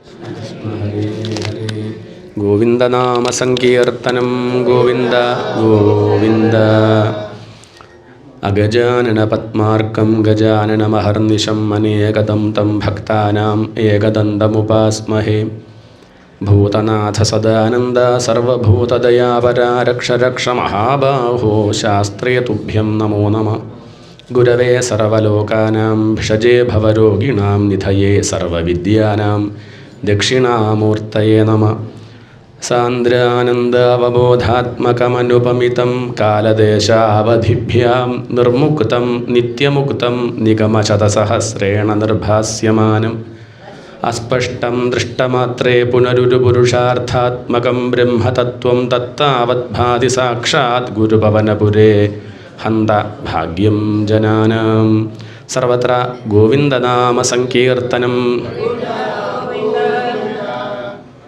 ഹരേ ഹരേ. ഗോവിന്ദനാമസങ്കീർത്തനം ഗോവിന്ദ ഗോവിന്ദ. അഗജാനന പദ്മാർക്കം ഗജാനനമഹർനിശം അനേകദം തം ഭക്താനാം ഏകദന്തമുപാസ്മഹേ. ഭൂതനാഥ സദാനന്ദ സർവഭൂതദയാപരാ രക്ഷ രക്ഷ മഹാബാഹോ ശാസ്ത്രേ തുഭ്യം നമോ നമഃ. ഗുരവേ സർവലോകാനാം ഭിഷജേ ഭവരോഗിണാം നിധയേ സർവവിദ്യാനാം ദക്ഷിണാമൂർത്തയേ നമഃ. സാന്ദ്രാനന്ദാവബോധാത്മകമനുപമിതം കാലദേശാവധിഭ്യാം നിർമുക്തം നിത്യമുക്തം നിഗമശതസഹസ്രേണ നിർഭാസ്യമാനം. അസ്പഷ്ടം ദൃഷ്ടമാത്രേ പുനരുരുപുരുഷാർത്ഥാത്മകം ബ്രഹ്മതത്വം തത്താവദ്ഭാതി സാക്ഷാത് ഗുരുപവനപുരേ ഹന്ത ഭാഗ്യം ജനാനാം. സർവത്ര ഗോവിന്ദനാമസങ്കീർത്തനം.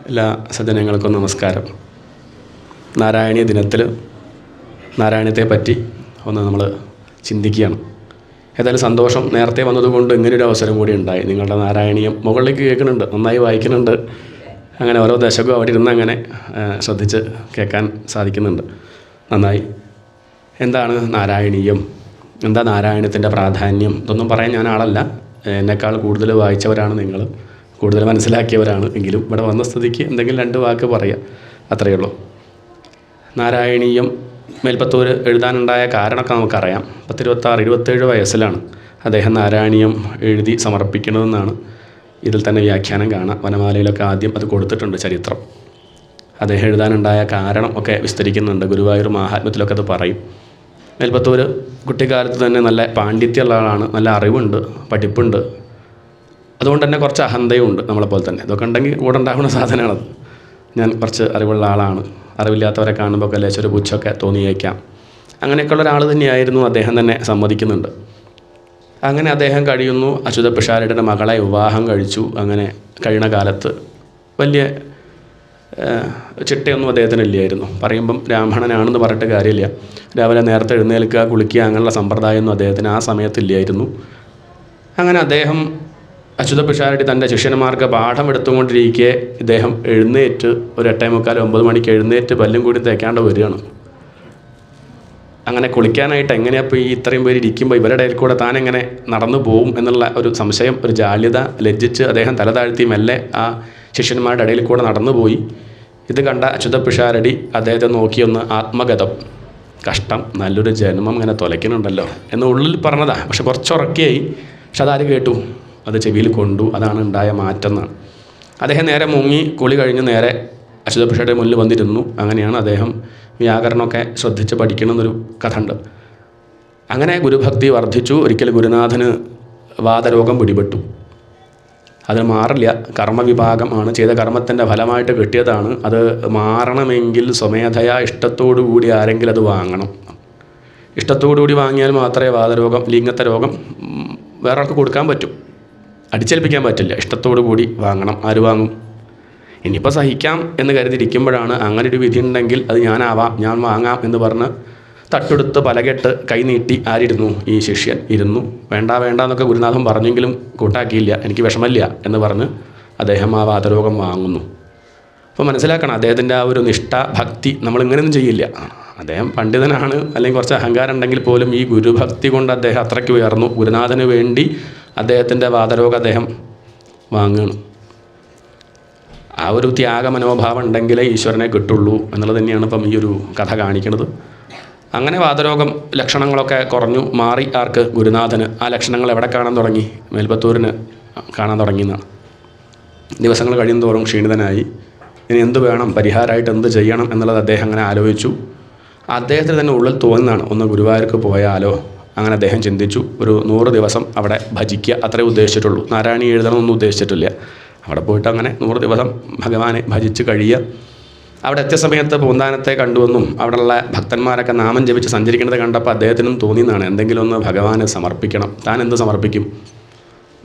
എല്ലാ സജ്ജനങ്ങൾക്കും നമസ്കാരം. നാരായണീയ ദിനത്തിൽ നാരായണത്തെ പറ്റി ഒന്ന് നമ്മൾ ചിന്തിക്കുകയാണ്. ഏതായാലും സന്തോഷം, നേരത്തെ വന്നതുകൊണ്ട് ഇങ്ങനൊരു അവസരം കൂടി ഉണ്ടായി. നിങ്ങളുടെ നാരായണീയം മുകളിലേക്ക് കേൾക്കുന്നുണ്ട്, നന്നായി വായിക്കുന്നുണ്ട്. അങ്ങനെ ഓരോ ദശകവും അവിടെ ഇരുന്ന് അങ്ങനെ ശ്രദ്ധിച്ച് കേൾക്കാൻ സാധിക്കുന്നുണ്ട്. നന്നായി. എന്താണ് നാരായണീയം, എന്താ നാരായണത്തിൻ്റെ പ്രാധാന്യം, ഇതൊന്നും പറയാൻ ഞാൻ ആളല്ല. എന്നെക്കാൾ കൂടുതൽ വായിച്ചവരാണ് നിങ്ങൾ, കൂടുതൽ മനസ്സിലാക്കിയവരാണ്. എങ്കിലും ഇവിടെ വന്ന സ്ഥിതിക്ക് എന്തെങ്കിലും രണ്ട് വാക്ക് പറയാം, അത്രയേ ഉള്ളൂ. നാരായണീയം മേൽപ്പത്തൂർ എഴുതാനുണ്ടായ കാരണമൊക്കെ നമുക്കറിയാം. 26-27 വയസ്സിലാണ് അദ്ദേഹം നാരായണീയം എഴുതി സമർപ്പിക്കണമെന്നാണ് ഇതിൽ തന്നെ വ്യാഖ്യാനം കാണാം. വനമാലയിലൊക്കെ ആദ്യം അത് കൊടുത്തിട്ടുണ്ട് ചരിത്രം. അദ്ദേഹം എഴുതാനുണ്ടായ കാരണം ഒക്കെ വിസ്തരിക്കുന്നുണ്ട്. ഗുരുവായൂർ മാഹാത്മ്യത്തിലൊക്കെ അത് പറയും. മേൽപ്പത്തൂർ കുട്ടിക്കാലത്ത് തന്നെ നല്ല പാണ്ഡിത്യമുള്ള ആളാണ്, നല്ല അറിവുണ്ട്, പഠിപ്പുണ്ട്. അതുകൊണ്ട് തന്നെ കുറച്ച് അഹന്തയുണ്ട്, നമ്മളെപ്പോലെ തന്നെ. ഇതൊക്കെ ഉണ്ടെങ്കിൽ കൂടെ ഉണ്ടാകുന്ന സാധനമാണത്. ഞാൻ കുറച്ച് അറിവുള്ള ആളാണ്, അറിവില്ലാത്തവരെ കാണുമ്പോൾ ഒക്കെ ലേശൊരു പുച്ഛമൊക്കെ തോന്നിയേക്കാം. അങ്ങനെയൊക്കെയുള്ള ഒരാൾ തന്നെയായിരുന്നു അദ്ദേഹം തന്നെ സമ്മതിക്കുന്നുണ്ട്. അങ്ങനെ അദ്ദേഹം കഴിയുന്നു. അച്യുത പിഷാരടിയുടെ മകളെ വിവാഹം കഴിച്ചു. അങ്ങനെ കഴിയുന്ന കാലത്ത് വലിയ ചിട്ടയൊന്നും അദ്ദേഹത്തിന് ഇല്ലായിരുന്നു. പറയുമ്പം ബ്രാഹ്മണനാണെന്ന് പറഞ്ഞിട്ട് കാര്യമില്ല. രാവിലെ നേരത്തെ എഴുന്നേൽക്കുക, കുളിക്കുക, അങ്ങനെയുള്ള സമ്പ്രദായമൊന്നും അദ്ദേഹത്തിന് ആ സമയത്തില്ലായിരുന്നു. അങ്ങനെ അദ്ദേഹം അച്യുത പിഷാരടി തൻ്റെ ശിഷ്യന്മാർക്ക് പാഠം എടുത്തുകൊണ്ടിരിക്കെ ഇദ്ദേഹം എഴുന്നേറ്റ് ഒരു 8:45-9 മണിക്ക് എഴുന്നേറ്റ് പല്ലും കൂടി തേക്കാണ്ട് വരികയാണ്. അങ്ങനെ കുളിക്കാനായിട്ട് എങ്ങനെയപ്പോൾ ഈ ഇത്രയും പേര് ഇരിക്കുമ്പോൾ ഇവരുടെ ഇടയിൽ കൂടെ താൻ എങ്ങനെ നടന്നു പോവും എന്നുള്ള ഒരു സംശയം, ഒരു ജാള്യത, ലജ്ജിച്ച് അദ്ദേഹം തല താഴ്ത്തി മെല്ലെ ആ ശിഷ്യന്മാരുടെ ഇടയിൽ കൂടെ നടന്നു പോയി. ഇത് കണ്ട അച്യുത പിഷാരടി അദ്ദേഹത്തെ നോക്കിയൊന്ന് ആത്മഗതം, കഷ്ടം, നല്ലൊരു ജന്മം ഇങ്ങനെ തുലയ്ക്കുന്നുണ്ടല്ലോ എന്ന് ഉള്ളിൽ പറഞ്ഞതാണ്. പക്ഷെ കുറച്ചുറക്കിയായി. പക്ഷെ അതാര് കേട്ടു? അത് ചെവിയിൽ കൊണ്ടു. അതാണ് ഉണ്ടായ മാറ്റം എന്നാണ്. അദ്ദേഹം നേരെ മുങ്ങി കുളി കഴിഞ്ഞ് നേരെ അച്യുത പിഷാരടി മുന്നിൽ വന്നിരുന്നു. അങ്ങനെയാണ് അദ്ദേഹം വ്യാകരണമൊക്കെ ശ്രദ്ധിച്ച് പഠിക്കണമെന്നൊരു കഥ ഉണ്ട്. അങ്ങനെ ഗുരുഭക്തി വർദ്ധിച്ചു. ഒരിക്കൽ ഗുരുനാഥന് വാതരോഗം പിടിപെട്ടു. അത് മാറില്ല. കർമ്മവിഭാഗം ആണ്, ചെയ്ത കർമ്മത്തിൻ്റെ ഫലമായിട്ട് കിട്ടിയതാണ്. അത് മാറണമെങ്കിൽ സ്വമേധയാ ഇഷ്ടത്തോടു കൂടി ആരെങ്കിലും അത് വാങ്ങണം. ഇഷ്ടത്തോടു കൂടി വാങ്ങിയാൽ മാത്രമേ വാതരോഗം, ലിംഗത്തെ രോഗം വേറൊരാൾക്ക് കൊടുക്കാൻ പറ്റും. അടിച്ചേൽപ്പിക്കാൻ പറ്റില്ല. ഇഷ്ടത്തോടു കൂടി വാങ്ങണം. ആര് വാങ്ങും? ഇനിയിപ്പോൾ സഹിക്കാം എന്ന് കരുതിയിരിക്കുമ്പോഴാണ് അങ്ങനെ ഒരു വിധി ഉണ്ടെങ്കിൽ അത് ഞാനാവാം, ഞാൻ വാങ്ങാം എന്ന് പറഞ്ഞ് തട്ടെടുത്ത് പലകെട്ട് കൈനീട്ടി ആരിരുന്നു? ഈ ശിഷ്യൻ ഇരുന്നു. വേണ്ട വേണ്ട എന്നൊക്കെ ഗുരുനാഥൻ പറഞ്ഞെങ്കിലും കൂട്ടാക്കിയില്ല. എനിക്ക് വിഷമമില്ല എന്ന് പറഞ്ഞ് അദ്ദേഹം ആ വാതരോഗം വാങ്ങുന്നു. അപ്പോൾ മനസ്സിലാക്കണം, അദ്ദേഹത്തിൻ്റെ ആ ഒരു നിഷ്ഠ, ഭക്തി നമ്മളിങ്ങനെയൊന്നും ചെയ്യില്ല. അദ്ദേഹം പണ്ഡിതനാണ്, അല്ലെങ്കിൽ കുറച്ച് അഹങ്കാരം ഉണ്ടെങ്കിൽ പോലും ഈ ഗുരുഭക്തി കൊണ്ട് അദ്ദേഹം അത്രയ്ക്ക് ഉയർന്നു. ഗുരുനാഥന് വേണ്ടി അദ്ദേഹത്തിൻ്റെ വാതരോഗം അദ്ദേഹം വാങ്ങുകയാണ്. ആ ഒരു ത്യാഗ മനോഭാവം ഉണ്ടെങ്കിലേ ഈശ്വരനെ കിട്ടുള്ളൂ എന്നുള്ളത് തന്നെയാണ് ഇപ്പം ഈ ഒരു കഥ കാണിക്കുന്നത്. അങ്ങനെ വാതരോഗം ലക്ഷണങ്ങളൊക്കെ കുറഞ്ഞു മാറി. ആർക്ക്? ഗുരുനാഥന്. ആ ലക്ഷണങ്ങൾ എവിടെ കാണാൻ തുടങ്ങി? മേൽപ്പത്തൂരിന് കാണാൻ തുടങ്ങിയെന്നാണ്. ദിവസങ്ങൾ കഴിയുന്തോറും ക്ഷീണിതനായി. ഇനി എന്ത് വേണം, പരിഹാരമായിട്ട് എന്ത് ചെയ്യണം എന്നുള്ളത് അദ്ദേഹം അങ്ങനെ ആലോചിച്ചു. അദ്ദേഹത്തിന് തന്നെ ഉള്ളിൽ തോന്നുന്നതാണ്, ഒന്ന് ഗുരുവായൂർക്ക് പോയാലോ. അങ്ങനെ അദ്ദേഹം ചിന്തിച്ചു. ഒരു 100 ദിവസം അവിടെ ഭജിക്കുക, അത്രേ ഉദ്ദേശിച്ചിട്ടുള്ളൂ. നാരായണി എഴുതണമെന്നൊന്നും ഉദ്ദേശിച്ചിട്ടില്ല. അവിടെ പോയിട്ട് അങ്ങനെ 100 ദിവസം ഭഗവാനെ ഭജിച്ച് കഴിയുക. അവിടെ എത്തിയ സമയത്ത് പൂന്താനത്തെ കണ്ടുവെന്നും അവിടെയുള്ള ഭക്തന്മാരൊക്കെ നാമം ജപിച്ച് സഞ്ചരിക്കുന്നത് കണ്ടപ്പോൾ അദ്ദേഹത്തിനും തോന്നിയെന്നാണ്, എന്തെങ്കിലും ഒന്ന് ഭഗവാന് സമർപ്പിക്കണം. താൻ എന്ത് സമർപ്പിക്കും?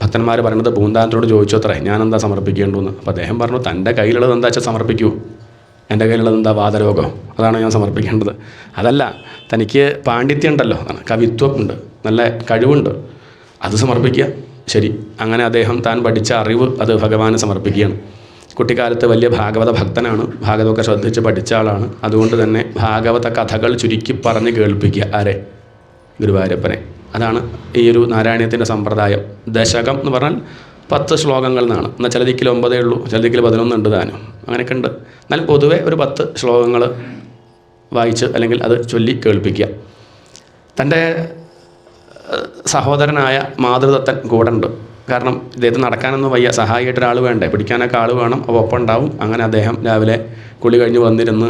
ഭക്തന്മാർ പറയുന്നത് പൂന്താനത്തോട് ചോദിച്ചു അത്രേ, ഞാനെന്താ സമർപ്പിക്കേണ്ടതെന്ന്. അപ്പോൾ അദ്ദേഹം പറഞ്ഞു, തൻ്റെ കയ്യിലുള്ളത് എന്താ വെച്ചാൽ സമർപ്പിക്കൂ. എൻ്റെ കയ്യിലുള്ളത് എന്താ? വാതരോഗം. അതാണ് ഞാൻ സമർപ്പിക്കേണ്ടത്. അതല്ല, തനിക്ക് പാണ്ഡിത്യം ഉണ്ടല്ലോ, കവിത്വം ഉണ്ട്, നല്ല കഴിവുണ്ട്, അത് സമർപ്പിക്കുക. ശരി. അങ്ങനെ അദ്ദേഹം താൻ പഠിച്ച അറിവ് അത് ഭഗവാന് സമർപ്പിക്കുകയാണ്. കുട്ടിക്കാലത്ത് വലിയ ഭാഗവത ഭക്തനാണ്, ഭാഗവതമൊക്കെ ശ്രദ്ധിച്ച് പഠിച്ച ആളാണ്. അതുകൊണ്ട് തന്നെ ഭാഗവത കഥകൾ ചുരുക്കി പറഞ്ഞ് കേൾപ്പിക്കുക. ആരെ? ഗുരുവായൂരപ്പനെ. അതാണ് ഈ ഒരു നാരായണീയത്തിൻ്റെ സമ്പ്രദായം. ദശകം എന്ന് പറഞ്ഞാൽ 10 ശ്ലോകങ്ങൾ എന്നാണ്. എന്നാൽ ചില ദിക്കിൽ 9 ഉള്ളൂ, ചില ദിക്കിൽ 11 ഉണ്ട് താനും. അങ്ങനെയൊക്കെ ഉണ്ട്. എന്നാലും പൊതുവെ ഒരു 10 ശ്ലോകങ്ങൾ വായിച്ച് അല്ലെങ്കിൽ അത് ചൊല്ലി കേൾപ്പിക്കുക. തൻ്റെ സഹോദരനായ മാതൃദത്തൻ കൂടെ ഉണ്ട്. കാരണം ഇദ്ദേഹത്തിന് നടക്കാനൊന്നും വയ്യ, സഹായിയായിട്ട് ഒരാൾ വേണ്ടേ, പിടിക്കാനൊക്കെ ആൾ വേണം. അപ്പോൾ ഒപ്പം ഉണ്ടാവും. അങ്ങനെ അദ്ദേഹം രാവിലെ കുളി കഴിഞ്ഞ് വന്നിരുന്ന്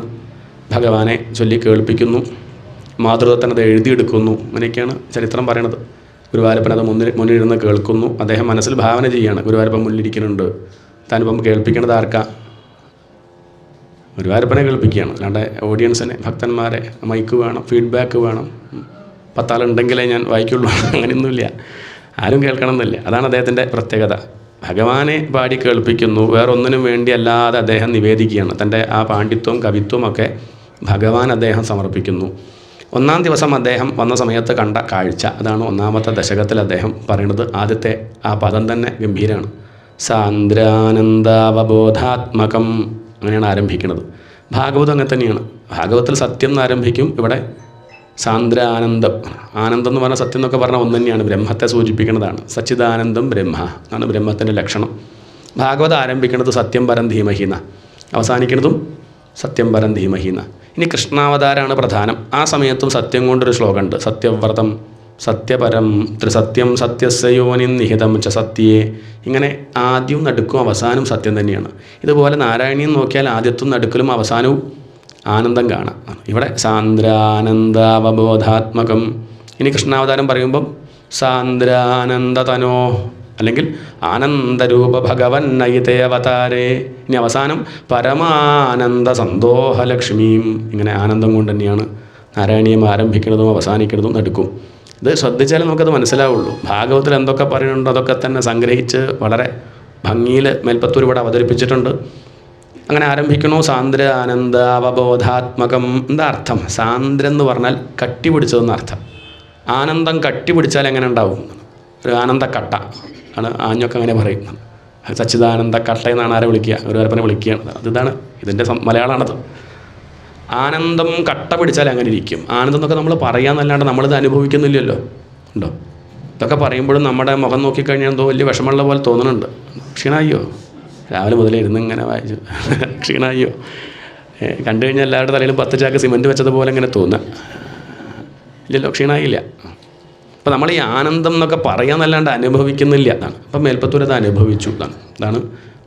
ഭഗവാനെ ചൊല്ലി കേൾപ്പിക്കുന്നു. മാതൃദത്തൻ അത് എഴുതിയെടുക്കുന്നു. അങ്ങനെയൊക്കെയാണ് ചരിത്രം പറയണത്. ഗുരുവായൂരപ്പൻ അത് മുന്നിലിരുന്ന് കേൾക്കുന്നു. അദ്ദേഹം മനസ്സിൽ ഭാവന ചെയ്യുകയാണ്, ഗുരുവായൂരപ്പൻ മുന്നിലിരിക്കുന്നുണ്ട്, താനിപ്പം കേൾപ്പിക്കണത് ആർക്കാ? ഗുരുവായൂരപ്പനെ കേൾപ്പിക്കുകയാണ്. അല്ലാണ്ട് ഓഡിയൻസിനെ, ഭക്തന്മാരെ, മൈക്ക് വേണം, ഫീഡ്ബാക്ക് വേണം, 10 ആളുണ്ടെങ്കിലേ ഞാൻ വായിക്കുള്ളൂ, അങ്ങനെയൊന്നുമില്ല. ആരും കേൾക്കണം എന്നില്ല. അതാണ് അദ്ദേഹത്തിൻ്റെ പ്രത്യേകത. ഭഗവാനെ പാടി കേൾപ്പിക്കുന്നു, വേറൊന്നിനും വേണ്ടി അല്ലാതെ അദ്ദേഹം നിവേദിക്കുകയാണ്. തൻ്റെ ആ പാണ്ഡിത്യവും കവിത്വവും ഒക്കെ ഭഗവാൻ അദ്ദേഹം സമർപ്പിക്കുന്നു. 1-ാം ദിവസം അദ്ദേഹം വന്ന സമയത്ത് കണ്ട കാഴ്ച, അതാണ് 1-ാമത്തെ ദശകത്തിൽ അദ്ദേഹം പറയുന്നത്. ആദ്യത്തെ ആ പദം തന്നെ ഗംഭീരമാണ്. സാന്ദ്രാനന്ദാവബോധാത്മകം, അങ്ങനെയാണ് ആരംഭിക്കുന്നത്. ഭാഗവതം അങ്ങനെ തന്നെയാണ്. ഭാഗവതത്തിൽ സത്യം എന്ന് ആരംഭിക്കും, ഇവിടെ സാന്ദ്രാനന്ദം. ആനന്ദം എന്ന് പറഞ്ഞാൽ സത്യം എന്നൊക്കെ പറഞ്ഞാൽ ഒന്ന് തന്നെയാണ്, ബ്രഹ്മത്തെ സൂചിപ്പിക്കുന്നതാണ്. സച്ചിദാനന്ദം ബ്രഹ്മ എന്നാണ് ബ്രഹ്മത്തിൻ്റെ ലക്ഷണം. ഭാഗവതം ആരംഭിക്കുന്നത് സത്യം പരം ധീമഹീന, അവസാനിക്കുന്നതും സത്യം പരം ധീമഹീന. ഇനി കൃഷ്ണാവതാരമാണ് പ്രധാനം. ആ സമയത്തും സത്യം കൊണ്ടൊരു ശ്ലോകമുണ്ട്. സത്യവ്രതം സത്യപരം ത്രിസത്യം സത്യസ്യോനി നിഹിതം ച സത്യേ. ഇങ്ങനെ ആദ്യവും നടുക്കും അവസാനവും സത്യം തന്നെയാണ്. ഇതുപോലെ നാരായണീയം നോക്കിയാൽ ആദ്യത്തും നടുക്കലും അവസാനവും ആനന്ദം കാണാം. ഇവിടെ സാന്ദ്രാനന്ദാവബോധാത്മകം. ഇനി കൃഷ്ണാവതാരം പറയുമ്പം സാന്ദ്രാനന്ദതനോ അല്ലെങ്കിൽ ആനന്ദരൂപ ഭഗവൻ നയിതേ അവതാരേ. ഇനി അവസാനം പരമാനന്ദ സന്തോഹലക്ഷ്മിയും. ഇങ്ങനെ ആനന്ദം കൊണ്ട് തന്നെയാണ് നാരായണീയം ആരംഭിക്കുന്നതും അവസാനിക്കുന്നതും നടുക്കും. ഇത് ശ്രദ്ധിച്ചാലേ നമുക്കത് മനസ്സിലാവുള്ളൂ. ഭാഗവതത്തിൽ എന്തൊക്കെ പറയുന്നുണ്ടോ അതൊക്കെ തന്നെ സംഗ്രഹിച്ച് വളരെ ഭംഗിയിൽ മേൽപ്പത്തൂർ ഇവിടെ അവതരിപ്പിച്ചിട്ടുണ്ട്. അങ്ങനെ ആരംഭിക്കണോ സാന്ദ്ര ആനന്ദ അവബോധാത്മകം. എന്താ അർത്ഥം? സാന്ദ്രം എന്ന് പറഞ്ഞാൽ കട്ടിപിടിച്ചതെന്ന് അർത്ഥം. ആനന്ദം കട്ടിപിടിച്ചാൽ എങ്ങനെ ഉണ്ടാവും? ഒരു ആനന്ദക്കട്ട ആണ് ആഞ്ഞൊക്കെ അങ്ങനെ പറയുന്നത്. സച്ചിദാനന്ദ കട്ട എന്നാണ് ആരെ വിളിക്കുക? ഗുരുവായൂരപ്പനെ വിളിക്കുകയാണ്. ഇതാണ് ഇതിൻ്റെ മലയാളമാണത്. ആനന്ദം കട്ട പിടിച്ചാൽ അങ്ങനെ ഇരിക്കും. ആനന്ദം എന്നൊക്കെ നമ്മൾ പറയാമെന്നല്ലാണ്ട് നമ്മളിത് അനുഭവിക്കുന്നില്ലല്ലോ. ഉണ്ടോ? ഇതൊക്കെ പറയുമ്പോഴും നമ്മുടെ മുഖം നോക്കിക്കഴിഞ്ഞാൽ എന്തോ വലിയ വിഷമമുള്ള പോലെ തോന്നുന്നുണ്ട്. ക്ഷീണായോ? രാവിലെ മുതലേ ഇരുന്ന് ഇങ്ങനെ വായിച്ചു. ക്ഷീണായോ? കണ്ടു കഴിഞ്ഞാൽ എല്ലാവരുടെ തലയിലും 10 ചാക്ക് സിമൻറ്റ് വെച്ചതുപോലെ ഇങ്ങനെ തോന്നുക. ഇല്ലല്ലോ, ക്ഷീണമായില്ല. അപ്പോൾ നമ്മൾ ഈ ആനന്ദം എന്നൊക്കെ പറയാമെന്നല്ലാണ്ട് അനുഭവിക്കുന്നില്ല എന്നാണ്. അപ്പം മേൽപ്പത്തൂർ അത് അനുഭവിച്ചു എന്നാണ്. ഇതാണ്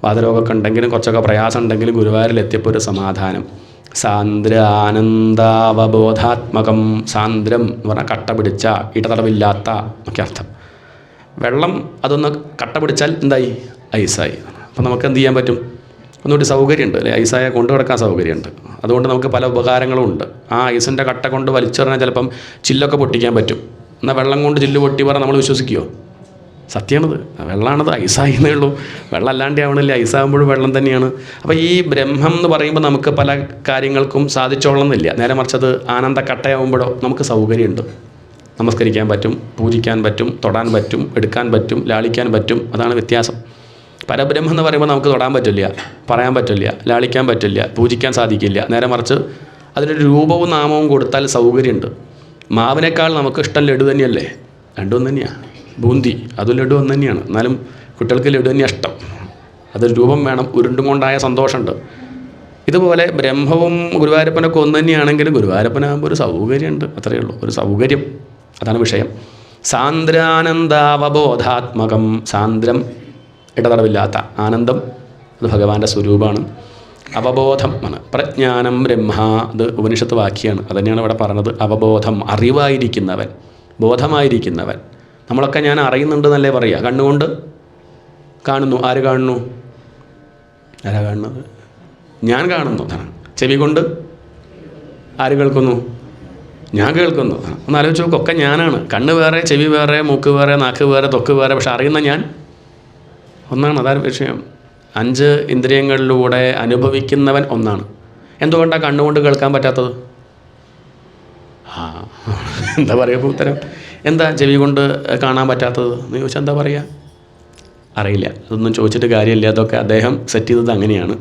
വാതരോഗമൊക്കെ ഉണ്ടെങ്കിലും കുറച്ചൊക്കെ പ്രയാസം ഉണ്ടെങ്കിലും ഗുരുവായൂരിലെത്തിയപ്പോൾ ഒരു സമാധാനം. സാന്ദ്ര ആനന്ദാവബോധാത്മകം. സാന്ദ്രം എന്ന് പറഞ്ഞാൽ കട്ട പിടിച്ച, ഇടതടവില്ലാത്ത ഒക്കെ അർത്ഥം. വെള്ളം അതൊന്ന് കട്ട പിടിച്ചാൽ എന്തായി? ഐസായി. അപ്പോൾ നമുക്ക് എന്ത് ചെയ്യാൻ പറ്റും? ഒന്നുകൂടി സൗകര്യമുണ്ട് അല്ലേ? ഐസായ കൊണ്ടു കിടക്കാൻ സൗകര്യമുണ്ട്. അതുകൊണ്ട് നമുക്ക് പല ഉപകാരങ്ങളും ഉണ്ട്. ആ ഐസിൻ്റെ കട്ട കൊണ്ട് വലിച്ചെറിഞ്ഞാൽ ചിലപ്പം ചില്ലൊക്കെ പൊട്ടിക്കാൻ പറ്റും. എന്നാൽ വെള്ളം കൊണ്ട് ചില്ല് പൊട്ടി പറഞ്ഞാൽ നമ്മൾ വിശ്വസിക്കുമോ? സത്യമാണത്. വെള്ളമാണത്. ഐസായിന്നേ ഉള്ളൂ. വെള്ളം അല്ലാണ്ടേ ആവണില്ല. ഐസാകുമ്പോഴും വെള്ളം തന്നെയാണ്. അപ്പോൾ ഈ ബ്രഹ്മം എന്ന് പറയുമ്പോൾ നമുക്ക് പല കാര്യങ്ങൾക്കും സാധിച്ചോളണമെന്നില്ല. നേരെ മറിച്ചത് ആനന്ദ കട്ടയാവുമ്പോഴോ നമുക്ക് സൗകര്യമുണ്ട്. നമസ്കരിക്കാൻ പറ്റും, പൂജിക്കാൻ പറ്റും, തൊടാൻ പറ്റും, എടുക്കാൻ പറ്റും, ലാളിക്കാൻ പറ്റും. അതാണ് വ്യത്യാസം. പരബ്രഹ്മം എന്ന് പറയുമ്പോൾ നമുക്ക് തൊടാൻ പറ്റില്ല, പറയാൻ പറ്റില്ല, ലാളിക്കാൻ പറ്റില്ല, പൂജിക്കാൻ സാധിക്കില്ല. നേരെ മറിച്ച് അതിനൊരു രൂപവും നാമവും കൊടുത്താൽ സൗകര്യമുണ്ട്. മാവിനേക്കാൾ നമുക്ക് ഇഷ്ടം ലഡു തന്നെയല്ലേ? രണ്ടും തന്നെയാണ്. ബൂന്തി അതും ലഡു ഒന്ന് തന്നെയാണ്. എന്നാലും കുട്ടികൾക്ക് ലഡു തന്നെയാണ് ഇഷ്ടം. അതൊരു രൂപം വേണം, ഉരുണ്ടും കൊണ്ടായ സന്തോഷമുണ്ട്. ഇതുപോലെ ബ്രഹ്മവും ഗുരുവായൂരപ്പനൊക്കെ ഒന്ന് തന്നെയാണെങ്കിലും ഗുരുവായൂരപ്പനാകുമ്പോൾ ഒരു സൗകര്യമുണ്ട്. അത്രയേ ഉള്ളൂ, ഒരു സൗകര്യം. അതാണ് വിഷയം. സാന്ദ്രാനന്ദാവബോധാത്മകം. സാന്ദ്രം ഇടതടവില്ലാത്ത ആനന്ദം, അത് ഭഗവാന്റെ സ്വരൂപമാണ്. അവബോധം ആണ്. പ്രജ്ഞാനം ബ്രഹ്മ, അത് ഉപനിഷത്ത് വാക്യാണ്. അതുതന്നെയാണ് ഇവിടെ പറഞ്ഞത്. അവബോധം, അറിവായിരിക്കുന്നവൻ, ബോധമായിരിക്കുന്നവൻ. നമ്മളൊക്കെ ഞാൻ അറിയുന്നുണ്ടെന്നല്ലേ പറയുക. കണ്ണുകൊണ്ട് കാണുന്നു. ആര് കാണുന്നു? ആരാ കാണുന്നത്? ഞാൻ കാണുന്നു. ചെവി കൊണ്ട് ആര് കേൾക്കുന്നു? ഞാൻ കേൾക്കുന്നു. ഒന്ന് ആലോചിച്ച് നോക്കും. ഒക്കെ ഞാനാണ്. കണ്ണ് വേറെ, ചെവി വേറെ, മൂക്ക് വേറെ, നാക്ക് വേറെ, ത്വക്ക് വേറെ. പക്ഷെ അറിയുന്ന ഞാൻ ഒന്നാണ്. അതാണ് വിഷയം. 5 ഇന്ദ്രിയങ്ങളിലൂടെ അനുഭവിക്കുന്നവൻ ഒന്നാണ്. എന്തുകൊണ്ടാണ് കണ്ണുകൊണ്ട് കേൾക്കാൻ പറ്റാത്തത്? എന്താ പറയുക? ഉത്തരം എന്താ? ചെവി കൊണ്ട് കാണാൻ പറ്റാത്തത് എന്ന് ചോദിച്ചാൽ എന്താ പറയുക? അറിയില്ല. അതൊന്നും ചോദിച്ചിട്ട് കാര്യമില്ല. അതൊക്കെ അദ്ദേഹം സെറ്റ് ചെയ്തത് അങ്ങനെയാണ്.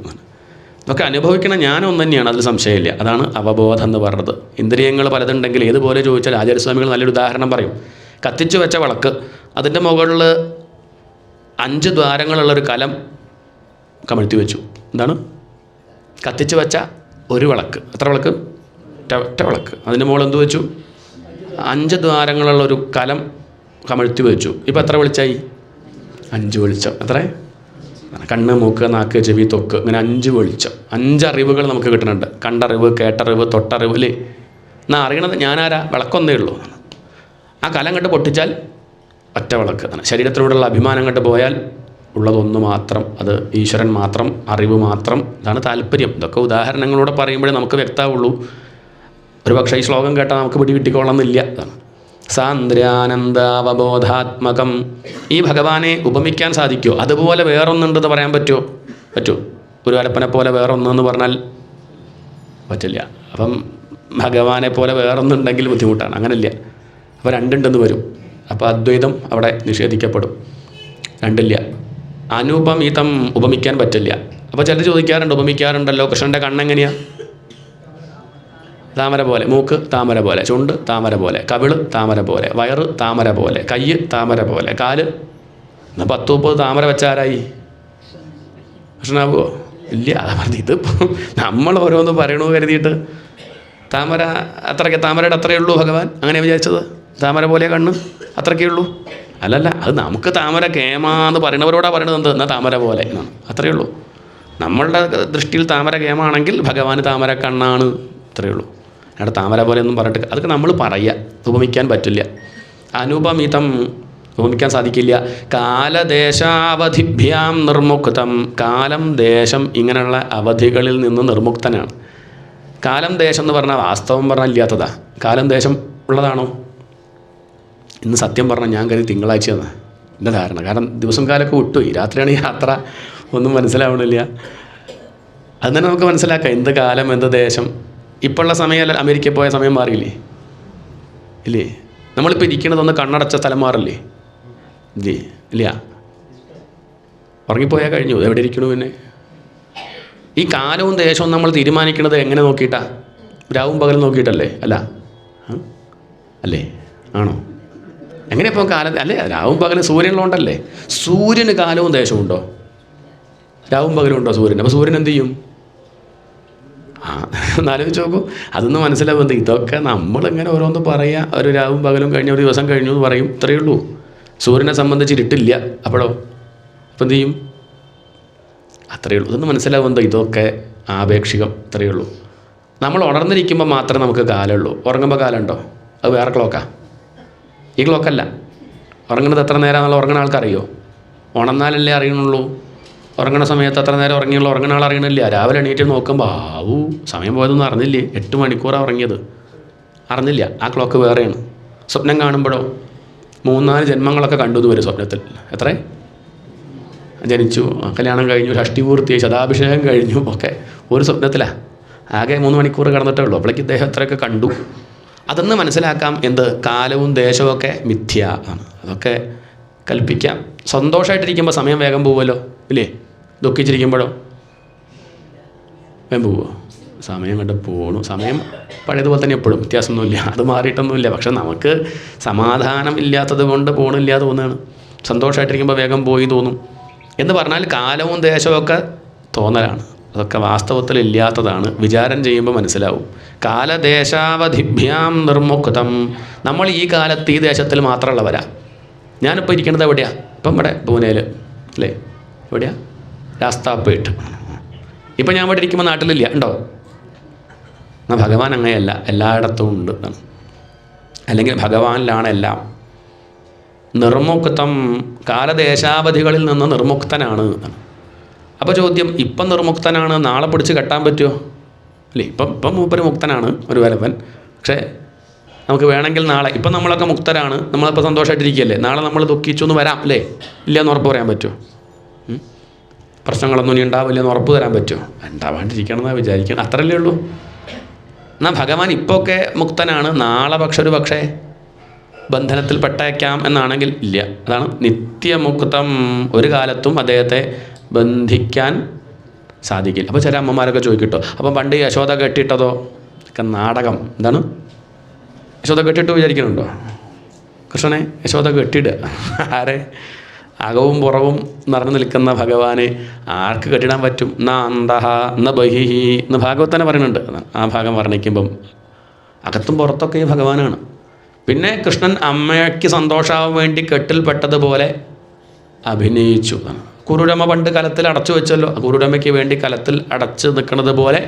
ഇതൊക്കെ അനുഭവിക്കണം ഞാനൊന്നു തന്നെയാണ്, അതിൽ സംശയമില്ല. അതാണ് അവബോധം എന്ന് പറഞ്ഞത്. ഇന്ദ്രിയങ്ങൾ പലതുണ്ടെങ്കിൽ ഏതുപോലെ ചോദിച്ചാൽ ആചാര്യസ്വാമികൾ നല്ലൊരു ഉദാഹരണം പറയും. കത്തിച്ചു വെച്ച വിളക്ക്, അതിൻ്റെ മുകളിൽ 5 ദ്വാരങ്ങളുള്ളൊരു കലം കമഴ്ത്തി വെച്ചു. എന്താണ്? കത്തിച്ചു വെച്ച ഒരു വിളക്ക്. എത്ര വിളക്ക്? ഒറ്റ വിളക്ക്. അതിൻ്റെ മുകളിൽ എന്ത് വെച്ചു? 5 ദ്വാരങ്ങളുള്ളൊരു കലം കമഴ്ത്തി വെച്ചു. ഇപ്പോൾ എത്ര വെളിച്ചായി? 5 വെളിച്ചം. എത്ര? കണ്ണ്, മൂക്ക്, നാക്ക്, ചെവി, ത്വക്ക്, ഇങ്ങനെ 5 വെളിച്ചം. 5 അറിവുകൾ നമുക്ക് കിട്ടുന്നുണ്ട്. കണ്ടറിവ്, കേട്ടറിവ്, തൊട്ടറിവ്, അല്ലേ? എന്നാൽ അറിയണത് ഞാനാരാ? വിളക്കൊന്നേ ഉള്ളൂ. ആ കലം കണ്ട് പൊട്ടിച്ചാൽ ഒറ്റ വിളക്ക് തന്നെ. ശരീരത്തിലൂടെയുള്ള അഭിമാനം കണ്ട് പോയാൽ ഉള്ളതൊന്നു മാത്രം, അത് ഈശ്വരൻ മാത്രം, അറിവ് മാത്രം. ഇതാണ് താല്പര്യം. ഇതൊക്കെ ഉദാഹരണങ്ങളോടെ പറയുമ്പോഴേ നമുക്ക് വ്യക്തമാവുള്ളൂ. ഒരു പക്ഷേ ഈ ശ്ലോകം കേട്ടാൽ നമുക്ക് പിടികിട്ടിക്കൊള്ളണമെന്നില്ല. അതാണ് സാന്ദ്രാനന്ദാവബോധാത്മകം. ഈ ഭഗവാനെ ഉപമിക്കാൻ സാധിക്കുമോ? അതുപോലെ വേറൊന്നുണ്ടെന്ന് പറയാൻ പറ്റുമോ? ഒരു അരപ്പനെ പോലെ വേറൊന്നെന്ന് പറഞ്ഞാൽ പറ്റില്ല. അപ്പം ഭഗവാനെ പോലെ വേറൊന്നുണ്ടെങ്കിൽ ബുദ്ധിമുട്ടാണ്. അങ്ങനെയില്ല. അപ്പോൾ രണ്ടുണ്ടെന്ന് വരും. അപ്പോൾ അദ്വൈതം അവിടെ നിഷേധിക്കപ്പെടും. രണ്ടില്ല. അനുപമിതം ഉപമിക്കാൻ പറ്റില്ല. അപ്പോൾ ചിലർ ചോദിക്കാറുണ്ട്, ഉപമിക്കാറുണ്ടല്ലോ, കൃഷ്ണൻ്റെ കണ്ണെങ്ങനെയാണ്? താമര പോലെ. മൂക്ക് താമര പോലെ. ചുണ്ട് താമര പോലെ. കവിള് താമര പോലെ. വയറ് താമര പോലെ. കയ്യ് താമര പോലെ. കാല്. എന്നാൽ 10-30 താമര വെച്ചാരായി? കൃഷ്ണനാവുമോ? ഇല്ല. അതാ പറഞ്ഞത്. ഇതിപ്പോൾ നമ്മൾ ഓരോന്ന് പറയണു കരുതിയിട്ട് താമര അത്രയ്ക്ക്, താമരയുടെ അത്രയേ ഉള്ളൂ ഭഗവാൻ. അങ്ങനെ വിചാരിച്ചത്? താമര പോലെ കണ്ണ് അത്രയ്ക്കേ ഉള്ളൂ? അല്ലല്ല. അത് നമുക്ക് താമര കേമാന്ന് പറയണവരോടാണ് പറയണത്. എന്ത്? എന്നാൽ താമര പോലെ എന്നാണ്. അത്രയേ ഉള്ളൂ. നമ്മളുടെ ദൃഷ്ടിയിൽ താമര കേമാണെങ്കിൽ ഭഗവാന് താമര കണ്ണാണ്. അത്രയേ ഉള്ളൂ. അവിടെ താമര പോലെ ഒന്നും പറഞ്ഞിട്ട് അതൊക്കെ നമ്മൾ പറയുക. ഉപമിക്കാൻ പറ്റില്ല. അനുപമിതം ഉപമിക്കാൻ സാധിക്കില്ല. കാലദേശാവധിഭ്യാം നിർമുക്തം. കാലം, ദേശം, ഇങ്ങനെയുള്ള അവധികളിൽ നിന്ന് നിർമുക്തനാണ്. കാലം, ദേശം എന്ന് പറഞ്ഞാൽ വാസ്തവം പറഞ്ഞാൽ ഇല്ലാത്തതാ. കാലം, ദേശം ഉള്ളതാണോ? ഇന്ന് സത്യം പറഞ്ഞാൽ ഞാൻ കരുതി തിങ്കളാഴ്ചയാണ് എൻ്റെ ധാരണ. കാരണം ദിവസം കാലമൊക്കെ വിട്ടുപോയി. രാത്രിയാണ് യാത്ര, ഒന്നും മനസ്സിലാവണില്ല. അത് തന്നെ നമുക്ക് മനസ്സിലാക്കാം എന്ത് കാലം, എന്ത് ദേശം. ഇപ്പോഴുള്ള സമയമല്ല, അമേരിക്കയിൽ പോയ സമയം മാറിയില്ലേ? ഇല്ലേ? നമ്മളിപ്പോൾ ഇരിക്കണതൊന്ന് കണ്ണടച്ച സ്ഥലം മാറില്ലേ? ഇല്ലേ? ഇല്ല. ഉറങ്ങിപ്പോയാൽ കഴിഞ്ഞു. എവിടെ ഇരിക്കണു പിന്നെ? ഈ കാലവും ദേശവും നമ്മൾ തീരുമാനിക്കുന്നത് എങ്ങനെ നോക്കിയിട്ടാണ്? രാവും പകലും നോക്കിയിട്ടല്ലേ? അല്ലേ? ആണോ? എങ്ങനെയപ്പോൾ കാലം? അല്ലേ, രാവും പകലും സൂര്യനുള്ളതുകൊണ്ടല്ലേ. സൂര്യന് കാലവും ദേശവും ഉണ്ടോ? രാവും പകലും ഉണ്ടോ സൂര്യന്? അപ്പോൾ സൂര്യൻ എന്ത് ചെയ്യും? എന്നാലോചിച്ച് നോക്കൂ. അതൊന്നും മനസ്സിലാവുന്നത്. ഇതൊക്കെ നമ്മളിങ്ങനെ ഓരോന്ന് പറയുക. ഒരു രാവും പകലും കഴിഞ്ഞ ഒരു ദിവസം കഴിഞ്ഞു എന്ന് പറയും. ഇത്രയേ ഉള്ളൂ. സൂര്യനെ സംബന്ധിച്ച് ഇരുട്ടില്ല. അപ്പോൾ എന്ത് ചെയ്യും? അത്രയേ ഉള്ളൂ. ഇതൊന്നും മനസ്സിലാവുന്നത്. ഇതൊക്കെ ആപേക്ഷികം. ഇത്രയേ ഉള്ളൂ. നമ്മൾ ഉണർന്നിരിക്കുമ്പോൾ മാത്രമേ നമുക്ക് കാലമുള്ളൂ. ഉറങ്ങുമ്പോൾ കാലമുണ്ടോ? അത് വേറെ ക്ലോക്കാണ്. ഈ ക്ലോക്കല്ല. ഉറങ്ങുന്നത് എത്ര നേരമാണെന്നുള്ള ഉറങ്ങുന്ന ആൾക്കറിയോ? ഉണർന്നാലല്ലേ അറിയണുള്ളൂ. ഉറങ്ങണ സമയത്ത് എത്ര നേരം ഉറങ്ങിയുള്ള ഉറങ്ങുന്ന ആൾ അറിയണില്ല. രാവിലെ എണീറ്റ് നോക്കുമ്പോൾ സമയം പോയതൊന്നും അറിഞ്ഞില്ലേ? 8 മണിക്കൂറാണ് ഉറങ്ങിയത്. അറിഞ്ഞില്ല. ആ ക്ലോക്ക് വേറെയാണ്. സ്വപ്നം കാണുമ്പോഴോ 3-4 ജന്മങ്ങളൊക്കെ കണ്ടു എന്ന് വരും സ്വപ്നത്തിൽ. എത്ര ജനിച്ചു, കല്യാണം കഴിഞ്ഞു, ഷഷ്ടിപൂർത്തിയായി, ശതാഭിഷേകം കഴിഞ്ഞു, ഒക്കെ ഒരു സ്വപ്നത്തിലാണ്. ആകെ 3 മണിക്കൂർ കിടന്നിട്ടേ ഉള്ളൂ. അപ്പോഴേക്ക് ഇദ്ദേഹം എത്രയൊക്കെ കണ്ടു. അതൊന്ന് മനസ്സിലാക്കാം. എന്ത്? കാലവും ദേശവും ഒക്കെ മിഥ്യ ആണ്. അതൊക്കെ കൽപ്പിക്കാം. സന്തോഷമായിട്ടിരിക്കുമ്പോൾ സമയം വേഗം പോവുമല്ലോ, ഇല്ലേ? ദുഃഖിച്ചിരിക്കുമ്പോഴോ വേഗം പോവുമോ? സമയം കണ്ട് പോകണു. സമയം പഴയതുപോലെ തന്നെ എപ്പോഴും, വ്യത്യാസമൊന്നുമില്ല. അത് മാറിയിട്ടൊന്നുമില്ല. പക്ഷെ നമുക്ക് സമാധാനം ഇല്ലാത്തത് കൊണ്ട് പോകണില്ല തോന്നുകയാണ്. സന്തോഷമായിട്ടിരിക്കുമ്പോൾ വേഗം പോയി തോന്നും. എന്ന് പറഞ്ഞാൽ കാലവും ദേശവും ഒക്കെ തോന്നലാണ്. അതൊക്കെ വാസ്തവത്തിൽ ഇല്ലാത്തതാണ്. വിചാരം ചെയ്യുമ്പോൾ മനസ്സിലാവും. കാലദേശാവധിഭ്യാം നിർമുക്തം. നമ്മൾ ഈ കാലത്ത് ഈ ദേശത്തിൽ മാത്രമുള്ളവരാ. ഞാനിപ്പോൾ ഇരിക്കുന്നത് എവിടെയാണ്? ഇപ്പം ഇവിടെ പൂനെയിൽ, അല്ലേ? എവിടെയാണ്? രാസ്താപ്പേട്ട്. ഇപ്പം ഞാൻ ഇവിടെ ഇരിക്കുമ്പോൾ നാട്ടിലില്ല. ഉണ്ടോ? എന്നാൽ ഭഗവാൻ അങ്ങനെയല്ല, എല്ലായിടത്തും ഉണ്ട്. അല്ലെങ്കിൽ ഭഗവാനിലാണ് എല്ലാം. നിർമുക്തം. കാലദേശാവധികളിൽ നിന്ന് നിർമുക്തനാണ്. അപ്പോൾ ചോദ്യം, ഇപ്പം നിർമുക്തനാണ്, നാളെ പിടിച്ച് കെട്ടാൻ പറ്റുമോ? അല്ലേ? ഇപ്പം മൂപ്പര് മുക്തനാണ്, ഒരു വരവൻ. പക്ഷേ നമുക്ക് വേണമെങ്കിൽ നാളെ, ഇപ്പം നമ്മളൊക്കെ മുക്തരാണ്, നമ്മളിപ്പോൾ സന്തോഷമായിട്ടിരിക്കുകയല്ലേ, നാളെ നമ്മൾ ദുഃഖിച്ചു എന്ന് വരാം, അല്ലേ? ഇല്ല എന്ന് ഉറപ്പ് പറയാൻ പറ്റുമോ? പ്രശ്നങ്ങളൊന്നും ഇനി ഉണ്ടാവില്ല എന്ന് ഉറപ്പ് തരാൻ പറ്റുമോ? ഉണ്ടാവാണ്ടിരിക്കണം എന്നാണ് വിചാരിക്കണം. അത്രയല്ലേ ഉള്ളൂ. എന്നാൽ ഭഗവാൻ ഇപ്പോൾ ഒക്കെ മുക്തനാണ്, നാളെ ഒരു പക്ഷേ ബന്ധനത്തിൽ പെട്ടേക്കാം എന്നാണെങ്കിൽ ഇല്ല. അതാണ് നിത്യമുക്തം. ഒരു കാലത്തും അദ്ദേഹത്തെ ബന്ധിക്കാൻ സാധിക്കില്ല. അപ്പോൾ ചില അമ്മമാരൊക്കെ ചോദിക്കട്ടോ, അപ്പം പണ്ട് യശോദ കെട്ടിയിട്ടതോ ഒക്കെ നാടകം. എന്താണ് യശോദ കെട്ടിയിട്ട് വിചാരിക്കുന്നുണ്ടോ? കൃഷ്ണനെ യശോദ കെട്ടിയിടുക. ആരെ? അകവും പുറവും നിറഞ്ഞു നിൽക്കുന്ന ഭഗവാനെ ആർക്ക് കെട്ടിടാൻ പറ്റും? ന അന്തഹ ന ബഹിഹി എന്ന് ഭാഗവത് തന്നെ പറയുന്നുണ്ട്. ആ ഭാഗം വർണ്ണിക്കുമ്പം അകത്തും പുറത്തൊക്കെ ഈ ഭഗവാനാണ്. പിന്നെ കൃഷ്ണൻ അമ്മയ്ക്ക് സന്തോഷമാവാൻ വേണ്ടി കെട്ടിൽപ്പെട്ടതുപോലെ അഭിനയിച്ചു. കുരുരമ പണ്ട് കലത്തിൽ അടച്ചു വെച്ചല്ലോ, കുരുരമയ്ക്ക് വേണ്ടി കലത്തിൽ അടച്ച് നിൽക്കുന്നത് പോലെ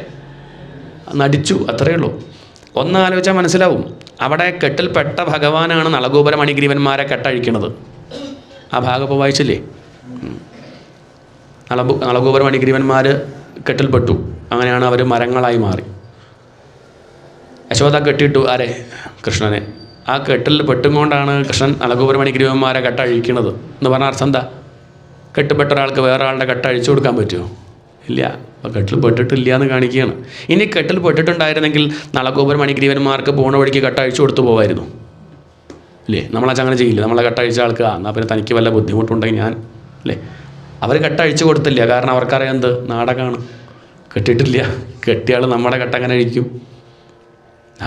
നടിച്ചു, അത്രയേ ഉള്ളൂ. ഒന്നാലോചിച്ചാൽ മനസ്സിലാവും, അവിടെ കെട്ടിൽപ്പെട്ട ഭഗവാനാണ് നളഗോപുര മണിഗ്രീവന്മാരെ കെട്ടഴിക്കണത്. ആ ഭാഗം ഇപ്പോൾ വായിച്ചില്ലേ? നളഗോപുര മണിഗ്രീവന്മാർ കെട്ടിൽപ്പെട്ടു, അങ്ങനെയാണ് അവർ മരങ്ങളായി മാറി. യശോദ കെട്ടിയിട്ടു ആരെ? കൃഷ്ണനെ. ആ കെട്ടിൽ പെട്ടുകൊണ്ടാണ് കൃഷ്ണൻ നളഗോപുര മണിഗ്രീവന്മാരെ കെട്ടഴിക്കണത് എന്ന് പറഞ്ഞ അർത്ഥം എന്താ? കെട്ടുപെട്ട ഒരാൾക്ക് വേറെ ആളുടെ കെട്ട് അഴിച്ചു കൊടുക്കാൻ പറ്റുമോ? ഇല്ല. അപ്പോൾ കെട്ടിൽ പെട്ടിട്ടില്ല എന്ന് കാണിക്കുകയാണ്. ഇനി കെട്ടിൽ പെട്ടിട്ടുണ്ടായിരുന്നെങ്കിൽ നളഗോപുര മണിഗ്രീവന്മാർക്ക് പോണ വഴിക്ക് കെട്ട് അഴിച്ചു കൊടുത്തു പോകായിരുന്നു അല്ലേ? നമ്മളാച്ച അങ്ങനെ ചെയ്യില്ല. നമ്മളെ കെട്ടഴിച്ച ആൾക്ക് എന്നാൽ പിന്നെ തനിക്ക് വല്ല ബുദ്ധിമുട്ടുണ്ടെങ്കിൽ ഞാൻ അല്ലേ? അവർ കെട്ടഴിച്ചു കൊടുത്തില്ല, കാരണം അവർക്കറിയാം എന്ത് നാടകമാണ്. കെട്ടിയിട്ടില്ല, കെട്ടിയാൾ നമ്മുടെ കെട്ടങ്ങനെ അഴിക്കും.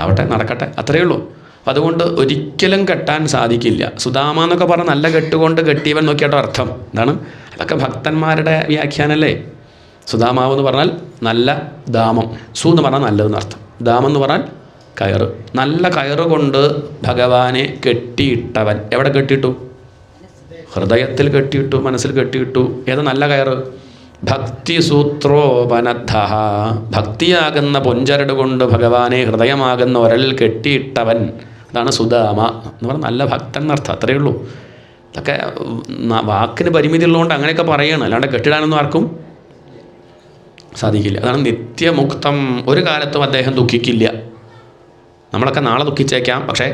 ആവട്ടെ, നടക്കട്ടെ, അത്രയേ ഉള്ളൂ. അപ്പം അതുകൊണ്ട് ഒരിക്കലും കെട്ടാൻ സാധിക്കില്ല. സുദാമ എന്നൊക്കെ പറഞ്ഞാൽ നല്ല കെട്ടുകൊണ്ട് കെട്ടിയവൻ നോക്കിയാട്ടോ അർത്ഥം. എന്താണ്? അതൊക്കെ ഭക്തന്മാരുടെ വ്യാഖ്യാനമല്ലേ. സുദാമാവ് എന്ന് പറഞ്ഞാൽ നല്ല ദാമം, സു എന്ന് പറഞ്ഞാൽ നല്ലതെന്ന് അർത്ഥം, ദാമം എന്ന് പറഞ്ഞാൽ കയറ്. നല്ല കയറ് കൊണ്ട് ഭഗവാനെ കെട്ടിയിട്ടവൻ. എവിടെ കെട്ടിയിട്ടു? ഹൃദയത്തിൽ കെട്ടിയിട്ടു, മനസ്സിൽ കെട്ടിയിട്ടു. ഏത് നല്ല കയറ്? ഭക്തി സൂത്രോപനദ്ധ. ഭക്തിയാകുന്ന പൊഞ്ചരട് കൊണ്ട് ഭഗവാനെ ഹൃദയമാകുന്ന ഒരലിൽ കെട്ടിയിട്ടവൻ. അതാണ് സുദാമ എന്ന് പറഞ്ഞാൽ നല്ല ഭക്തൻ എന്നർത്ഥം, അത്രയേ ഉള്ളൂ. ഇതൊക്കെ വാക്കിന് പരിമിതി ഉള്ളതുകൊണ്ട് അങ്ങനെയൊക്കെ പറയുകയാണ്, അല്ലാണ്ട് കെട്ടിടാനൊന്നും ആർക്കും സാധിക്കില്ല. അതാണ് നിത്യമുക്തം. ഒരു കാലത്തും അദ്ദേഹം ദുഃഖിക്കില്ല. നമ്മളൊക്കെ നാളെ ദുഃഖിച്ചേക്കാം, പക്ഷേ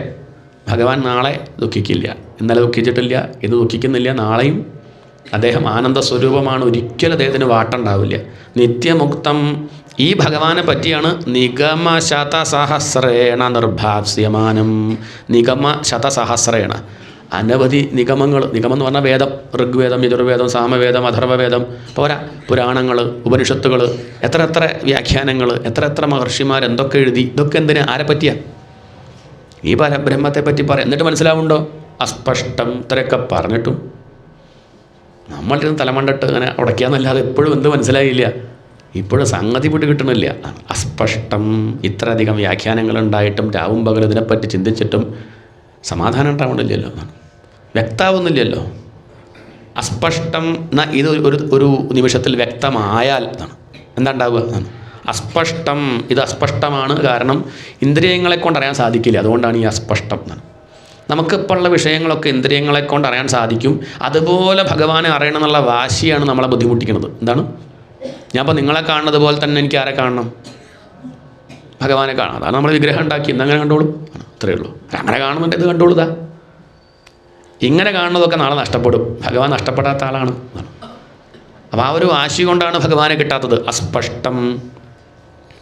ഭഗവാൻ നാളെ ദുഃഖിക്കില്ല. ഇന്നലെ ദുഃഖിച്ചിട്ടില്ല, ഇത് ദുഃഖിക്കുന്നില്ല, നാളെയും അദ്ദേഹം ആനന്ദ സ്വരൂപമാണ്. ഒരിക്കലും അദ്ദേഹത്തിന് വാട്ടുണ്ടാവില്ല. നിത്യമുക്തം. ഈ ഭഗവാനെ പറ്റിയാണ് നിഗമ ശതസഹസ്രേണ നിർഭാസ്യമാനം. നിഗമ ശതസഹസ്രേണ, അനവധി നിഗമങ്ങൾ. നിഗമം എന്ന് പറഞ്ഞാൽ വേദം, ഋഗ്വേദം, യജുർവേദം, സാമവേദം, അഥർവവേദം, പോരാ പുരാണങ്ങൾ, ഉപനിഷത്തുകൾ, എത്ര എത്ര വ്യാഖ്യാനങ്ങൾ, എത്ര എത്ര മഹർഷിമാർ എന്തൊക്കെ എഴുതി. ഇതൊക്കെ എന്തിനാ? ആരെ പറ്റിയാ? ഈ പരബ്രഹ്മത്തെ പറ്റി പറയാം. എന്നിട്ട് മനസ്സിലാവുണ്ടോ? അസ്പഷ്ടം ഇത്രയൊക്കെ പറഞ്ഞിട്ടും നമ്മളുടെ തലമണ്ടിട്ട് അങ്ങനെ ഉടയ്ക്കാന്നല്ലാതെ എപ്പോഴും എന്ത് മനസ്സിലായില്ല. ഇപ്പോഴും സംഗതി പിടി കിട്ടണില്ല. അസ്പഷ്ടം. ഇത്രയധികം വ്യാഖ്യാനങ്ങൾ ഉണ്ടായിട്ടും രാവും പകലും ഇതിനെപ്പറ്റി ചിന്തിച്ചിട്ടും സമാധാനം ഉണ്ടാവണില്ലല്ലോ, വ്യക്താവുന്നില്ലല്ലോ. അസ്പഷ്ടം ഇത് ഒരു നിമിഷത്തിൽ വ്യക്തമായാൽ എന്താ ഉണ്ടാവുക? അസ്പഷ്ടം. ഇത് അസ്പഷ്ടമാണ്, കാരണം ഇന്ദ്രിയങ്ങളെ കൊണ്ട് അറിയാൻ സാധിക്കില്ല. അതുകൊണ്ടാണ് ഈ അസ്പഷ്ടം. നമുക്കിപ്പോൾ ഉള്ള വിഷയങ്ങളൊക്കെ ഇന്ദ്രിയങ്ങളെ കൊണ്ട് അറിയാൻ സാധിക്കും. അതുപോലെ ഭഗവാനെ അറിയണം എന്നുള്ള വാശിയാണ് നമ്മളെ ബുദ്ധിമുട്ടിക്കുന്നത്. എന്താണ്? ഞാൻ ഇപ്പോൾ നിങ്ങളെ കാണുന്നത് പോലെ തന്നെ എനിക്ക് ആരെ കാണണം? ഭഗവാനെ കാണാം. അതാണ് നമ്മൾ വിഗ്രഹം ഉണ്ടാക്കി ഇന്നങ്ങനെ കണ്ടോളൂ, അത്രയേ ഉള്ളൂ. അങ്ങനെ കാണുന്നുണ്ട്, ഇത് കണ്ടോളൂ. ഇങ്ങനെ കാണുന്നതൊക്കെ നാളെ നഷ്ടപ്പെടും. ഭഗവാൻ നഷ്ടപ്പെടാത്ത ആളാണ്. അപ്പോൾ ആ ഒരു വാശി കൊണ്ടാണ് ഭഗവാനെ കിട്ടാത്തത്. അസ്പഷ്ടം.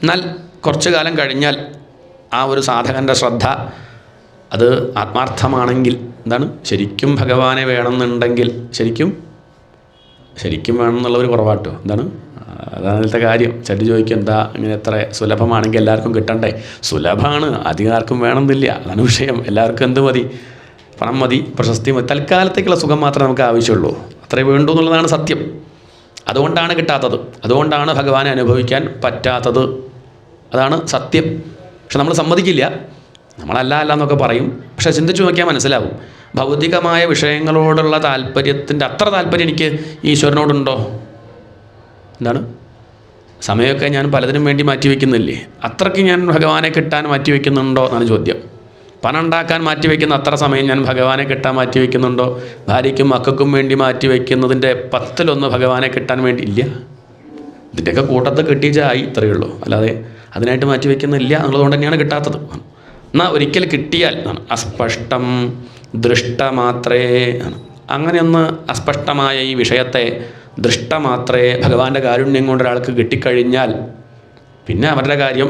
എന്നാൽ കുറച്ചു കാലം കഴിഞ്ഞാൽ ആ ഒരു സാധകൻ്റെ ശ്രദ്ധ അത് ആത്മാർത്ഥമാണെങ്കിൽ, എന്താണ്, ശരിക്കും ഭഗവാനെ വേണമെന്നുണ്ടെങ്കിൽ, ശരിക്കും വേണം എന്നുള്ളൊരു കുറവാട്ടോ. എന്താണ്? അതാണ് അതിലത്തെ കാര്യം. ചെല്ലു ചോദിക്കും, എന്താ ഇങ്ങനെ എത്ര സുലഭമാണെങ്കിൽ എല്ലാവർക്കും കിട്ടണ്ടേ? സുലഭമാണ്, അധികം ആർക്കും വേണമെന്നില്ല. അതാണ് വിഷയം. എല്ലാവർക്കും എന്ത് മതി? പണം മതി, പ്രശസ്തി മതി, തൽക്കാലത്തേക്കുള്ള സുഖം മാത്രമേ നമുക്ക് ആവശ്യമുള്ളൂ. അത്രേ വേണ്ടൂ എന്നുള്ളതാണ് സത്യം. അതുകൊണ്ടാണ് കിട്ടാത്തത്. അതുകൊണ്ടാണ് ഭഗവാനെ അനുഭവിക്കാൻ പറ്റാത്തത്. അതാണ് സത്യം. പക്ഷെ നമ്മൾ സമ്മതിക്കില്ല. നമ്മളല്ല എന്നൊക്കെ പറയും. പക്ഷെ ചിന്തിച്ചു നോക്കിയാൽ മനസ്സിലാവും, ഭൗതികമായ വിഷയങ്ങളോടുള്ള താല്പര്യത്തിൻ്റെ അത്ര താല്പര്യം എനിക്ക് ഈശ്വരനോടുണ്ടോ? എന്താണ്? സമയമൊക്കെ ഞാൻ പലതിനും വേണ്ടി മാറ്റിവെക്കുന്നില്ലേ? അത്രയ്ക്ക് ഞാൻ ഭഗവാനെ കിട്ടാൻ മാറ്റിവെക്കുന്നുണ്ടോ എന്നാണ് ചോദ്യം. പണം ഉണ്ടാക്കാൻ മാറ്റിവെക്കുന്ന അത്ര സമയം ഞാൻ ഭഗവാനെ കിട്ടാൻ മാറ്റിവെക്കുന്നുണ്ടോ? ഭാര്യയ്ക്കും മക്കൾക്കും വേണ്ടി മാറ്റിവെക്കുന്നതിൻ്റെ 10-1 ഭഗവാനെ കിട്ടാൻ വേണ്ടി ഇല്ല. ഇതിൻ്റെയൊക്കെ കൂട്ടത്തിൽ കിട്ടിയായി, ഇത്രയേ ഉള്ളൂ. അല്ലാതെ അതിനായിട്ട് മാറ്റിവെക്കുന്നില്ല എന്നുള്ളതുകൊണ്ട് തന്നെയാണ് കിട്ടാത്തത്. എന്നാൽ ഒരിക്കൽ കിട്ടിയാൽ അസ്പഷ്ടം ദൃഷ്ടമാത്രേ. അങ്ങനെയൊന്ന് അസ്പഷ്ടമായ ഈ വിഷയത്തെ ദൃഷ്ടമാത്രേ ഭഗവാന്റെ കാരുണ്യം കൊണ്ട് ഒരാൾക്ക് കിട്ടിക്കഴിഞ്ഞാൽ പിന്നെ അവരുടെ കാര്യം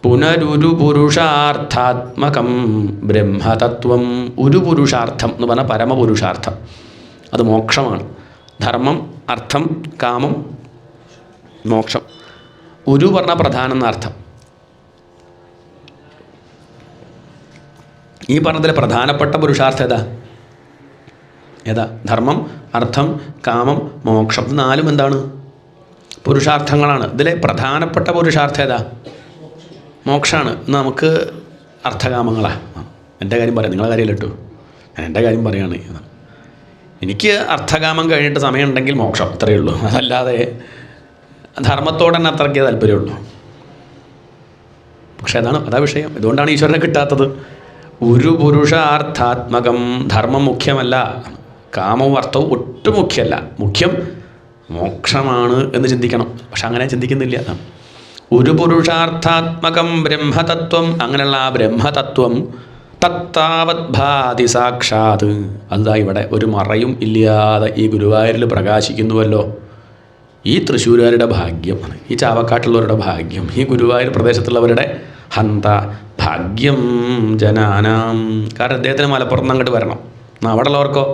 പുനരുരു പുരുഷാർത്ഥാത്മകം ബ്രഹ്മതത്വം. ഒരു പുരുഷാർത്ഥം എന്ന് പറഞ്ഞാൽ പരമപുരുഷാർത്ഥം, അത് മോക്ഷമാണ്. ധർമ്മം, അർത്ഥം, കാമം, മോക്ഷം. ഒരു പറഞ്ഞ പ്രധാനം എന്നർത്ഥം. ഈ പറഞ്ഞതിലെ പ്രധാനപ്പെട്ട പുരുഷാർത്ഥം ഏതാ? ധർമ്മം, അർത്ഥം, കാമം, മോക്ഷം. നാലും എന്താണ്? പുരുഷാർത്ഥങ്ങളാണ്. ഇതിലെ പ്രധാനപ്പെട്ട പുരുഷാർത്ഥം ഏതാ? മോക്ഷമാണ്. നമുക്ക് അർത്ഥകാമങ്ങളാണ്. എൻ്റെ കാര്യം പറയാം, നിങ്ങളെ കാര്യമല്ല കേട്ടോ, ഞാൻ എൻ്റെ കാര്യം പറയുകയാണ്. എനിക്ക് അർത്ഥകാമം കഴിഞ്ഞിട്ട് സമയമുണ്ടെങ്കിൽ മോക്ഷം, അത്രയേ ഉള്ളൂ. അതല്ലാതെ ധർമ്മത്തോടെ തന്നെ അത്രയ്ക്കേ താല്പര്യമുള്ളൂ. പക്ഷേ അതാ വിഷയം. ഇതുകൊണ്ടാണ് ഈശ്വരനെ കിട്ടാത്തത്. ഒരു പുരുഷാർത്ഥാത്മകം. ധർമ്മം മുഖ്യമല്ല, കാമവും അർത്ഥവും ഒട്ടും മുഖ്യമല്ല. മുഖ്യം മോക്ഷമാണ് എന്ന് ചിന്തിക്കണം. പക്ഷെ അങ്ങനെ ചിന്തിക്കുന്നില്ല. ഒരു പുരുഷാർത്ഥാത്മകം ബ്രഹ്മതത്വം. അങ്ങനെയുള്ള ആ ബ്രഹ്മതത്വം തത്താവത് ഭാതി സാക്ഷാത്. അതാ ഇവിടെ ഒരു മറയും ഇല്ലാതെ ഈ ഗുരുവായൂരിൽ പ്രകാശിക്കുന്നുവല്ലോ. ഈ തൃശ്ശൂരുകാരുടെ ഭാഗ്യം, ഈ ചാവക്കാട്ടുള്ളവരുടെ ഭാഗ്യം, ഈ ഗുരുവായൂർ പ്രദേശത്തുള്ളവരുടെ ഹന്ത ഭാഗ്യം ജനാനാം. കാരണം അദ്ദേഹത്തിന് മലപ്പുറത്ത് അങ്ങോട്ട് വരണം. അവിടെ ഉള്ളവർക്കോ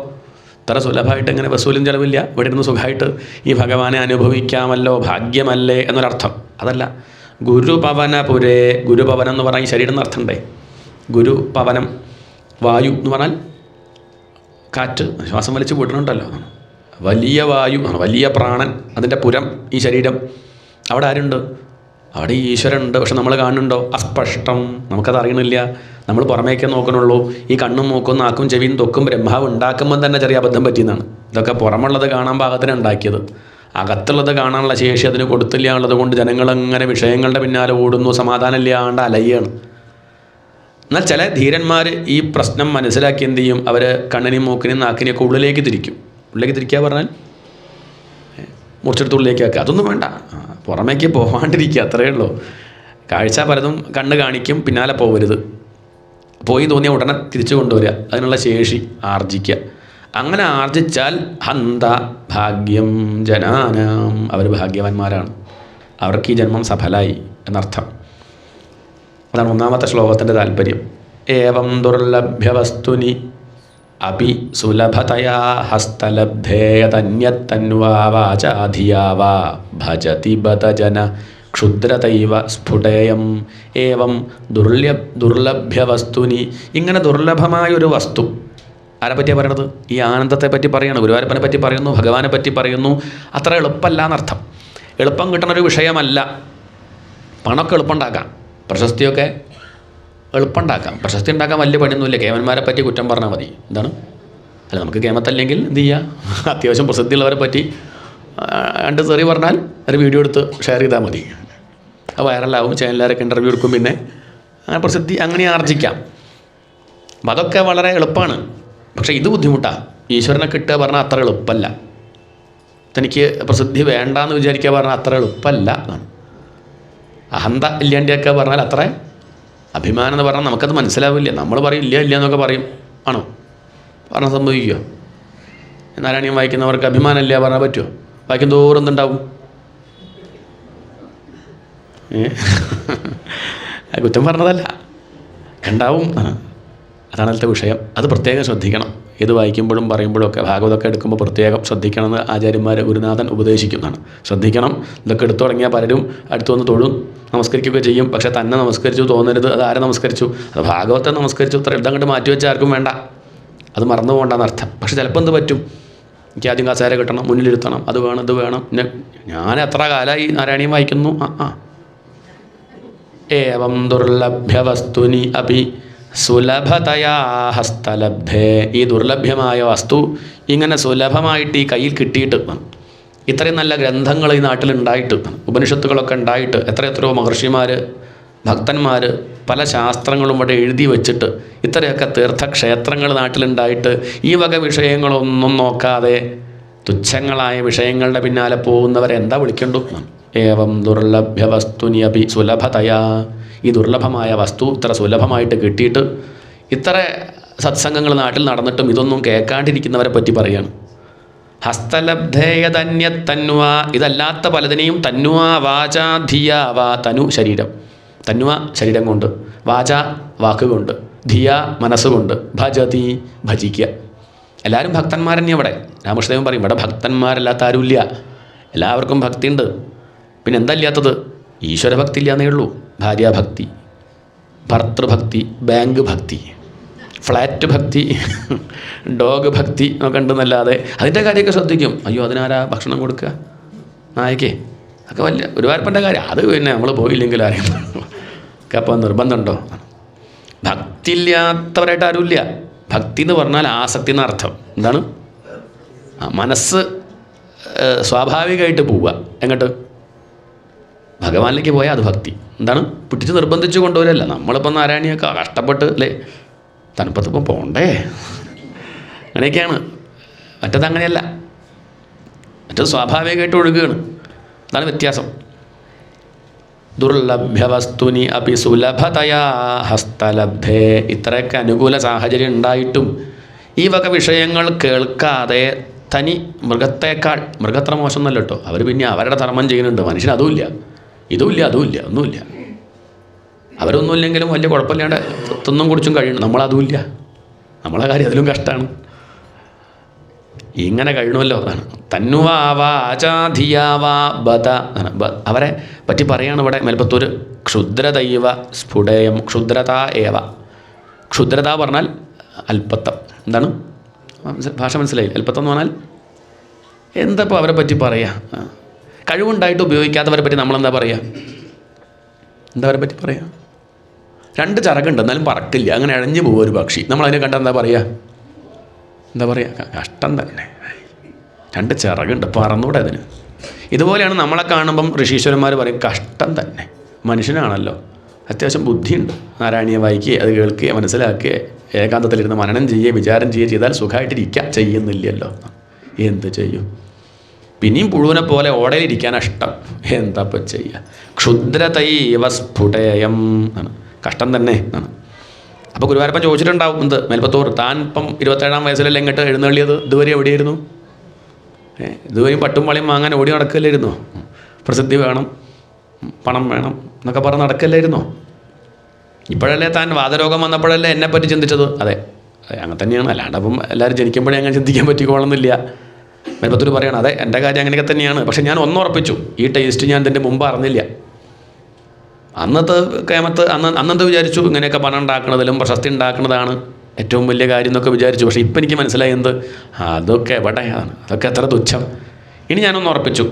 ഇത്ര സുലഭമായിട്ട് എങ്ങനെ വസൂലും ചിലവില്ല, ഇവിടെ ഇരുന്ന് സുഖമായിട്ട് ഈ ഭഗവാനെ അനുഭവിക്കാമല്ലോ, ഭാഗ്യമല്ലേ എന്നൊരർത്ഥം. അതല്ല, ഗുരുപവനപുരേ. ഗുരുപവനം എന്ന് പറഞ്ഞാൽ ഈ ശരീരം എന്നർത്ഥമുണ്ടേ. ഗുരുപവനം, വായു എന്ന് പറഞ്ഞാൽ കാറ്റ്, ശ്വാസം വലിച്ച് വിടണുണ്ടല്ലോ. വലിയ വായു, വലിയ പ്രാണൻ, അതിൻ്റെ പുരം ഈ ശരീരം. അവിടെ ആരുണ്ട്? അവിടെ ഈശ്വരനുണ്ട്. പക്ഷെ നമ്മൾ കാണുന്നുണ്ടോ? അസ്പഷ്ടം, നമുക്കത് അറിയണില്ല. നമ്മൾ പുറമേക്കേ നോക്കണുള്ളൂ. ഈ കണ്ണും മൂക്കും നാക്കും ചെവിയും തൊക്കും ബ്രഹ്മാവ് ഉണ്ടാക്കുമ്പോൾ തന്നെ ചെറിയ അബദ്ധം പറ്റിയെന്നാണ്. ഇതൊക്കെ പുറമുള്ളത് കാണാൻ പാകത്തിന് ഉണ്ടാക്കിയത്. അകത്തുള്ളത് കാണാനുള്ള ശേഷി അതിന് കൊടുത്തില്ല എന്നുള്ളത് കൊണ്ട് ജനങ്ങളങ്ങനെ വിഷയങ്ങളുടെ പിന്നാലെ ഓടുന്നു, സമാധാനമില്ലാണ്ട് അലയുകയാണ്. എന്നാൽ ചില ധീരന്മാർ ഈ പ്രശ്നം മനസ്സിലാക്കി എന്ത് ചെയ്യും? അവർ കണ്ണിനെയും മൂക്കിനെയും നാക്കിനെയൊക്കെ ഉള്ളിലേക്ക് തിരിക്കും. ഉള്ളിലേക്ക് തിരിക്കുക പറഞ്ഞാൽ മുറിച്ചെടുത്ത് ഉള്ളിലേക്ക് വെക്കുക. അതൊന്നും വേണ്ട, പുറമേക്ക് പോകാണ്ടിരിക്കുക, അത്രയേ ഉള്ളൂ. കാഴ്ച പലതും കണ്ണ് കാണിക്കും, പിന്നാലെ പോകരുത്. പോയി തോന്നിയ ഉടനെ തിരിച്ചു കൊണ്ടുവരിക, അതിനുള്ള ശേഷി ആർജിക്കുക. അങ്ങനെ ആർജിച്ചാൽ ഹന്ത ഭാഗ്യം ജനാനാം. അവർ ഭാഗ്യവാന്മാരാണ്, അവർക്ക് ഈ ജന്മം സഫലായി എന്നർത്ഥം. അതാണ് ഒന്നാമത്തെ ശ്ലോകത്തിൻ്റെ താല്പര്യം. ഏവം ദുർലഭ്യവസ്തുനി അപി സുലഭതയാ ഹസ്തലബ്ധേയതന്യത്തന്വാ വാചാധിയാ വാ ഭജതി ബതജന ക്ഷുദ്രതൈവ സ്ഫുടേയം. ഏവം ദുർലഭ്യവസ്തുനി. ഇങ്ങനെ ദുർലഭമായൊരു വസ്തു ആരെ പറ്റിയാണ് പറയണത്? ഈ ആനന്ദത്തെ പറ്റി പറയണം, ഗുരുവായൂരപ്പനെ പറ്റി പറയുന്നു, ഭഗവാനെ പറ്റി പറയുന്നു. അത്ര എളുപ്പമല്ല എന്നർത്ഥം. എളുപ്പം കിട്ടണൊരു വിഷയമല്ല. പണമൊക്കെ എളുപ്പമുണ്ടാക്കാം, പ്രശസ്തിയൊക്കെ എളുപ്പമുണ്ടാക്കാം. പ്രശസ്തി ഉണ്ടാക്കാൻ വലിയ പണിയൊന്നുമില്ല. കേമന്മാരെ പറ്റി കുറ്റം പറഞ്ഞാൽ മതി. എന്താണ്? അല്ല, നമുക്ക് കേമത്തല്ലെങ്കിൽ എന്ത് ചെയ്യുക? അത്യാവശ്യം പ്രസിദ്ധിയുള്ളവരെ പറ്റി രണ്ട് തെറി പറഞ്ഞാൽ ഒരു വീഡിയോ എടുത്ത് ഷെയർ ചെയ്താൽ മതി. അത് വൈറലാവും, ചാനലുകാരൊക്കെ ഇൻ്റർവ്യൂ എടുക്കും, പിന്നെ അങ്ങനെ പ്രസിദ്ധി അങ്ങനെ ആർജിക്കാം. അപ്പം അതൊക്കെ വളരെ എളുപ്പമാണ്. പക്ഷേ ഇത് ബുദ്ധിമുട്ടാണ്. ഈശ്വരനെ കിട്ടുക പറഞ്ഞാൽ അത്ര എളുപ്പമല്ല. തനിക്ക് പ്രസിദ്ധി വേണ്ടാന്ന് വിചാരിക്കുക പറഞ്ഞാൽ അത്ര എളുപ്പമല്ല എന്നാണ്. അഹന്ത ഇല്ലാണ്ടിയൊക്കെ പറഞ്ഞാൽ അത്ര അഭിമാനം എന്ന് പറഞ്ഞാൽ നമുക്കത് മനസ്സിലാവില്ല. നമ്മൾ പറയും ഇല്ല ഇല്ല എന്നൊക്കെ പറയും. ആണോ? പറഞ്ഞാൽ സംഭവിക്കുമോ? നാരായണീയം വായിക്കുന്നവർക്ക് അഭിമാനം ഇല്ല പറഞ്ഞാൽ പറ്റുമോ? വായിക്കും തോറും എന്തുണ്ടാവും? കുറ്റം പറഞ്ഞതല്ല, ഉണ്ടാവും. അതാണ് അതിലത്തെ വിഷയം. അത് പ്രത്യേകം ശ്രദ്ധിക്കണം. ഏത് വായിക്കുമ്പോഴും പറയുമ്പോഴും ഒക്കെ ഭാഗവതമൊക്കെ എടുക്കുമ്പോൾ പ്രത്യേകം ശ്രദ്ധിക്കണമെന്ന് ആചാര്യന്മാർ ഗുരുനാഥൻ ഉപദേശിക്കുന്നതാണ്. ശ്രദ്ധിക്കണം. ഇതൊക്കെ എടുത്തു തുടങ്ങിയാൽ പലരും അടുത്ത് വന്ന് തൊഴും നമസ്കരിക്കുകയൊക്കെ ചെയ്യും. പക്ഷേ തന്നെ നമസ്കരിച്ചു തോന്നരുത്. അത് ആരെ നമസ്കരിച്ചു? അത് ഭാഗവത്തെ നമസ്കരിച്ചു. ഇത്ര ഇതങ്ങോട്ട് മാറ്റി വെച്ചാൽ ആർക്കും വേണ്ട, അത് മറന്നു പോകണ്ടെന്നർത്ഥം. പക്ഷെ ചിലപ്പോൾ എന്ത് പറ്റും? എനിക്ക് ആദ്യം കസേര കിട്ടണം, മുന്നിലിരുത്തണം, അത് വേണം ഇത് വേണം. ഞാൻ എത്ര കാലമായി നാരായണീയം വായിക്കുന്നു. ഏവം ദുർലഭ്യവസ്തുനി അപി സുലഭതയാ ഹസ്തലബ്ധേ. ഈ ദുർലഭ്യമായ വസ്തു ഇങ്ങനെ സുലഭമായിട്ട് ഈ കയ്യിൽ കിട്ടിയിട്ട്, ഇത്രയും നല്ല ഗ്രന്ഥങ്ങൾ ഈ നാട്ടിലുണ്ടായിട്ട്, ഉപനിഷത്തുകളൊക്കെ ഉണ്ടായിട്ട്, എത്രയോ മഹർഷിമാർ ഭക്തന്മാർ പല ശാസ്ത്രങ്ങളും ഇവിടെ എഴുതി വച്ചിട്ട്, ഇത്രയൊക്കെ തീർത്ഥക്ഷേത്രങ്ങൾ നാട്ടിലുണ്ടായിട്ട് ഈ വക വിഷയങ്ങളൊന്നും നോക്കാതെ തുച്ഛങ്ങളായ വിഷയങ്ങളുടെ പിന്നാലെ പോകുന്നവരെ എന്താ വിളിക്കണ്ടു? ഏവം ദുർലഭ്യവസ്തുനി അപി സുലഭതയാ. ഈ ദുർലഭമായ വസ്തു ഇത്ര സുലഭമായിട്ട് കിട്ടിയിട്ട് ഇത്ര സത്സംഗങ്ങൾ നാട്ടിൽ നടന്നിട്ടും ഇതൊന്നും കേൾക്കാണ്ടിരിക്കുന്നവരെ പറ്റി പറയാണ്. ഹസ്തലബ്ധേയതന്യത്തന്വാ. ഇതല്ലാത്ത പലതിനെയും തന്വാ വാചാ ധിയാ വാ. തനു ശരീരം, തന്വ ശരീരം കൊണ്ട്, വാച വാക്കുകൊണ്ട്, ധിയ മനസ്സുകൊണ്ട്, ഭജതി ഭജിക്കുക. എല്ലാവരും ഭക്തന്മാർ തന്നെ അവിടെ. രാമകൃഷ്ണദേവൻ പറയും ഇവിടെ ഭക്തന്മാരല്ലാത്ത ആരുമില്ല, എല്ലാവർക്കും ഭക്തിയുണ്ട്. പിന്നെ എന്താ ഇല്ലാത്തത്? ഈശ്വരഭക്തി ഇല്ലാന്നേ ഉള്ളൂ. ഭാര്യാഭക്തി, ഭർത്തൃഭക്തി, ബാങ്ക് ഭക്തി, ഫ്ലാറ്റ് ഭക്തി, ഡോഗ് ഭക്തി ഒക്കെ ഉണ്ടെന്നല്ലാതെ അതിൻ്റെ കാര്യമൊക്കെ ശ്രദ്ധിക്കും. അയ്യോ അതിനാരാ ഭക്ഷണം കൊടുക്കുക നായക്കേ, ഒക്കെ വലിയ ഒരുപാരപ്പെട്ട കാര്യം. അത് പിന്നെ നമ്മൾ പോയില്ലെങ്കിൽ ആരെയും ഒക്കെ അപ്പോൾ നിർബന്ധമുണ്ടോ? ഭക്തി ഇല്ലാത്തവരായിട്ട് ആരുമില്ല. ഭക്തി എന്ന് പറഞ്ഞാൽ ആസക്തി എന്നർത്ഥം. എന്താണ്? മനസ്സ് സ്വാഭാവികമായിട്ട് പോവുക എങ്ങോട്ട്? ഭഗവാനിലേക്ക് പോയാൽ അത് ഭക്തി. എന്താണ്? പിടിച്ച് നിർബന്ധിച്ച് കൊണ്ടുവരല്ല. നമ്മളിപ്പോൾ നാരായണിയൊക്കെ കഷ്ടപ്പെട്ട് അല്ലേ തണുപ്പത്തിപ്പം പോണ്ടേ, അങ്ങനെയൊക്കെയാണ്. മറ്റത് അങ്ങനെയല്ല, മറ്റത് സ്വാഭാവികമായിട്ട് ഒഴുകുകയാണ്. അതാണ് വ്യത്യാസം. ദുർലഭ്യവസ്തുനി അപി സുലഭതയാ ഹസ്തലബ്ധേ. ഇത്രയൊക്കെ അനുകൂല സാഹചര്യം ഉണ്ടായിട്ടും ഈ വക വിഷയങ്ങൾ കേൾക്കാതെ തനി മൃഗത്തേക്കാൾ, മൃഗത്ര മോശം എന്നല്ല കേട്ടോ, അവർ പിന്നെ അവരുടെ ധർമ്മം ചെയ്യുന്നുണ്ട്. മനുഷ്യൻ അതുമില്ല, ഇതുമില്ല, അതുമില്ല, ഒന്നുമില്ല. അവരൊന്നുമില്ലെങ്കിലും വലിയ കുഴപ്പമില്ലാണ്ട് തിന്നും കുടിച്ചും കഴിയണം. നമ്മളതുമില്ല, നമ്മളെ കാര്യം അതിലും കഷ്ടമാണ്. ഇങ്ങനെ കഴിയണമല്ലോ. അതാണ് തന്നുവാവാചാധിയാവാ ബത. അവരെ പറ്റി പറയാണ് ഇവിടെ മേൽപ്പത്തൂർ. ക്ഷുദ്രദൈവ സ്ഫുടേയം ക്ഷുദ്രത ഏവ. ക്ഷുദ്രത പറഞ്ഞാൽ അല്പത്തം. എന്താണ് ഭാഷ മനസ്സിലായില്ല? അല്പത്തം എന്ന് പറഞ്ഞാൽ എന്താ ഇപ്പോൾ അവരെ പറ്റി പറയുക? കഴിവുണ്ടായിട്ട് ഉപയോഗിക്കാത്തവരെ പറ്റി നമ്മളെന്താ പറയുക? എന്താ അവരെ പറ്റി പറയുക? രണ്ട് ചിറകുണ്ട് എന്നാലും പറക്കില്ല, അങ്ങനെ അഴഞ്ഞു പോകും ഒരു പക്ഷി. നമ്മളതിനെ കണ്ടാൽ എന്താ പറയുക? എന്താ പറയുക? കഷ്ടം തന്നെ. രണ്ട് ചിറകുണ്ട്, പറന്നൂടെ അതിന്. ഇതുപോലെയാണ് നമ്മളെ കാണുമ്പം ഋഷീശ്വരന്മാർ പറയും കഷ്ടം തന്നെ. മനുഷ്യനാണല്ലോ, അത്യാവശ്യം ബുദ്ധിയുണ്ട്, നാരായണീയ വായിക്കുകയോ അത് കേൾക്കുകയോ മനസ്സിലാക്കുകയോ ഏകാന്തത്തിലിരുന്ന് മനനം ചെയ്യുകയോ വിചാരം ചെയ്യുകയോ ചെയ്താൽ സുഖമായിട്ടിരിക്കുക. ചെയ്യുന്നില്ലല്ലോ, എന്ത് ചെയ്യും? പിന്നെയും പുഴുവിനെ പോലെ ഓടയിലിരിക്കാൻ ഇഷ്ടം. എന്താ ഇപ്പം ചെയ്യുക? ക്ഷുദ്രതൈവ സ്ഫുടേയം ആണ്, കഷ്ടം തന്നെ ആണ്. അപ്പോൾ ഗുരുവായൂരപ്പൻ ചോദിച്ചിട്ടുണ്ടാവും എന്ത് മേൽപ്പത്തൂർ, താൻ ഇപ്പം 27-ാം വയസ്സിലല്ലേ ഇങ്ങോട്ട് എഴുന്നള്ളിയത്, ഇതുവരെ എവിടെയായിരുന്നു? ഇതുവരെയും പട്ടും വളയും വാങ്ങാൻ ഓടി നടക്കല്ലായിരുന്നോ? പ്രസിദ്ധി വേണം, പണം വേണം എന്നൊക്കെ പറഞ്ഞ് നടക്കല്ലായിരുന്നോ? ഇപ്പോഴല്ലേ താൻ വാതരോഗം വന്നപ്പോഴല്ലേ എന്നെപ്പറ്റി ചിന്തിച്ചത്? അതെ, അങ്ങനെ തന്നെയാണ്. അല്ലാണ്ട് അപ്പം എല്ലാവരും ജനിക്കുമ്പോഴേ അങ്ങനെ ചിന്തിക്കാൻ പറ്റിക്കോളന്നില്ല. മേൽപ്പത്തൂർ പറയണം അതെ എൻ്റെ കാര്യം അങ്ങനെയൊക്കെ തന്നെയാണ്. പക്ഷെ ഞാൻ ഒന്നുറപ്പിച്ചു, ഈ ടേസ്റ്റ് ഞാൻ ഇതിൻ്റെ മുമ്പ് അറിഞ്ഞില്ല. അന്നത്തെ കേമത്ത് അന്നെന്ത് വിചാരിച്ചു? ഇങ്ങനെയൊക്കെ പണം ഉണ്ടാക്കുന്നതിലും പ്രശസ്തി ഉണ്ടാക്കുന്നതാണ് ഏറ്റവും വലിയ കാര്യം എന്നൊക്കെ വിചാരിച്ചു. പക്ഷേ ഇപ്പം എനിക്ക് മനസ്സിലായി എന്ത്, അതൊക്കെ എവിടെയാണ്, അതൊക്കെ എത്ര തുച്ഛം. ഇനി ഞാനൊന്ന് ഉറപ്പിച്ചു,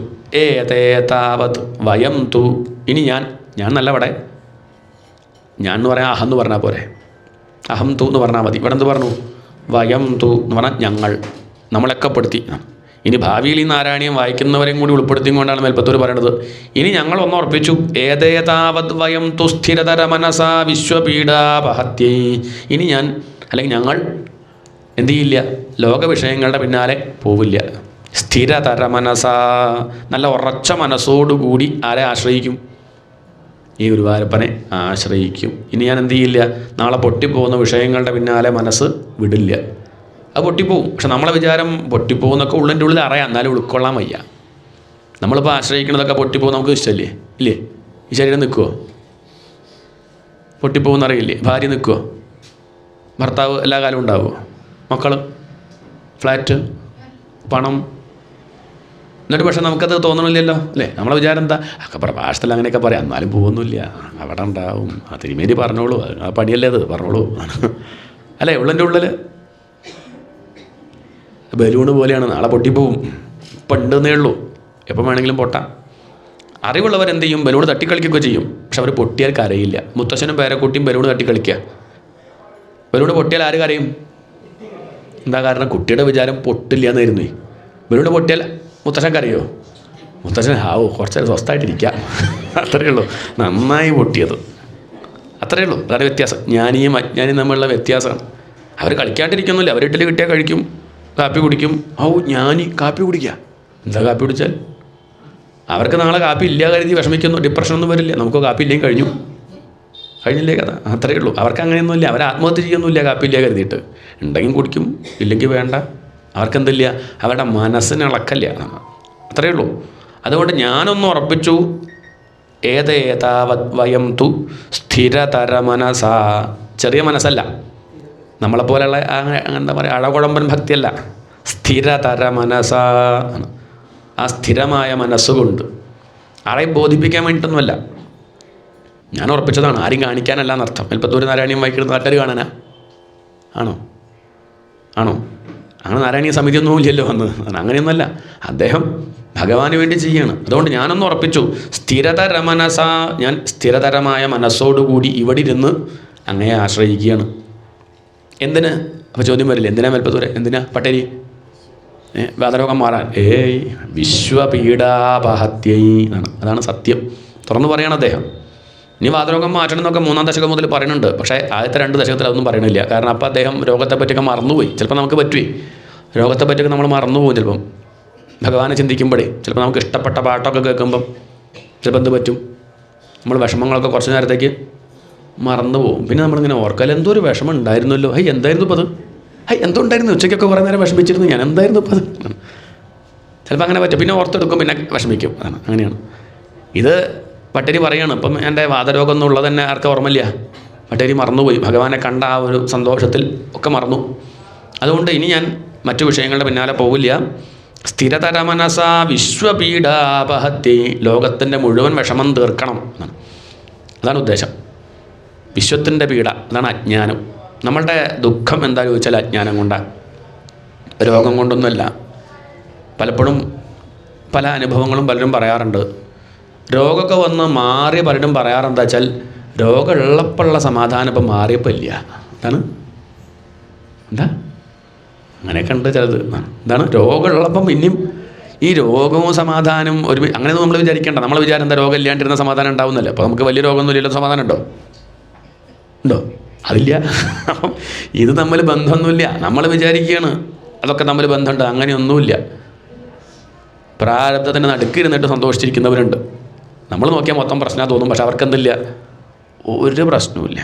താവത് വയം തു. ഇനി ഞാൻ നല്ല ഇവിടെ ഞാൻ എന്ന് പറയാൻ അഹം എന്ന് പറഞ്ഞാൽ പോരെ, അഹം തു എന്ന് പറഞ്ഞാൽ മതി. ഇവിടെ എന്ത് പറഞ്ഞു? വയം തു എന്ന് പറഞ്ഞാൽ ഞങ്ങൾ, നമ്മളൊക്കെ പെടുത്തി. ഇനി ഭാവിയിൽ ഈ നാരായണീയം വായിക്കുന്നവരെയും കൂടി ഉൾപ്പെടുത്തിക്കൊണ്ടാണ് മേൽപ്പത്തൂർ പറയണത്. ഇനി ഞങ്ങൾ ഒന്ന് ഉറപ്പിച്ചു, ഏതേതാവത് വയം തു സ്ഥിരതര മനസാ വിശ്വപീഡാപഹത്യൈ. ഇനി ഞാൻ അല്ലെങ്കിൽ ഞങ്ങൾ എന്ത് ചെയ്യില്ല, ലോക വിഷയങ്ങളുടെ പിന്നാലെ പോവില്ല. സ്ഥിരതര മനസാ, നല്ല ഉറച്ച മനസ്സോടുകൂടി ആരെ ആശ്രയിക്കും? ഈ ഗുരുവായൂരപ്പനെ ആശ്രയിക്കും. ഇനി ഞാൻ എന്ത് ചെയ്യില്ല, നാളെ പൊട്ടിപ്പോകുന്ന വിഷയങ്ങളുടെ പിന്നാലെ മനസ്സ് വിടില്ല. അത് പൊട്ടിപ്പോവും. പക്ഷെ നമ്മളെ വിചാരം പൊട്ടിപ്പോകുന്നൊക്കെ ഉള്ളിൻ്റെ ഉള്ളിൽ അറിയാം, എന്നാലും ഉൾക്കൊള്ളാൻ വയ്യ. നമ്മളിപ്പോൾ ആശ്രയിക്കുന്നതൊക്കെ പൊട്ടിപ്പോകും, നമുക്ക് ഇഷ്ടമല്ലേ? ഇല്ലേ? ഈ ശരീരം നിൽക്കുമോ? പൊട്ടിപ്പോകുന്നറിയില്ലേ? ഭാര്യ നിൽക്കുമോ? ഭർത്താവ് എല്ലാ കാലവും ഉണ്ടാവുമോ? മക്കൾ, ഫ്ലാറ്റ്, പണം, എന്നിട്ട് പക്ഷെ നമുക്കത് തോന്നണില്ലല്ലോ അല്ലേ? നമ്മളെ വിചാരം എന്താ? ഒക്കെ പ്രഭാഷത്തിൽ അങ്ങനെയൊക്കെ പറയാം, എന്നാലും പോകുന്നില്ല, അവിടെ ഉണ്ടാവും. ആ തിരുമേനി പറഞ്ഞോളൂ, ആ പണിയല്ലേ അത്, പറഞ്ഞോളൂ അല്ലേ? ഉള്ളിൻ്റെ ഉള്ളിൽ ബലൂണ് പോലെയാണ്, നാളെ പൊട്ടിപ്പോവും. ഇപ്പം ഉണ്ടെന്നേ ഉള്ളൂ, എപ്പം വേണമെങ്കിലും പൊട്ടാം. അറിവുള്ളവർ എന്ത് ചെയ്യും? ബലൂണ് തട്ടിക്കളിക്കുകയൊക്കെ ചെയ്യും. പക്ഷെ അവർ പൊട്ടിയാൽ കരയില്ല. മുത്തശ്ശനും പേരക്കുട്ടിയും ബലൂണ് തട്ടിക്കളിക്കുക. ബലൂണ് പൊട്ടിയാൽ ആര് കരയും? എന്താ കാരണം? കുട്ടിയുടെ വിചാരം പൊട്ടില്ല എന്നായിരുന്നു. ബലൂണ് പൊട്ടിയാൽ മുത്തശ്ശൻ കരയോ? മുത്തശ്ശൻ കുറച്ച് നേരം സ്വസ്ഥമായിട്ടിരിക്കാം, അത്രയേ ഉള്ളൂ. നന്നായി പൊട്ടിയത്, അത്രയേ ഉള്ളൂ. അതാണ് വ്യത്യാസം. ജ്ഞാനിയും അജ്ഞാനിയും തമ്മിലുള്ള വ്യത്യാസമാണ്. അവർ കളിക്കാണ്ടിരിക്കുന്നില്ല, അവർ ഇഡ്ഡലി കിട്ടിയാൽ കഴിക്കും, കാപ്പി കുടിക്കും. ജ്ഞാനി കാപ്പി കുടിക്കുക. എന്താ കാപ്പി കുടിച്ചാൽ? അവർക്ക് നാളെ കാപ്പി ഇല്ല കരുതി വിഷമിക്കുന്നു, ഡിപ്രഷനൊന്നും വരില്ല. നമുക്ക് കാപ്പി ഇല്ലെങ്കിൽ കഴിഞ്ഞില്ലേ കഥ, അത്രയേ ഉള്ളൂ. അവർക്ക് അങ്ങനെയൊന്നുമില്ല, അവർ ആത്മഹത്യ ചെയ്യൊന്നുമില്ല കാപ്പി ഇല്ല കരുതിയിട്ട്. ഉണ്ടെങ്കിൽ കുടിക്കും, ഇല്ലെങ്കിൽ വേണ്ട. അവർക്കെന്തില്ല, അവരുടെ മനസ്സിന് ഇളക്കല്ല, അത്രയേ ഉള്ളൂ. അതുകൊണ്ട് ഞാനൊന്ന് ഉറപ്പിച്ചു, ഏതേതാവത് വയം തു സ്ഥിരതര മനസാ. ചെറിയ മനസ്സല്ല, നമ്മളെപ്പോലെയുള്ള എന്താ പറയുക അഴകുഴമ്പൻ ഭക്തിയല്ല. സ്ഥിരതര മനസാ, ആ സ്ഥിരമായ മനസ്സുകൊണ്ട്. ആരെയും ബോധിപ്പിക്കാൻ വേണ്ടിയിട്ടൊന്നുമല്ല, ഞാൻ ഉറപ്പിച്ചതാണ്. ആരും കാണിക്കാനല്ല എന്നർത്ഥം. എൽപ്പത്തൂർ നാരായണീയം വായിക്കുന്നത് നാട്ടുകാർ കാണാനാ? ആണോ? അങ്ങനെ നാരായണീയ സമിതിയൊന്നും ഇല്ലല്ലോ അന്ന്. അങ്ങനെയൊന്നുമല്ല, അദ്ദേഹം ഭഗവാന് വേണ്ടി ചെയ്യാണ്. അതുകൊണ്ട് ഞാനൊന്ന് ഉറപ്പിച്ചു, സ്ഥിരതര മനസാ, ഞാൻ സ്ഥിരതരമായ മനസ്സോടുകൂടി ഇവിടെ ഇരുന്ന് അങ്ങയെ ആശ്രയിക്കുകയാണ്. എന്തിന്? അപ്പോൾ ചോദ്യം വരില്ല, എന്തിനാ മെൽപ്പത്തൂരെ, എന്തിനാ പട്ടേരി വാതരോഗം മാറാൻ? വിശ്വപീഡാപഹത്യൈ എന്നാണ്. അതാണ് സത്യം, തുറന്നു പറയണം അദ്ദേഹം. ഇനി വാതരോഗം മാറ്റണം എന്നൊക്കെ 3-ാം ദശകം മുതൽ പറയുന്നുണ്ട്. പക്ഷേ ആദ്യത്തെ 2 ദശകത്തിൽ അതൊന്നും പറയണില്ല. കാരണം അപ്പോൾ അദ്ദേഹം രോഗത്തെപ്പറ്റിയൊക്കെ മറന്നുപോയി. ചിലപ്പോൾ നമുക്ക് പറ്റുമേ, രോഗത്തെപ്പറ്റിയൊക്കെ നമ്മൾ മറന്നുപോകും. ചിലപ്പം ഭഗവാനെ ചിന്തിക്കുമ്പോഴേ, ചിലപ്പോൾ നമുക്ക് ഇഷ്ടപ്പെട്ട പാട്ടൊക്കെ കേൾക്കുമ്പം ചിലപ്പോൾ എന്ത് പറ്റും, നമ്മൾ വിഷമങ്ങളൊക്കെ കുറച്ച് നേരത്തേക്ക് മറന്നു പോകും. പിന്നെ നമ്മളിങ്ങനെ ഓർക്കാൽ എന്തോ ഒരു വിഷമം ഉണ്ടായിരുന്നല്ലോ, എന്തായിരുന്നു ഇപ്പോൾ അത്, എന്തോ ഉണ്ടായിരുന്നു, ഉച്ചയ്ക്കൊക്കെ കുറേ നേരം വിഷമിച്ചിരുന്നു ഞാൻ, എന്തായിരുന്നു ഇപ്പോൾ അത്. ചിലപ്പോൾ അങ്ങനെ പറ്റും. പിന്നെ ഓർത്തെടുക്കും, പിന്നെ വിഷമിക്കും. അതാണ്, അങ്ങനെയാണ്. ഇത് പട്ടേരി പറയാണ്. ഇപ്പം എൻ്റെ വാതരോഗം എന്നുള്ളത് തന്നെ ആർക്കും ഓർമ്മയില്ല. പട്ടേരി മറന്നുപോയി, ഭഗവാനെ കണ്ട ആ ഒരു സന്തോഷത്തിൽ ഒക്കെ മറന്നു. അതുകൊണ്ട് ഇനി ഞാൻ മറ്റു വിഷയങ്ങളുടെ പിന്നാലെ പോകില്ല. സ്ഥിരതര മനസാ വിശ്വപീഡാപഹത്യൈ, ലോകത്തിൻ്റെ മുഴുവൻ വിഷമം തീർക്കണം എന്നാണ്. അതാണ് ഉദ്ദേശം. വിശ്വത്തിൻ്റെ പീഡ, അതാണ് അജ്ഞാനം. നമ്മളുടെ ദുഃഖം എന്താ ചോദിച്ചാൽ അജ്ഞാനം കൊണ്ടാണ്, രോഗം കൊണ്ടൊന്നുമല്ല. പലപ്പോഴും പല അനുഭവങ്ങളും പലരും പറയാറുണ്ട്. രോഗമൊക്കെ വന്ന് മാറി പലരും പറയാറെന്താ വെച്ചാൽ, രോഗമുള്ളപ്പോഴുള്ള സമാധാനം ഇപ്പം മാറിയപ്പോൾ ഇല്ല. എന്താണ് എന്താ അങ്ങനെയൊക്കെ ഉണ്ട് ചിലത്. എന്താണ് രോഗമുള്ളപ്പം പിന്നെയും ഈ രോഗവും സമാധാനം അങ്ങനെയൊന്നും നമ്മൾ വിചാരിക്കേണ്ട. നമ്മൾ വിചാരം എന്താ, രോഗം ഇല്ലാണ്ടിരുന്ന സമാധാനം ഉണ്ടാവുന്നല്ലേ. അപ്പോൾ നമുക്ക് വലിയ രോഗമൊന്നും ഇല്ലല്ലോ, സമാധാനം ഉണ്ടോ? അതില്ല. അപ്പം ഇത് തമ്മിൽ ബന്ധമൊന്നുമില്ല. നമ്മൾ വിചാരിക്കുകയാണ് അതൊക്കെ തമ്മിൽ ബന്ധമുണ്ട്. അങ്ങനെയൊന്നുമില്ല. പ്രാരബ്ധത്തിൻ്റെ നടുക്കിരുന്നിട്ട് സന്തോഷിച്ചിരിക്കുന്നവരുണ്ട്. നമ്മൾ നോക്കിയാൽ മൊത്തം പ്രശ്നം തോന്നും, പക്ഷെ അവർക്കെന്തില്ല, ഒരു പ്രശ്നവുമില്ല.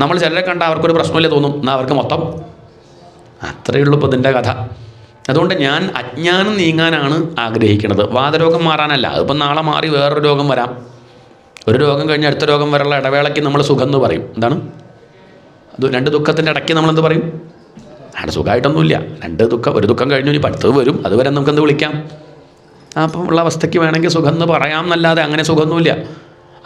നമ്മൾ ചിലരെ കണ്ട അവർക്കൊരു പ്രശ്നമില്ല തോന്നും, എന്നാൽ അവർക്ക് മൊത്തം. അത്രയേ ഉള്ളൂ ഇപ്പോൾ ഇതിൻ്റെ കഥ. അതുകൊണ്ട് ഞാൻ അജ്ഞാനം നീങ്ങാനാണ് ആഗ്രഹിക്കുന്നത്, വാതരോഗം മാറാനല്ല. അതിപ്പം നാളെ മാറി വേറൊരു രോഗം വരാം. ഒരു രോഗം കഴിഞ്ഞ് അടുത്ത രോഗം വരെയുള്ള ഇടവേളയ്ക്ക് നമ്മൾ സുഖം എന്ന് പറയും. എന്താണ് അത്? 2 ദുഃഖത്തിൻ്റെ ഇടയ്ക്ക് നമ്മളെന്ത് പറയും? അവിടെ സുഖമായിട്ടൊന്നുമില്ല. 2 ദുഃഖം, ഒരു ദുഃഖം കഴിഞ്ഞു ഇനി അടുത്തത് വരും, അതുവരെ നമുക്കെന്ത് വിളിക്കാം? അപ്പം ഉള്ള അവസ്ഥയ്ക്ക് വേണമെങ്കിൽ സുഖം എന്ന് പറയാം എന്നല്ലാതെ അങ്ങനെ സുഖമൊന്നുമില്ല.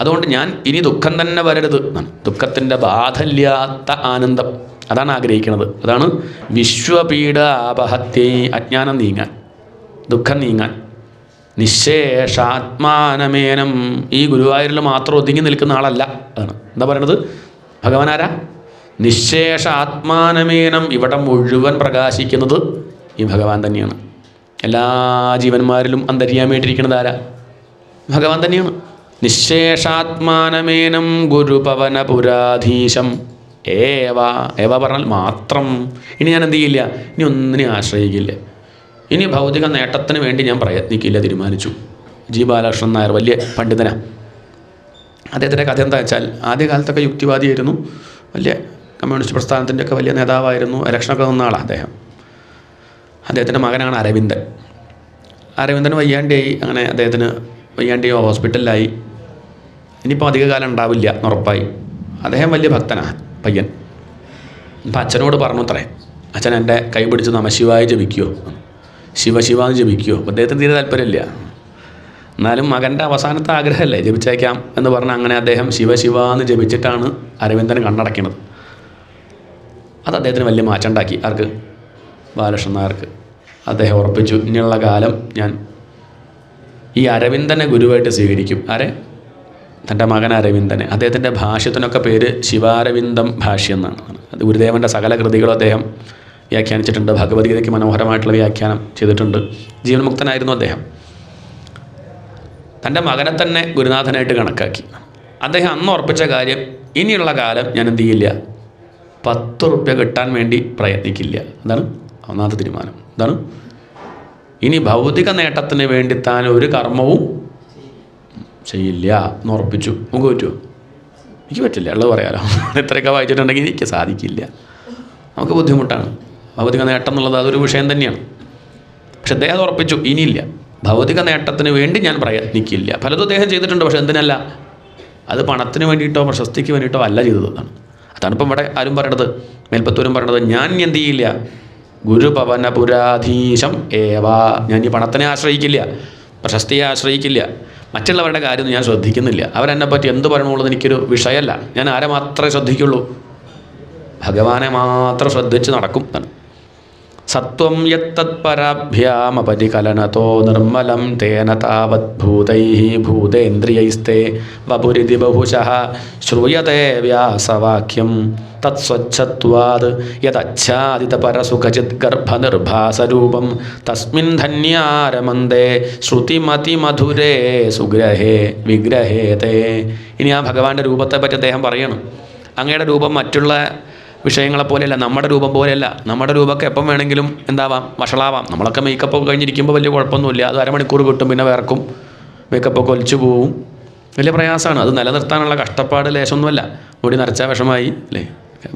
അതുകൊണ്ട് ഞാൻ ഇനി ദുഃഖം തന്നെ വരരുത്, ദുഃഖത്തിൻ്റെ ബാധയില്ലാത്ത ആനന്ദം, അതാണ് ആഗ്രഹിക്കുന്നത്. അതാണ് വിശ്വപീഡാപഹത്യൈ, അജ്ഞാനം നീങ്ങാൻ, ദുഃഖം നീങ്ങാൻ. നിശേഷാത്മാനമേനം, ഈ ഗുരുവായൂരിൽ മാത്രം ഒതുങ്ങി നിൽക്കുന്ന ആളല്ല. അതാണ് എന്താ പറയണത്? ഭഗവാനാരാ? നിശേഷ ആത്മാനമേനം, ഇവിടെ മുഴുവൻ പ്രകാശിക്കുന്നത് ഈ ഭഗവാൻ തന്നെയാണ്. എല്ലാ ജീവന്മാരിലും അന്തര്യാമിയായിട്ടിരിക്കുന്നത് ആരാ? ഭഗവാൻ തന്നെയാണ്. നിശേഷാത്മാനമേനം ഗുരുപവനപുരാധീശം ഏവ, ഏവ പറഞ്ഞാൽ മാത്രം. ഇനി ഞാൻ എന്ത് ചെയ്യില്ല, ഇനി ഒന്നിനെ ആശ്രയിക്കില്ല, ഇനി ഭൗതിക നേട്ടത്തിന് വേണ്ടി ഞാൻ പ്രയത്നിക്കില്ല, തീരുമാനിച്ചു. ജി ബാലകൃഷ്ണൻ നായർ വലിയ പണ്ഡിതനാണ്. അദ്ദേഹത്തിൻ്റെ കഥ എന്താ വെച്ചാൽ, ആദ്യകാലത്തൊക്കെ യുക്തിവാദിയായിരുന്നു, വലിയ കമ്മ്യൂണിസ്റ്റ് പ്രസ്ഥാനത്തിൻ്റെയൊക്കെ വലിയ നേതാവായിരുന്നു, ഇലക്ഷനൊക്കെ നിന്ന ആളാണ് അദ്ദേഹം. അദ്ദേഹത്തിൻ്റെ മകനാണ് അരവിന്ദൻ. അരവിന്ദന് വയ്യാണ്ടിയായി. അങ്ങനെ അദ്ദേഹത്തിന് വയ്യാണ്ടിയോ ഹോസ്പിറ്റലിലായി. ഇനിയിപ്പോൾ അധികകാലം ഉണ്ടാവില്ല എന്നുറപ്പായി. അദ്ദേഹം വലിയ ഭക്തനാണ് പയ്യൻ. ഇപ്പം അച്ഛനോട് പറഞ്ഞു അത്രേ, അച്ഛൻ എൻ്റെ കൈ പിടിച്ച് നമശിവായ ജപിക്കുമോ, ശിവശിവാന്ന് ജപിക്കുമോ? അപ്പോൾ അദ്ദേഹത്തിന് തീരെ താല്പര്യമില്ല. എന്നാലും മകൻ്റെ അവസാനത്തെ ആഗ്രഹമല്ലേ, ജപിച്ചേക്കാം എന്ന് പറഞ്ഞ് അങ്ങനെ അദ്ദേഹം ശിവശിവാന്ന് ജപിച്ചിട്ടാണ് അരവിന്ദൻ കണ്ണടയ്ക്കുന്നത്. അത് അദ്ദേഹത്തിന് വലിയ മാറ്റം ഉണ്ടാക്കി. ആർക്ക്? ബാലകൃഷ്ണൻ നായർക്ക്. അദ്ദേഹം ഉറപ്പിച്ചു, ഇനിയുള്ള കാലം ഞാൻ ഈ അരവിന്ദനെ ഗുരുവായിട്ട് സ്വീകരിക്കും. ആരെ? തൻ്റെ മകൻ അരവിന്ദനെ. അദ്ദേഹത്തിൻ്റെ ഭാഷ്യത്തിനൊക്കെ പേര് ശിവാരവിന്ദം ഭാഷ്യം എന്നാണ്. അത് ഗുരുദേവൻ്റെ സകല കൃതികളും അദ്ദേഹം വ്യാഖ്യാനിച്ചിട്ടുണ്ട്. ഭഗവത്ഗീതയ്ക്ക് മനോഹരമായിട്ടുള്ള വ്യാഖ്യാനം ചെയ്തിട്ടുണ്ട്. ജീവൻമുക്തനായിരുന്നു അദ്ദേഹം. തൻ്റെ മകനെ തന്നെ ഗുരുനാഥനായിട്ട് കണക്കാക്കി. അദ്ദേഹം അന്ന് ഉറപ്പിച്ച കാര്യം, ഇനിയുള്ള കാലം ഞാൻ എന്ത് ചെയ്യില്ല, 10 റുപ്യ കിട്ടാൻ വേണ്ടി പ്രയത്നിക്കില്ല. എന്താണ് ഒന്നാമത്തെ തീരുമാനം? എന്താണ്? ഇനി ഭൗതിക നേട്ടത്തിന് വേണ്ടി താൻ ഒരു കർമ്മവും ചെയ്യില്ല എന്ന് ഉറപ്പിച്ചു. നമുക്ക് പറ്റുമോ? എനിക്ക് പറ്റില്ല, ഉള്ളത് പറയാലോ. ഇത്രയൊക്കെ വായിച്ചിട്ടുണ്ടെങ്കിൽ എനിക്ക് സാധിക്കില്ല, നമുക്ക് ബുദ്ധിമുട്ടാണ്. ഭൗതിക നേട്ടം എന്നുള്ളത് അതൊരു വിഷയം തന്നെയാണ്. പക്ഷെ അദ്ദേഹം ഉറപ്പിച്ചു, ഇനിയില്ല, ഭൗതിക നേട്ടത്തിന് വേണ്ടി ഞാൻ പ്രയത്നിക്കില്ല. പലതും അദ്ദേഹം ചെയ്തിട്ടുണ്ട്, പക്ഷെ എന്തിനല്ല, അത് പണത്തിന് വേണ്ടിയിട്ടോ പ്രശസ്തിക്ക് വേണ്ടിയിട്ടോ അല്ല ചെയ്തതാണ്. അതാണ് ഇപ്പം ഇവിടെ ആരും പറയണത്, മേൽപ്പത്തൂരും പറയണത്, ഞാൻ എന്ത് ചെയ്യില്ല, ഗുരുപവനപുരാധീശം ഏവാ, ഞാൻ ഈ പണത്തിനെ ആശ്രയിക്കില്ല, പ്രശസ്തിയെ ആശ്രയിക്കില്ല, മറ്റുള്ളവരുടെ കാര്യമൊന്നും ഞാൻ ശ്രദ്ധിക്കുന്നില്ല. അവരെന്നെ പറ്റി എന്ത് പറയണമെന്നുള്ളത് എനിക്കൊരു വിഷയമല്ല. ഞാൻ ആരെ മാത്രമേ ശ്രദ്ധിക്കുള്ളൂ, ഭഗവാനെ മാത്രം ശ്രദ്ധിച്ച് നടക്കും. സത്വം യത്തത്പരാഭ്യാമപരികലനതോ നിർമ്മലം തേന താവത് ഭൂതൈഃ ഭൂതേന്ദ്രിയൈസ്തേ വപുരിതി ബഹുശഃ ശ്രൂയതേ വ്യാസവാക്യം തത്സ്വച്ഛത്വാത് യദച്ഛാദിതപരസുഖചിത് ഗർഭനിർഭാസരൂപം തസ്മിൻ ധന്യാരമന്ദേ ശ്രുതിമതിമധുരേ സുഗ്രഹേ വിഗ്രഹേതേ. ഇനി ആ ഭഗവാന്റെ രൂപത്തെ പറ്റി അദ്ദേഹം പറയണം. അങ്ങയുടെ രൂപം മറ്റുള്ള വിഷയങ്ങളെപ്പോലെയല്ല, നമ്മുടെ രൂപം പോലെയല്ല. നമ്മുടെ രൂപമൊക്കെ എപ്പം വേണമെങ്കിലും എന്താവാം, വഷളാവാം. നമ്മളൊക്കെ മേക്കപ്പൊക്കെ കഴിഞ്ഞിരിക്കുമ്പോൾ വലിയ കുഴപ്പമൊന്നുമില്ല. അത് അരമണിക്കൂർ കിട്ടും, പിന്നെ വേർക്കും, മേക്കപ്പൊക്കെ ഒലിച്ചു പോവും, വലിയ പ്രയാസമാണ്. അത് നിലനിർത്താനുള്ള കഷ്ടപ്പാട് ലേശമൊന്നുമല്ല. മുടി നരച്ച വിഷമായി അല്ലേ.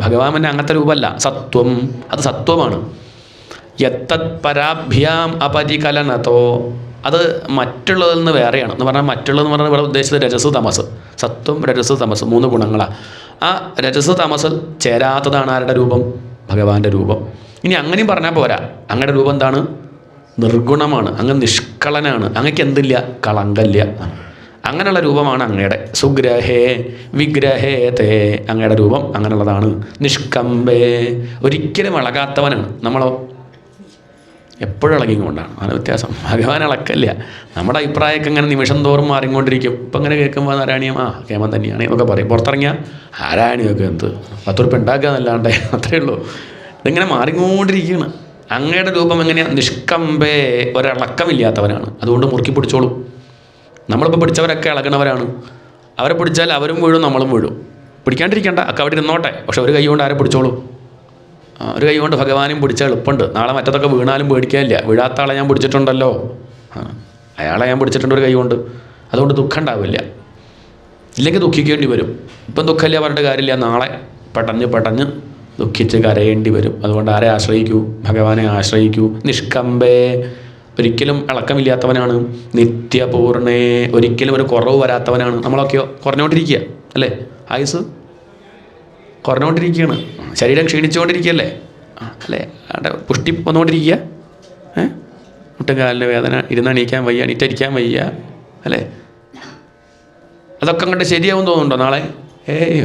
ഭഗവാൻ പിന്നെ അങ്ങനത്തെ രൂപമല്ല, സത്വം, അത് സത്വമാണ്. യത്തത് പരാഭ്യാം അപരികലനതോ, അത് മറ്റുള്ളതിൽ നിന്ന് വേറെയാണ് എന്ന് പറഞ്ഞാൽ, മറ്റുള്ളതെന്ന് പറഞ്ഞാൽ ഇവിടെ ഉദ്ദേശിച്ചത് രജസ് തമസ്. സത്വം രജസ് തമസ് 3 ഗുണങ്ങളാണ്. ആ രജസ് തമസ് ചേരാത്തതാണ് ആരുടെ രൂപം, ഭഗവാന്റെ രൂപം. ഇനി അങ്ങനെയും പറഞ്ഞാൽ പോരാ, അങ്ങയുടെ രൂപം എന്താണ്, നിർഗുണമാണ്, അങ്ങ് നിഷ്കളനാണ്, അങ്ങക്ക് എന്തില്ല, കളങ്കല്ല. അങ്ങനെയുള്ള രൂപമാണ് അങ്ങയുടെ. സുഗ്രഹേ വിഗ്രഹേ തേ, അങ്ങയുടെ രൂപം അങ്ങനെയുള്ളതാണ്. നിഷ്കമ്പേ, ഒരിക്കലും ഇളകാത്തവനാണ്. നമ്മളോ എപ്പോഴും ഇളകിക്കൊണ്ടാണ്. ആണ് വ്യത്യാസം. ഭഗവാൻ ഇളക്കല്ല. നമ്മുടെ അഭിപ്രായമൊക്കെ ഇങ്ങനെ നിമിഷം തോറും മാറിക്കൊണ്ടിരിക്കും. ഇപ്പം ഇങ്ങനെ കേൾക്കുമ്പോൾ നാരായണീയം കേമൻ തന്നെയാണ് എന്നൊക്കെ പറയും. പുറത്തിറങ്ങിയാൽ ആരായണിയൊക്കെ എന്ത് 10 ഉറുപ്പിക ഉണ്ടാക്കുക എന്നല്ലാണ്ട് അത്രയേ ഉള്ളൂ. ഇതിങ്ങനെ മാറിക്കൊണ്ടിരിക്കുകയാണ്. അങ്ങയുടെ രൂപം എങ്ങനെയാണ്, നിഷ്കമ്പേ, ഒരിളക്കമില്ലാത്തവനാണ്. അതുകൊണ്ട് മുറുക്കി പിടിച്ചോളൂ. നമ്മളിപ്പോൾ പിടിച്ചവരൊക്കെ ഇളകണവരാണ്. അവരെ പിടിച്ചാൽ അവരും വീഴും, നമ്മളും വീഴും. പിടിക്കാണ്ടിരിക്കേണ്ട, ഒക്കെ അവിടെ ഇരുന്നോട്ടെ. പക്ഷെ ഒരു കൈ കൊണ്ട് ആരെ പിടിച്ചോളൂ. ഒരു കൈ കൊണ്ട് ഭഗവാനും പിടിച്ചാൽ എളുപ്പമുണ്ട്. നാളെ മറ്റതൊക്കെ വീണാലും പേടിക്കാനില്ല. വീഴാത്ത ആളെ ഞാൻ പിടിച്ചിട്ടുണ്ടല്ലോ, അയാളെ ഞാൻ പിടിച്ചിട്ടുണ്ട് ഒരു കൈ കൊണ്ട്. അതുകൊണ്ട് ദുഃഖം ഉണ്ടാവില്ല. ഇല്ലെങ്കിൽ ദുഃഖിക്കേണ്ടി വരും. ഇപ്പം ദുഃഖമില്ല പറഞ്ഞിട്ട് കാര്യമില്ല, നാളെ പടഞ്ഞ് ദുഃഖിച്ച് കരയേണ്ടി വരും. അതുകൊണ്ട് ആരെ ആശ്രയിക്കൂ, ഭഗവാനെ ആശ്രയിക്കൂ. നിഷ്കമ്പേ, ഒരിക്കലും ഇളക്കമില്ലാത്തവനാണ്. നിത്യപൂർണേ, ഒരിക്കലും ഒരു കുറവ് വരാത്തവനാണ്. നമ്മളൊക്കെയോ കുറഞ്ഞുകൊണ്ടിരിക്കുക അല്ലേ, ആയുസ് കുറഞ്ഞുകൊണ്ടിരിക്കുകയാണ്, ശരീരം ക്ഷീണിച്ചുകൊണ്ടിരിക്കുകയല്ലേ അല്ലേ, അവിടെ പുഷ്ടി വന്നുകൊണ്ടിരിക്കുക. മുട്ടുകാലിന് വേദന, ഇരുന്നണീക്കാൻ വയ്യ, എണീറ്റരിക്കാൻ വയ്യ അല്ലേ. അതൊക്കെ അങ്ങോട്ട് ശരിയാവും തോന്നുന്നുണ്ടോ നാളെ?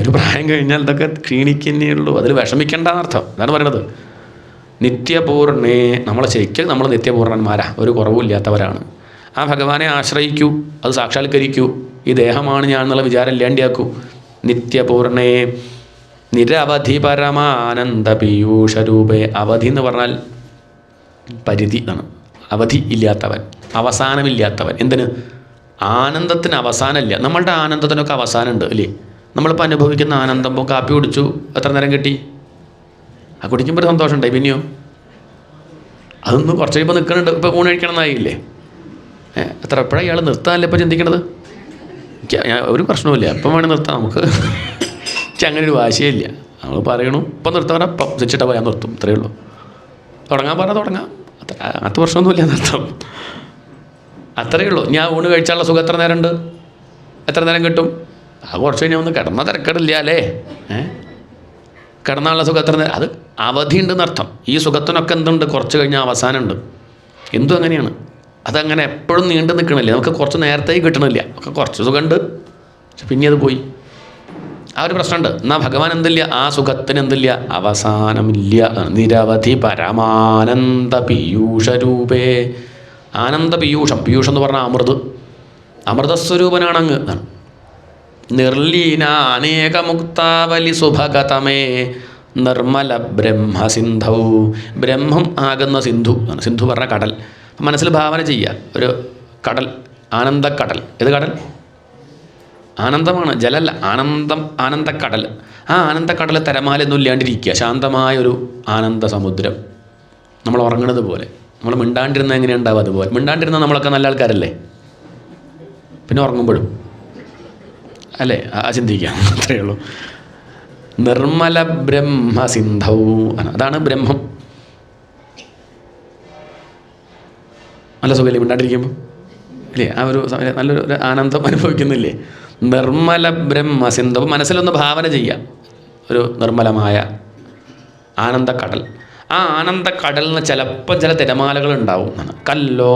ഒരു പ്രായം കഴിഞ്ഞാൽ ഇതൊക്കെ ക്ഷീണിക്കുന്നേ ഉള്ളൂ. അതിൽ വിഷമിക്കേണ്ടെന്നർത്ഥം. അതാണ് പറയണത്. നിത്യപൂർണേ, നമ്മളെ ശരിക്കും നമ്മൾ നിത്യപൂർണ്ണന്മാരാ, ഒരു കുറവുമില്ലാത്തവരാണ്. ആ ഭഗവാനെ ആശ്രയിക്കൂ, അത് സാക്ഷാത്കരിക്കൂ. ഈ ദേഹമാണ് ഞാൻ എന്നുള്ള വിചാരം ഇല്ലാണ്ടിയാക്കൂ. നിത്യപൂർണേ നിരവധി പരമാനന്ദ പീയൂഷരൂപേ. അവധി എന്ന് പറഞ്ഞാൽ പരിധി ആണ്. അവധി ഇല്ലാത്തവൻ, അവസാനമില്ലാത്തവൻ. എന്തിന്? ആനന്ദത്തിന് അവസാനമില്ല. നമ്മളുടെ ആനന്ദത്തിനൊക്കെ അവസാനമുണ്ട് അല്ലേ. നമ്മളിപ്പോൾ അനുഭവിക്കുന്ന ആനന്ദം, ഇപ്പോൾ കാപ്പി കുടിച്ചു, എത്ര നേരം കിട്ടി? ആ കുടിക്കുമ്പോൾ ഒരു സന്തോഷമുണ്ടായി, പിന്നെയോ അതൊന്നും കുറച്ച് കഴിയുമ്പോൾ നിൽക്കുന്നുണ്ട്. ഇപ്പോൾ ഊണ് കഴിക്കണമെന്നായില്ലേ, എപ്പോഴാണ് ഇയാൾ നിർത്താനല്ലേ ഇപ്പോൾ ചിന്തിക്കണത്? ഒരു പ്രശ്നവുമില്ല, എപ്പം വേണം നിർത്താം നമുക്ക്. അങ്ങനെ ഒരു വാശിയില്ല. നമ്മൾ പറയണു ഇപ്പം നിർത്താൻ, അപ്പം വെച്ചിട്ടാ പോയാൽ നിർത്തും, ഇത്രയേ ഉള്ളൂ. തുടങ്ങാൻ പറഞ്ഞാൽ തുടങ്ങാം, അത്ര പ്രശ്നമൊന്നുമില്ല, നിർത്താം, അത്രയേ ഉള്ളൂ. ഞാൻ ഊണ് കഴിച്ചാലുള്ള സുഖം എത്ര നേരം ഉണ്ട്, എത്ര നേരം കിട്ടും? അത് കുറച്ച് കഴിഞ്ഞാൽ ഒന്ന് കിടന്നാൽ തിരക്കടില്ല അല്ലേ. കിടന്നുള്ള സുഖം എത്ര നേരം? അത് അവധി ഉണ്ടെന്നർത്ഥം. ഈ സുഖത്തിനൊക്കെ എന്തുണ്ട്, കുറച്ച് കഴിഞ്ഞാൽ അവസാനമുണ്ട്. എന്തും അങ്ങനെയാണ്. അതങ്ങനെ എപ്പോഴും നീണ്ടു നിൽക്കണില്ല. നമുക്ക് കുറച്ച് നേരത്തേക്ക് കിട്ടണില്ല. ഒക്കെ കുറച്ച് സുഖമുണ്ട്, പിന്നെ അത് പോയി. ആ ഒരു പ്രശ്നമുണ്ട്. എന്നാൽ ഭഗവാൻ എന്തില്ല, ആ സുഖത്തിന് എന്തില്ല, അവസാനമില്ല. നിരവധി പരമാനന്ദ പീയൂഷരൂപേ. ആനന്ദ പീയൂഷം, പീയൂഷം എന്ന് പറഞ്ഞാൽ അമൃത്, അമൃതസ്വരൂപനാണ് അങ്ങ്. നിർലീന അനേകമുക്താവലി സുഭഗതമേ നിർമ്മല ബ്രഹ്മസിന്ധൗ. ബ്രഹ്മം ആകുന്ന സിന്ധു, സിന്ധു പറഞ്ഞ കടൽ. മനസ്സിൽ ഭാവന ചെയ്യുക, ഒരു കടൽ, ആനന്ദക്കടൽ. ഏത് കടൽ? ആനന്ദമാണ്, ജലല്ല, ആനന്ദം, ആനന്ദക്കടൽ. ആ ആനന്ദക്കടൽ തിരമാലയൊന്നും ഇല്ലാണ്ടിരിക്കുക, ശാന്തമായൊരു ആനന്ദ സമുദ്രം. നമ്മൾ ഉറങ്ങണത് പോലെ, നമ്മൾ മിണ്ടാണ്ടിരുന്ന എങ്ങനെയുണ്ടാവും അതുപോലെ. മിണ്ടാണ്ടിരുന്ന നമ്മളൊക്കെ നല്ല ആൾക്കാരല്ലേ, പിന്നെ ഉറങ്ങുമ്പോഴും അല്ലേ, ചിന്തിക്കാം, അത്രയേ ഉള്ളൂ. നിർമ്മല ബ്രഹ്മസിന്ധൗ, അതാണ് ബ്രഹ്മം. നല്ല സുഖമില്ലേ മിണ്ടാണ്ടിരിക്കുമ്പോൾ? അല്ലേ? ആ ഒരു നല്ലൊരു ആനന്ദം അനുഭവിക്കുന്നില്ലേ? നിർമ്മല ബ്രഹ്മസിന്ധു. അപ്പോൾ മനസ്സിലൊന്ന് ഭാവന ചെയ്യാം, ഒരു നിർമ്മലമായ ആനന്ദക്കടൽ. ആ ആനന്ദക്കടലിന് ചിലപ്പം ചില തിരമാലകൾ ഉണ്ടാവും. കല്ലോലോല്ലാസതുല്യം.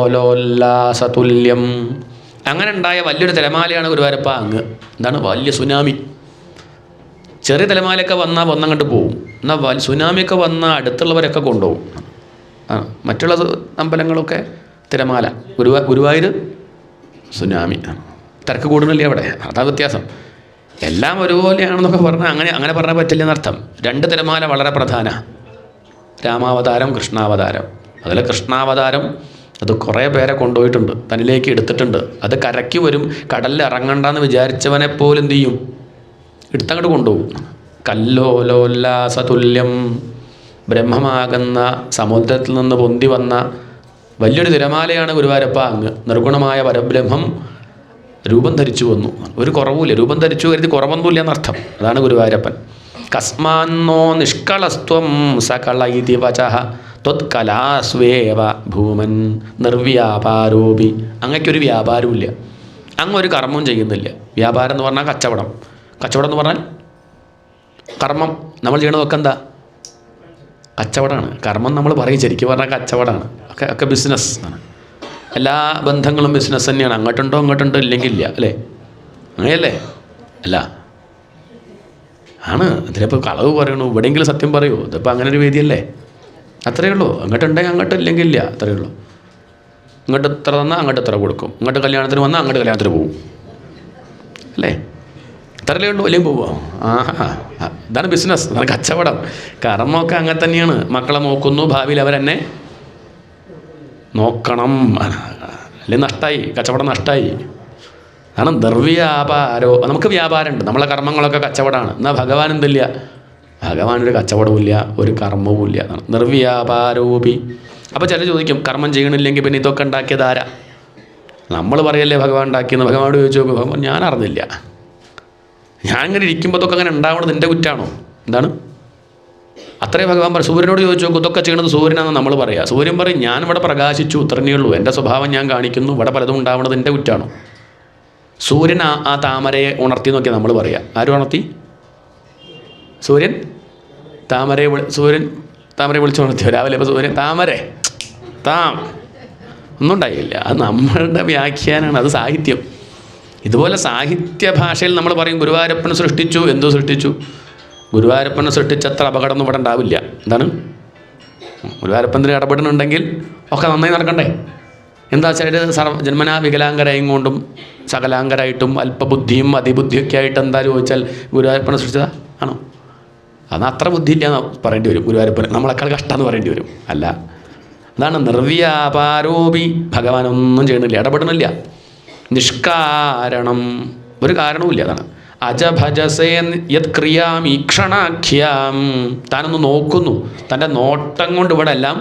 അങ്ങനെ ഉണ്ടായ വലിയൊരു തിരമാലയാണ് ഗുരുവായൂരപ്പ അങ്ങ്. എന്താണ്? വലിയ സുനാമി. ചെറിയ തിരമാലയൊക്കെ വന്നാൽ വന്നങ്ങോട്ട് പോവും. എന്നാൽ സുനാമിയൊക്കെ വന്നാൽ അടുത്തുള്ളവരൊക്കെ കൊണ്ടുപോകും. മറ്റുള്ള അമ്പലങ്ങളൊക്കെ തിരമാല, ഗുരുവായൂർ സുനാമി. തിരക്ക് കൂടുന്നില്ലേ അവിടെ? അതാ വ്യത്യാസം. എല്ലാം ഒരുപോലെയാണെന്നൊക്കെ പറഞ്ഞാൽ അങ്ങനെ പറഞ്ഞാൽ പറ്റില്ലെന്നർത്ഥം. രണ്ട് തിരമാല വളരെ പ്രധാന, രാമാവതാരം, കൃഷ്ണാവതാരം. അതിൽ കൃഷ്ണാവതാരം അത് കുറേ പേരെ കൊണ്ടുപോയിട്ടുണ്ട്, തന്നിലേക്ക് എടുത്തിട്ടുണ്ട്. അത് കരയ്ക്ക് വരും, കടലിൽ ഇറങ്ങണ്ടെന്ന് വിചാരിച്ചവനെ പോലും എന്ത് ചെയ്യും? എടുത്തങ്ങോട്ട് കൊണ്ടുപോകും. കല്ലോലോല്ലാസതുല്യം. ബ്രഹ്മമാകുന്ന സമുദ്രത്തിൽ നിന്ന് പൊന്തി വന്ന വലിയൊരു തിരമാലയാണ് ഗുരുവായൂരപ്പ അങ്ങ്. നിർഗുണമായ പരബ്രഹ്മം രൂപം ധരിച്ചു വന്നു. ഒരു കുറവുമില്ല. രൂപം ധരിച്ചു കരുതി കുറവൊന്നുമില്ല എന്നർത്ഥം. അതാണ് ഗുരുവായൂരപ്പൻ. കസ്മാന്നോ നിഷ്കളസ്ത്വം സകള ഇതി വചഃ ത്വത്കലാസ്വേവ ഭൂമൻ നിർവ്യാപാരോപി. അങ്ങയ്ക്കൊരു വ്യാപാരവുമില്ല, അങ്ങൊരു കർമ്മവും ചെയ്യുന്നില്ല. വ്യാപാരം എന്ന് പറഞ്ഞാൽ കച്ചവടം. കച്ചവടം എന്ന് പറഞ്ഞാൽ കർമ്മം. നമ്മൾ ചെയ്യണതൊക്കെ എന്താ? കച്ചവടമാണ്. കർമ്മം നമ്മൾ പറയും, ശരിക്കും പറഞ്ഞാൽ കച്ചവടമാണ്. ഒക്കെ ബിസിനസ് ആണ്. എല്ലാ ബന്ധങ്ങളും ബിസിനസ് തന്നെയാണ്. അങ്ങോട്ടുണ്ടോ ഇങ്ങോട്ടുണ്ടോ, ഇല്ലെങ്കിൽ ഇല്ല, അല്ലേ? അങ്ങനെയല്ലേ? അല്ല, ആണ്. അതിനിപ്പോൾ കളവ് പറയണു, ഇവിടെയെങ്കിലും സത്യം പറയൂ. ഇതിപ്പോൾ അങ്ങനെ ഒരു വേദിയല്ലേ? അത്രയേ ഉള്ളൂ. അങ്ങോട്ടുണ്ടെങ്കിൽ അങ്ങോട്ട്, ഇല്ലെങ്കിൽ ഇല്ല, അത്രയേ ഉള്ളൂ. ഇങ്ങോട്ട് ഇത്ര തന്നാൽ അങ്ങോട്ട് ഇത്ര കൊടുക്കും. ഇങ്ങോട്ട് കല്യാണത്തിന് വന്നാൽ അങ്ങോട്ട് കല്യാണത്തിന് പോകും, അല്ലേ? ഇത്രയല്ലേ ഉള്ളൂ, അല്ലെങ്കിൽ പോവോ? ഇതാണ് ബിസിനസ്, അതാണ് കച്ചവടം. കർമ്മമൊക്കെ അങ്ങനെ തന്നെയാണ്. മക്കളെ നോക്കുന്നു, ഭാവിയിൽ അവരെന്നെ നോക്കണം, അല്ലെങ്കിൽ നഷ്ടമായി, കച്ചവടം നഷ്ടമായി. അതാണ് നിർവ്യാപാരോ. നമുക്ക് വ്യാപാരമുണ്ട്, നമ്മളെ കർമ്മങ്ങളൊക്കെ കച്ചവടമാണ്. എന്നാൽ ഭഗവാൻ എന്തില്ല? ഭഗവാനൊരു കച്ചവടവും ഇല്ല, ഒരു കർമ്മവും ഇല്ല. അതാണ് നിർവ്യാപാരോപി. അപ്പോൾ ചിലർ ചോദിക്കും, കർമ്മം ചെയ്യണില്ലെങ്കിൽ പിന്നെ ഇതൊക്കെ ഉണ്ടാക്കിയത് ആരാ? നമ്മൾ പറയല്ലേ ഭഗവാൻ ഉണ്ടാക്കിയെന്ന്. ഭഗവാനോട് ചോദിച്ചു നോക്കും, ഭഗവാൻ ഞാൻ അറിഞ്ഞില്ല. ഞാൻ ഇങ്ങനെ ഇരിക്കുമ്പോൾ ഇതൊക്കെ അങ്ങനെ ഉണ്ടാവണത് എൻ്റെ കുറ്റാണോ? എന്താണ്? അത്രേ ഭഗവാൻ പറയും. സൂര്യനോട് ചോദിച്ചു നോക്കും, ഇതൊക്കെ ചെയ്യണത് സൂര്യനാണെന്ന് നമ്മൾ പറയാം. സൂര്യൻ പറയും, ഞാൻ ഇവിടെ പ്രകാശിച്ചു, ഇത്രയേ ഉള്ളൂ, എൻ്റെ സ്വഭാവം ഞാൻ കാണിക്കുന്നു, ഇവിടെ പലതും ഉണ്ടാവണത് എൻ്റെ കുറ്റാണോ? സൂര്യൻ ആ താമരയെ ഉണർത്തി നോക്കിയാൽ നമ്മൾ പറയാം. ആരും ഉണർത്തി? സൂര്യൻ താമരയെ വിളിച്ച് ഉണർത്തിയോ രാവിലെ? ഇപ്പോൾ സൂര്യൻ താമരേ ഒന്നും ഉണ്ടായില്ല. അത് നമ്മളുടെ വ്യാഖ്യാനമാണ്, അത് സാഹിത്യം. ഇതുപോലെ സാഹിത്യ ഭാഷയിൽ നമ്മൾ പറയും, ഗുരുവായൂരപ്പനെ സൃഷ്ടിച്ചു. എന്തോ സൃഷ്ടിച്ചു? ഗുരുവായൂരപ്പനെ സൃഷ്ടിച്ചത്ര അപകടമൊന്നും ഇവിടെ ഉണ്ടാവില്ല. എന്താണ്? ഗുരുവായൂരപ്പന് ഇടപെടുന്നുണ്ടെങ്കിൽ ഒക്കെ നന്നായി നടക്കണ്ടേ? എന്താ വെച്ചാൽ ജന്മനാ വികലാംഗരായും കൊണ്ടും സകലാംഗരായിട്ടും അല്പബുദ്ധിയും അതിബുദ്ധിയൊക്കെ ആയിട്ട് എന്താ ചോദിച്ചാൽ ഗുരുവായൂരപ്പനെ സൃഷ്ടിച്ചതാ ആണോ? അന്ന് അത്ര ബുദ്ധിയില്ല എന്ന് പറയേണ്ടി വരും. ഗുരുവായൂരപ്പന് നമ്മളെക്കാൾ കഷ്ടമെന്ന് പറയേണ്ടി വരും. അല്ല, അതാണ് നിർവ്യാപാരോപി. ഭഗവാനൊന്നും ചെയ്യണില്ല, ഇടപെടണില്ല. നിഷ്കാരണം, ഒരു കാരണവുമില്ല. അതാണ് അജഭജസേ യത് ക്രിയാമീക്ഷണാഖ്യാം. താനൊന്ന് നോക്കുന്നു, തൻ്റെ നോട്ടം കൊണ്ട് ഇവിടെ എല്ലാം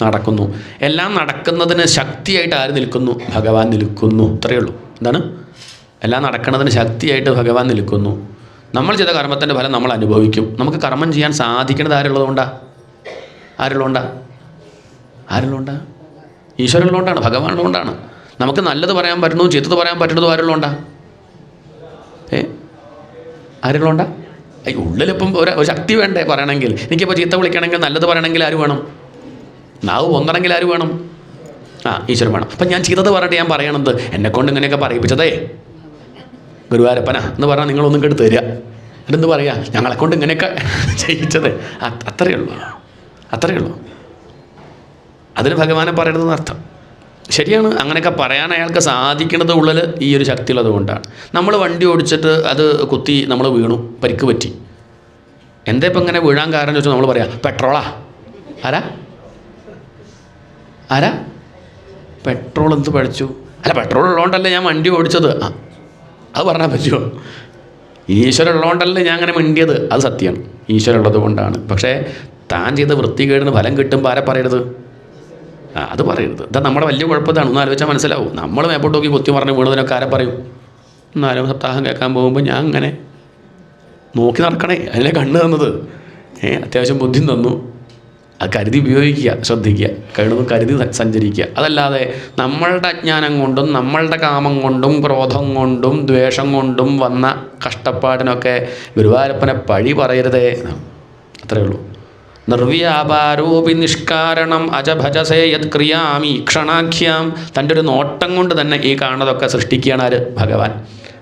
നടക്കുന്നു. എല്ലാം നടക്കുന്നതിന് ശക്തിയായിട്ട് ആര് നിൽക്കുന്നു? ഭഗവാൻ നിൽക്കുന്നു. ഇത്രയേ ഉള്ളൂ. എന്താണ്? എല്ലാം നടക്കുന്നതിന് ശക്തിയായിട്ട് ഭഗവാൻ നിൽക്കുന്നു. നമ്മൾ ചെയ്ത കർമ്മത്തിൻ്റെ ഫലം നമ്മൾ അനുഭവിക്കും. നമുക്ക് കർമ്മം ചെയ്യാൻ സാധിക്കുന്നത് ആരുള്ളതുകൊണ്ടാണ്? ഈശ്വരനുള്ളതുകൊണ്ടാണ്, ഭഗവാനുള്ളതുകൊണ്ടാണ്. നമുക്ക് നല്ലത് പറയാൻ പറ്റുന്നതും ചീത്തത് പറയാൻ പറ്റുന്നതും ആരുള്ളതുകൊണ്ടാണ്? ആരുള്ളതുകൊണ്ടാണ്? ഉള്ളിലിപ്പം ഒരു ശക്തി വേണ്ടേ പറയണമെങ്കിൽ? എനിക്കിപ്പോൾ ചീത്ത വിളിക്കണമെങ്കിൽ, നല്ലത് പറയണമെങ്കിൽ ആര് വേണം? നാവ് പൊങ്ങണമെങ്കിൽ ആര് വേണം? ഈശ്വരൻ വേണം. അപ്പം ഞാൻ ചീത്തത് പറഞ്ഞിട്ട് ഞാൻ പറയണത് എന്നെക്കൊണ്ട് ഇങ്ങനെയൊക്കെ പറയിപ്പിച്ചതേ ഗുരുവായൂരപ്പനാ എന്ന് പറഞ്ഞാൽ നിങ്ങളൊന്നും കെടുത്ത് തരിക. അതെന്ത് പറയുക? ഞങ്ങളെക്കൊണ്ട് ഇങ്ങനെയൊക്കെ ചെയ്യിച്ചത്. അത്രയേ ഉള്ളൂ. അതിന് ഭഗവാനെ പറയരുതെന്ന് അർത്ഥം. ശരിയാണ്, അങ്ങനെയൊക്കെ പറയാൻ അയാൾക്ക് സാധിക്കുന്നത് ഉള്ളിൽ ഈ ഒരു ശക്തിയുള്ളത് കൊണ്ടാണ്. നമ്മൾ വണ്ടി ഓടിച്ചിട്ട് അത് കുത്തി നമ്മൾ വീണു, പരിക്ക് പറ്റി. എന്താ ഇപ്പം ഇങ്ങനെ വീഴാൻ കാരണം ചോദിച്ചാൽ നമ്മൾ പറയാം പെട്രോളാ. ആരാ പെട്രോൾ എന്ത് പഠിച്ചു? അല്ല, പെട്രോൾ ഉള്ളതുകൊണ്ടല്ലേ ഞാൻ വണ്ടി ഓടിച്ചത്. അത് പറഞ്ഞാൽ പറ്റുമോ? ഈശ്വരൻ ഉള്ളതുകൊണ്ടല്ലേ ഞാൻ അങ്ങനെ മിണ്ടിയത്. അത് സത്യമാണ്, ഈശ്വരൻ ഉള്ളത് കൊണ്ടാണ്. പക്ഷേ താൻ ചെയ്ത വൃത്തികേടിന് ഫലം കിട്ടുമ്പോൾ ആരെ പറയരുത്? അത് പറയരുത്. ഇതാ നമ്മുടെ വലിയ കുഴപ്പത്താണ്. ഒന്ന് ആലോചിച്ചാൽ മനസ്സിലാവും. നമ്മൾ മേപ്പോട്ട് നോക്കി കുത്തി പറഞ്ഞ് വീണതിനൊക്കെ ആരെ പറയും? എന്നാലും സപ്താഹം കേൾക്കാൻ പോകുമ്പോൾ ഞാൻ അങ്ങനെ നോക്കി നടക്കണേ, അതിനെ കണ്ണ് തന്നത്. അത്യാവശ്യം ബുദ്ധി തന്നു, അത് കരുതി ഉപയോഗിക്കുക, ശ്രദ്ധിക്കുക, കഴിവതും കരുതി സഞ്ചരിക്കുക. അതല്ലാതെ നമ്മളുടെ അജ്ഞാനം കൊണ്ടും നമ്മളുടെ കാമം കൊണ്ടും ക്രോധം കൊണ്ടും ദ്വേഷം കൊണ്ടും വന്ന കഷ്ടപ്പാടിനൊക്കെ ഗുരുവായൂരപ്പനെ പഴി പറയരുതേ. അത്രയേ ഉള്ളൂ. നിർവ്യാപാരോപി നിഷ്കാരണം അജഭജസേ യത് ക്രിയാമി ക്ഷണാഖ്യാം. തൻ്റെ ഒരു നോട്ടം കൊണ്ട് തന്നെ ഈ കാണുന്നതൊക്കെ സൃഷ്ടിക്കുകയാണ് ആര്? ഭഗവാൻ.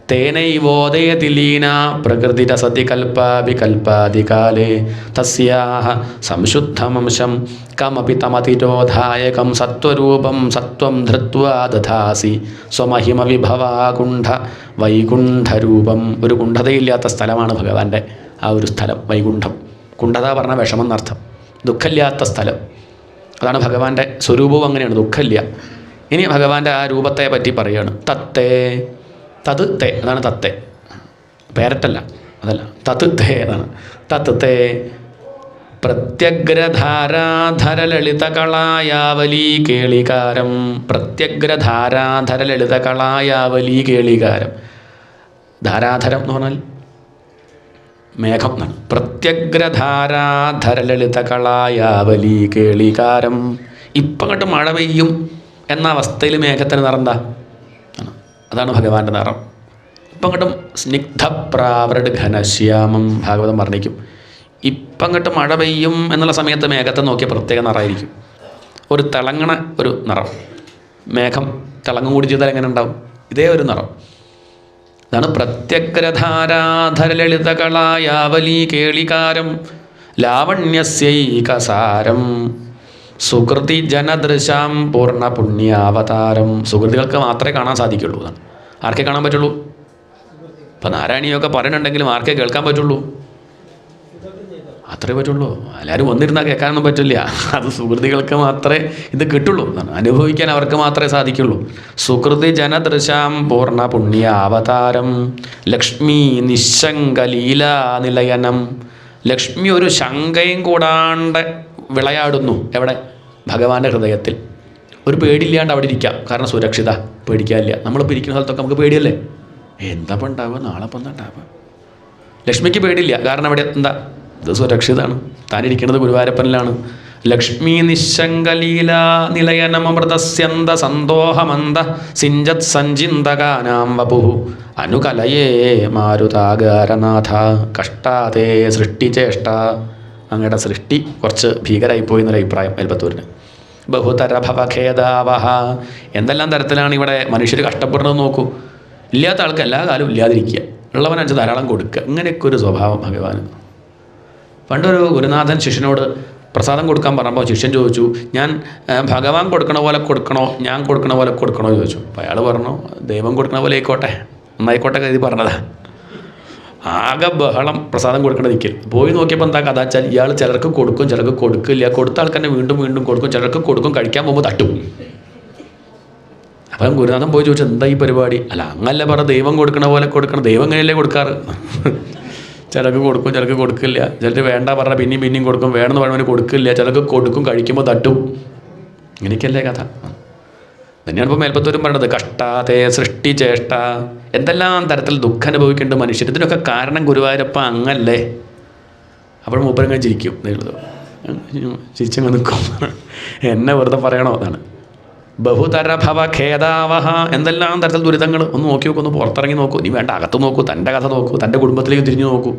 തേനൈവോദയതി ലീന പ്രകൃതിരസതി കൽപ്പാഭികൽപ്പാദികാലേ തസ്യാഹ സംശുദ്ധമംശം കമപി തമതിരോധായകം സത്വരൂപം സത്വം ധൃത്വാ ദധാസി സ്വമഹിമ വിഭവാകുണ്ഠ വൈകുണ്ഠരൂപം. ഒരു കുണ്ഠതയില്ലാത്ത സ്ഥലമാണ് ഭഗവാന്റെ ആ ഒരു സ്ഥലം, വൈകുണ്ഠം. കുണ്ഠത പറഞ്ഞ വിഷമം എന്നർത്ഥം, ദുഃഖമില്ലാത്ത സ്ഥലം. അതാണ് ഭഗവാന്റെ സ്വരൂപവും അങ്ങനെയാണ്, ദുഃഖമില്ല. ഇനി ഭഗവാന്റെ ആ രൂപത്തെ പറ്റി പറയുകയാണ്. തത്തേ, തത് തേ, അതാണ് തത്തേ, പേരറ്റല്ല, അതല്ല, തത് തേ അതാണ്. തത് തേ പ്രത്യഗ്രധാരാധരലളിതകളായാവലീ കേളികാരം. പ്രത്യഗ്രധാരാധരലളിതകളായാവലീ കേളികാരം. ധാരാധരം എന്ന് പറഞ്ഞാൽ മേഘം എന്നാണ്. പ്രത്യഗ്രധാരാധരലളിതകളായാവലീ കേളികാരം. ഇപ്പം അങ്ങോട്ട് മഴ പെയ്യും എന്ന അവസ്ഥയിൽ മേഘത്തിന് നിറം എന്താ? അതാണ് ഭഗവാന്റെ നിറം. ഇപ്പം അങ്ങോട്ടും സ്നിഗ്ധപ്രാവൃഡ് ഘനശ്യാമം ഭാഗവതം വർണ്ണിക്കും. ഇപ്പം അങ്ങോട്ട് മഴ പെയ്യും എന്നുള്ള സമയത്ത് മേഘത്തെ നോക്കിയ പ്രത്യേക നിറമായിരിക്കും, ഒരു തിളങ്ങണ ഒരു നിറം. മേഘം തിളങ്ങും കൂടി ചെയ്താൽ എങ്ങനെ ഉണ്ടാവും? ഇതേ ഒരു നിറം. അതാണ് പ്രത്യഗ്രധാരാധരലളിതകളായാവലീ കേളികാരം ലാവണ്യസ്യൈകസാരം സുകൃതി ജനദൃശാം പൂർണ്ണ പുണ്യാവതാരം. സുകൃതികൾക്ക് മാത്രമേ കാണാൻ സാധിക്കുള്ളൂ. അതാണ്. ആർക്കേ കാണാൻ പറ്റുള്ളൂ? ഇപ്പം നാരായണീയൊക്കെ പറയുന്നുണ്ടെങ്കിലും ആർക്കേ കേൾക്കാൻ പറ്റുള്ളൂ? അത്രേ പറ്റുള്ളൂ. എല്ലാവരും വന്നിരുന്നാൽ കേൾക്കാനൊന്നും പറ്റില്ല. അത് സുകൃതികൾക്ക് മാത്രമേ ഇത് കിട്ടുള്ളൂ. അനുഭവിക്കാൻ അവർക്ക് മാത്രമേ സാധിക്കുള്ളൂ. സുകൃതി ജനദൃശാം പൂർണ്ണ പുണ്യാവതാരം ലക്ഷ്മി നിശങ്കലീലാ നിലയനം. ലക്ഷ്മി ഒരു ശങ്കയും കൂടാണ്ട് വിളയാടുന്നു. എവിടെ? ഭഗവാന്റെ ഹൃദയത്തിൽ. ഒരു പേടിയില്ലാണ്ട് അവിടെ ഇരിക്കാം, കാരണം സുരക്ഷിത, പേടിക്കാനില്ല. നമ്മളിപ്പോൾ ഇരിക്കുന്ന സ്ഥലത്തൊക്കെ നമുക്ക് പേടിയല്ലേ? എന്താ ഇപ്പം ഉണ്ടാവുക, നാളെ ഇപ്പം എന്താ ഉണ്ടാവുക? ലക്ഷ്മിക്ക് പേടിയില്ല, കാരണം അവിടെ എന്താ? ഇത് സുരക്ഷിതമാണ്. താനിരിക്കുന്നത് ഗുരുവായൂരപ്പനിലാണ്. ലക്ഷ്മി നിശങ്കലീലാ നിലയനമൃതസ്യന്ത സന്തോഹമന്ത സിഞ്ചത് സഞ്ചിന്തകാനാം വപുഃ അനുകലയേ മാരുതാകാരനാഥ കഷ്ടാതേ സൃഷ്ടിചേഷ്ട. അങ്ങയുടെ സൃഷ്ടി കുറച്ച് ഭീകരായിപ്പോയി എന്നൊരു അഭിപ്രായം മേൽപ്പത്തൂരിന്. ബഹുതര ഭവഖേദാവഹ. എന്തെല്ലാം തരത്തിലാണ് ഇവിടെ മനുഷ്യർ കഷ്ടപ്പെടുന്നത് നോക്കൂ. ഇല്ലാത്ത ആൾക്ക് എല്ലാ കാലവും ഇല്ലാതിരിക്കുക, ഉള്ളവനനുസരിച്ച് ധാരാളം കൊടുക്കുക. ഇങ്ങനെയൊക്കെ ഒരു സ്വഭാവം ഭഗവാന്. പണ്ടൊരു ഗുരുനാഥൻ ശിഷ്യനോട് പ്രസാദം കൊടുക്കാൻ പറഞ്ഞപ്പോൾ ശിഷ്യൻ ചോദിച്ചു, ഞാൻ ഭഗവാൻ കൊടുക്കണ പോലെ കൊടുക്കണോ, ഞാൻ കൊടുക്കണ പോലെ കൊടുക്കണോ ചോദിച്ചു. അപ്പോൾ അയാൾ പറഞ്ഞു, ദൈവം കൊടുക്കണ പോലെ ആയിക്കോട്ടെ, നന്നായിക്കോട്ടെ കരുതി പറഞ്ഞതാ. ആകെ ബഹളം പ്രസാദം കൊടുക്കേണ്ട നിൽക്കൽ. പോയി നോക്കിയപ്പോൾ എന്താ കഥ വെച്ചാൽ, ഇയാൾ ചിലർക്ക് കൊടുക്കും, ചിലർക്ക് കൊടുക്കില്ല. കൊടുത്ത ആൾക്ക് തന്നെ വീണ്ടും വീണ്ടും കൊടുക്കും, ചിലർക്ക് കൊടുക്കും, കഴിക്കാൻ പോകുമ്പോൾ തട്ടും. അപ്പം ഗുരുനാഥൻ പോയി ചോദിച്ചു, എന്താ ഈ പരിപാടി? അല്ല, അങ്ങല്ല പറ, ദൈവം കൊടുക്കണ പോലെ കൊടുക്കണം. ദൈവം എങ്ങനെയല്ലേ കൊടുക്കാറ്? ചിലർക്ക് കൊടുക്കും, ചിലർക്ക് കൊടുക്കില്ല. ചിലർ വേണ്ട പറഞ്ഞാൽ പിന്നെയും പിന്നെയും കൊടുക്കും, വേണമെന്ന് പറയുമ്പോൾ കൊടുക്കില്ല. ചിലർക്ക് കൊടുക്കും, കഴിക്കുമ്പോൾ തട്ടും. ഇങ്ങനെയൊക്കെയല്ലേ കഥ. തന്നെയാണ് ഇപ്പോൾ മേൽപ്പത്തൂരും പറയണത്, കഷ്ടാതേ സൃഷ്ടിചേഷ്ട. എന്തെല്ലാം തരത്തിൽ ദുഃഖം അനുഭവിക്കേണ്ട മനുഷ്യർ. ഇതിനൊക്കെ കാരണം ഗുരുവായൂരപ്പ അങ്ങല്ലേ. അപ്പോൾ മൂപ്പരങ്ങ് ചിരിക്കും, ചിരിച്ചങ്ങ് നിൽക്കും. എന്നെ വെറുതെ പറയണോ? അതാണ്. ബഹുതര ഭവഖേദാവഹ. എന്തെല്ലാം തരത്തിൽ ദുരിതങ്ങൾ. ഒന്ന് നോക്കി നോക്കൂ, ഒന്ന് പുറത്തിറങ്ങി നോക്കൂ. നീ വേണ്ട, അകത്ത് നോക്കൂ, തൻ്റെ കഥ നോക്കൂ, തൻ്റെ കുടുംബത്തിലേക്ക് തിരിഞ്ഞു നോക്കൂ.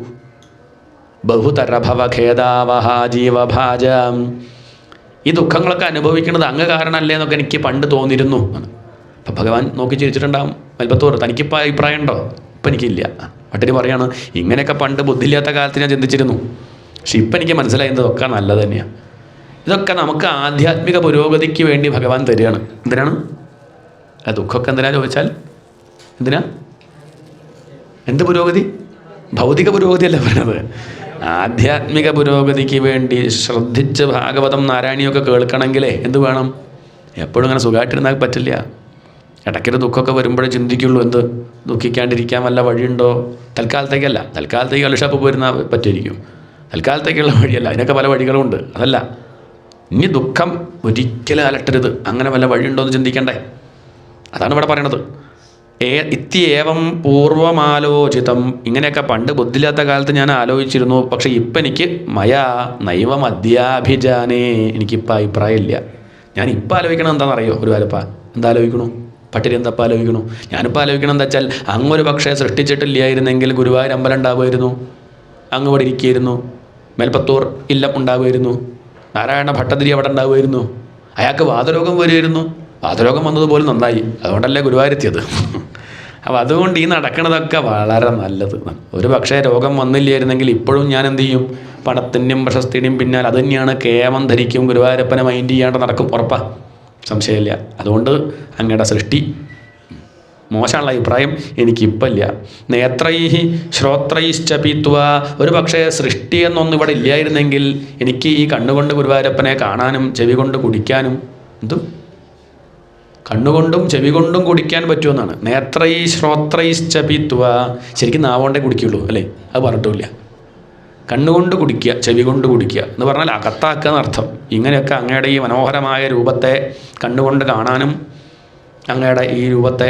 ബഹുതര ഭവഖേദാവഹ ജീവഭാജം. ഈ ദുഃഖങ്ങളൊക്കെ അനുഭവിക്കുന്നത് അങ്ങ് കാരണമല്ലേ എന്നൊക്കെ എനിക്ക് പണ്ട് തോന്നിയിരുന്നു. അപ്പം ഭഗവാൻ നോക്കി ചിരിച്ചിട്ടുണ്ടാകും. മേൽപ്പത്തൂർ, തനിക്കിപ്പോൾ അഭിപ്രായം ഉണ്ടോ? ഇപ്പം എനിക്കില്ല. പട്ടിന് പറയാണ്, ഇങ്ങനെയൊക്കെ പണ്ട് ബുദ്ധിയില്ലാത്ത കാലത്ത് ഞാൻ ചിന്തിച്ചിരുന്നു, പക്ഷെ ഇപ്പം എനിക്ക് മനസ്സിലായതൊക്കെ നല്ലത് തന്നെയാണ്. ഇതൊക്കെ നമുക്ക് ആധ്യാത്മിക പുരോഗതിക്ക് വേണ്ടി ഭഗവാൻ തരികയാണ്. എന്തിനാണ് ആ ദുഃഖമൊക്കെ? എന്തിനാ ചോദിച്ചാൽ, എന്തിനാ? എന്ത് പുരോഗതി? ഭൗതിക പുരോഗതിയല്ല പറയുന്നത്. ആധ്യാത്മിക പുരോഗതിക്ക് വേണ്ടി ശ്രദ്ധിച്ച് ഭാഗവതം നാരായണിയൊക്കെ കേൾക്കണമെങ്കിലേ എന്ത് വേണം? എപ്പോഴും അങ്ങനെ സുഖമായിട്ടിരുന്നാൽ പറ്റില്ല. ഇടയ്ക്കൊരു ദുഃഖമൊക്കെ വരുമ്പോഴേ ചിന്തിക്കുള്ളൂ, എന്ത് ദുഃഖിക്കാണ്ടിരിക്കാൻ വല്ല വഴിയുണ്ടോ? തൽക്കാലത്തേക്കല്ല. തൽക്കാലത്തേക്ക് കള്ളുഷാപ്പ് പോയിരുന്നാൽ പറ്റുമായിരിക്കും. തൽക്കാലത്തേക്കുള്ള വഴിയല്ല, അതിനൊക്കെ പല വഴികളുമുണ്ട്. അതല്ല, ഇനി ദുഃഖം ഒരിക്കലും അലട്ടരുത്, അങ്ങനെ വല്ല വഴിയുണ്ടോ എന്ന് ചിന്തിക്കണ്ടേ? അതാണ് ഇവിടെ പറയണത്. ഇത്യേവം പൂർവമാലോചിതം. ഇങ്ങനെയൊക്കെ പണ്ട് ബുദ്ധിയില്ലാത്ത കാലത്ത് ഞാൻ ആലോചിച്ചിരുന്നു. പക്ഷേ ഇപ്പം എനിക്ക് മയാ നൈവം അദ്യാഭിജാനേ, എനിക്കിപ്പോൾ അഭിപ്രായമില്ല. ഞാൻ ഇപ്പം ആലോചിക്കണം എന്താണെന്നറിയോ ഗുരുവായൂരപ്പ? എന്താ ആലോചിക്കണു? പട്ടിരി എന്തപ്പം ആലോചിക്കണു? ഞാനിപ്പോൾ ആലോചിക്കണം എന്താ വെച്ചാൽ, അങ്ങൊരു പക്ഷേ സൃഷ്ടിച്ചിട്ടില്ലായിരുന്നെങ്കിൽ ഗുരുവായൂർ അമ്പലം ഉണ്ടാവുമായിരുന്നു, അങ്ങ് ഇവിടെ ഇരിക്കുകയായിരുന്നു, മേൽപ്പത്തൂർ ഇല്ലം ഉണ്ടാവുമായിരുന്നു, നാരായണ ഭട്ടതിരി അവിടെ ഉണ്ടാവുമായിരുന്നു, അയാൾക്ക് വാതരോഗം വരുമായിരുന്നു. വാതരോഗം വന്നതുപോലും നന്നായി, അതുകൊണ്ടല്ലേ ഗുരുവായൂരെത്തിയത്. അപ്പോൾ അതുകൊണ്ട് ഈ നടക്കുന്നതൊക്കെ വളരെ നല്ലത്. ഒരു പക്ഷേ രോഗം വന്നില്ലായിരുന്നെങ്കിൽ ഇപ്പോഴും ഞാൻ എന്ത് ചെയ്യും? പണത്തിൻ്റെയും പ്രശസ്തിയുടെയും പിന്നാൽ അത് തന്നെയാണ് കേവം ധരിക്കും, ഗുരുവായൂരപ്പനെ മൈൻഡ് ചെയ്യാണ്ട് നടക്കും, ഉറപ്പാണ്, സംശയമില്ല. അതുകൊണ്ട് അങ്ങയുടെ സൃഷ്ടി മോശമുള്ള അഭിപ്രായം എനിക്കിപ്പമില്ല. നേത്രൈഹി ശ്രോത്രൈശ്ചപിത്വ. ഒരു പക്ഷേ സൃഷ്ടി എന്നൊന്നും ഇവിടെ ഇല്ലായിരുന്നെങ്കിൽ എനിക്ക് ഈ കണ്ണുകൊണ്ട് ഗുരുവായൂരപ്പനെ കാണാനും ചെവി കൊണ്ട് കുടിക്കാനും, കണ്ണുകൊണ്ടും ചെവി കൊണ്ടും കുടിക്കാൻ പറ്റുമെന്നാണ്. നേത്രൈ ശ്രോത്രൈശ്ചപിത്വ. ശരിക്കും നാവോണ്ടേ കുടിക്കുള്ളൂ അല്ലേ? അത് പറഞ്ഞിട്ടില്ല. കണ്ണുകൊണ്ട് കുടിക്കുക, ചെവി കൊണ്ട് കുടിക്കുക എന്ന് പറഞ്ഞാൽ അകത്താക്കുക എന്നർത്ഥം. ഇങ്ങനെയൊക്കെ അങ്ങയുടെ ഈ മനോഹരമായ രൂപത്തെ കണ്ണുകൊണ്ട് കാണാനും അങ്ങയുടെ ഈ രൂപത്തെ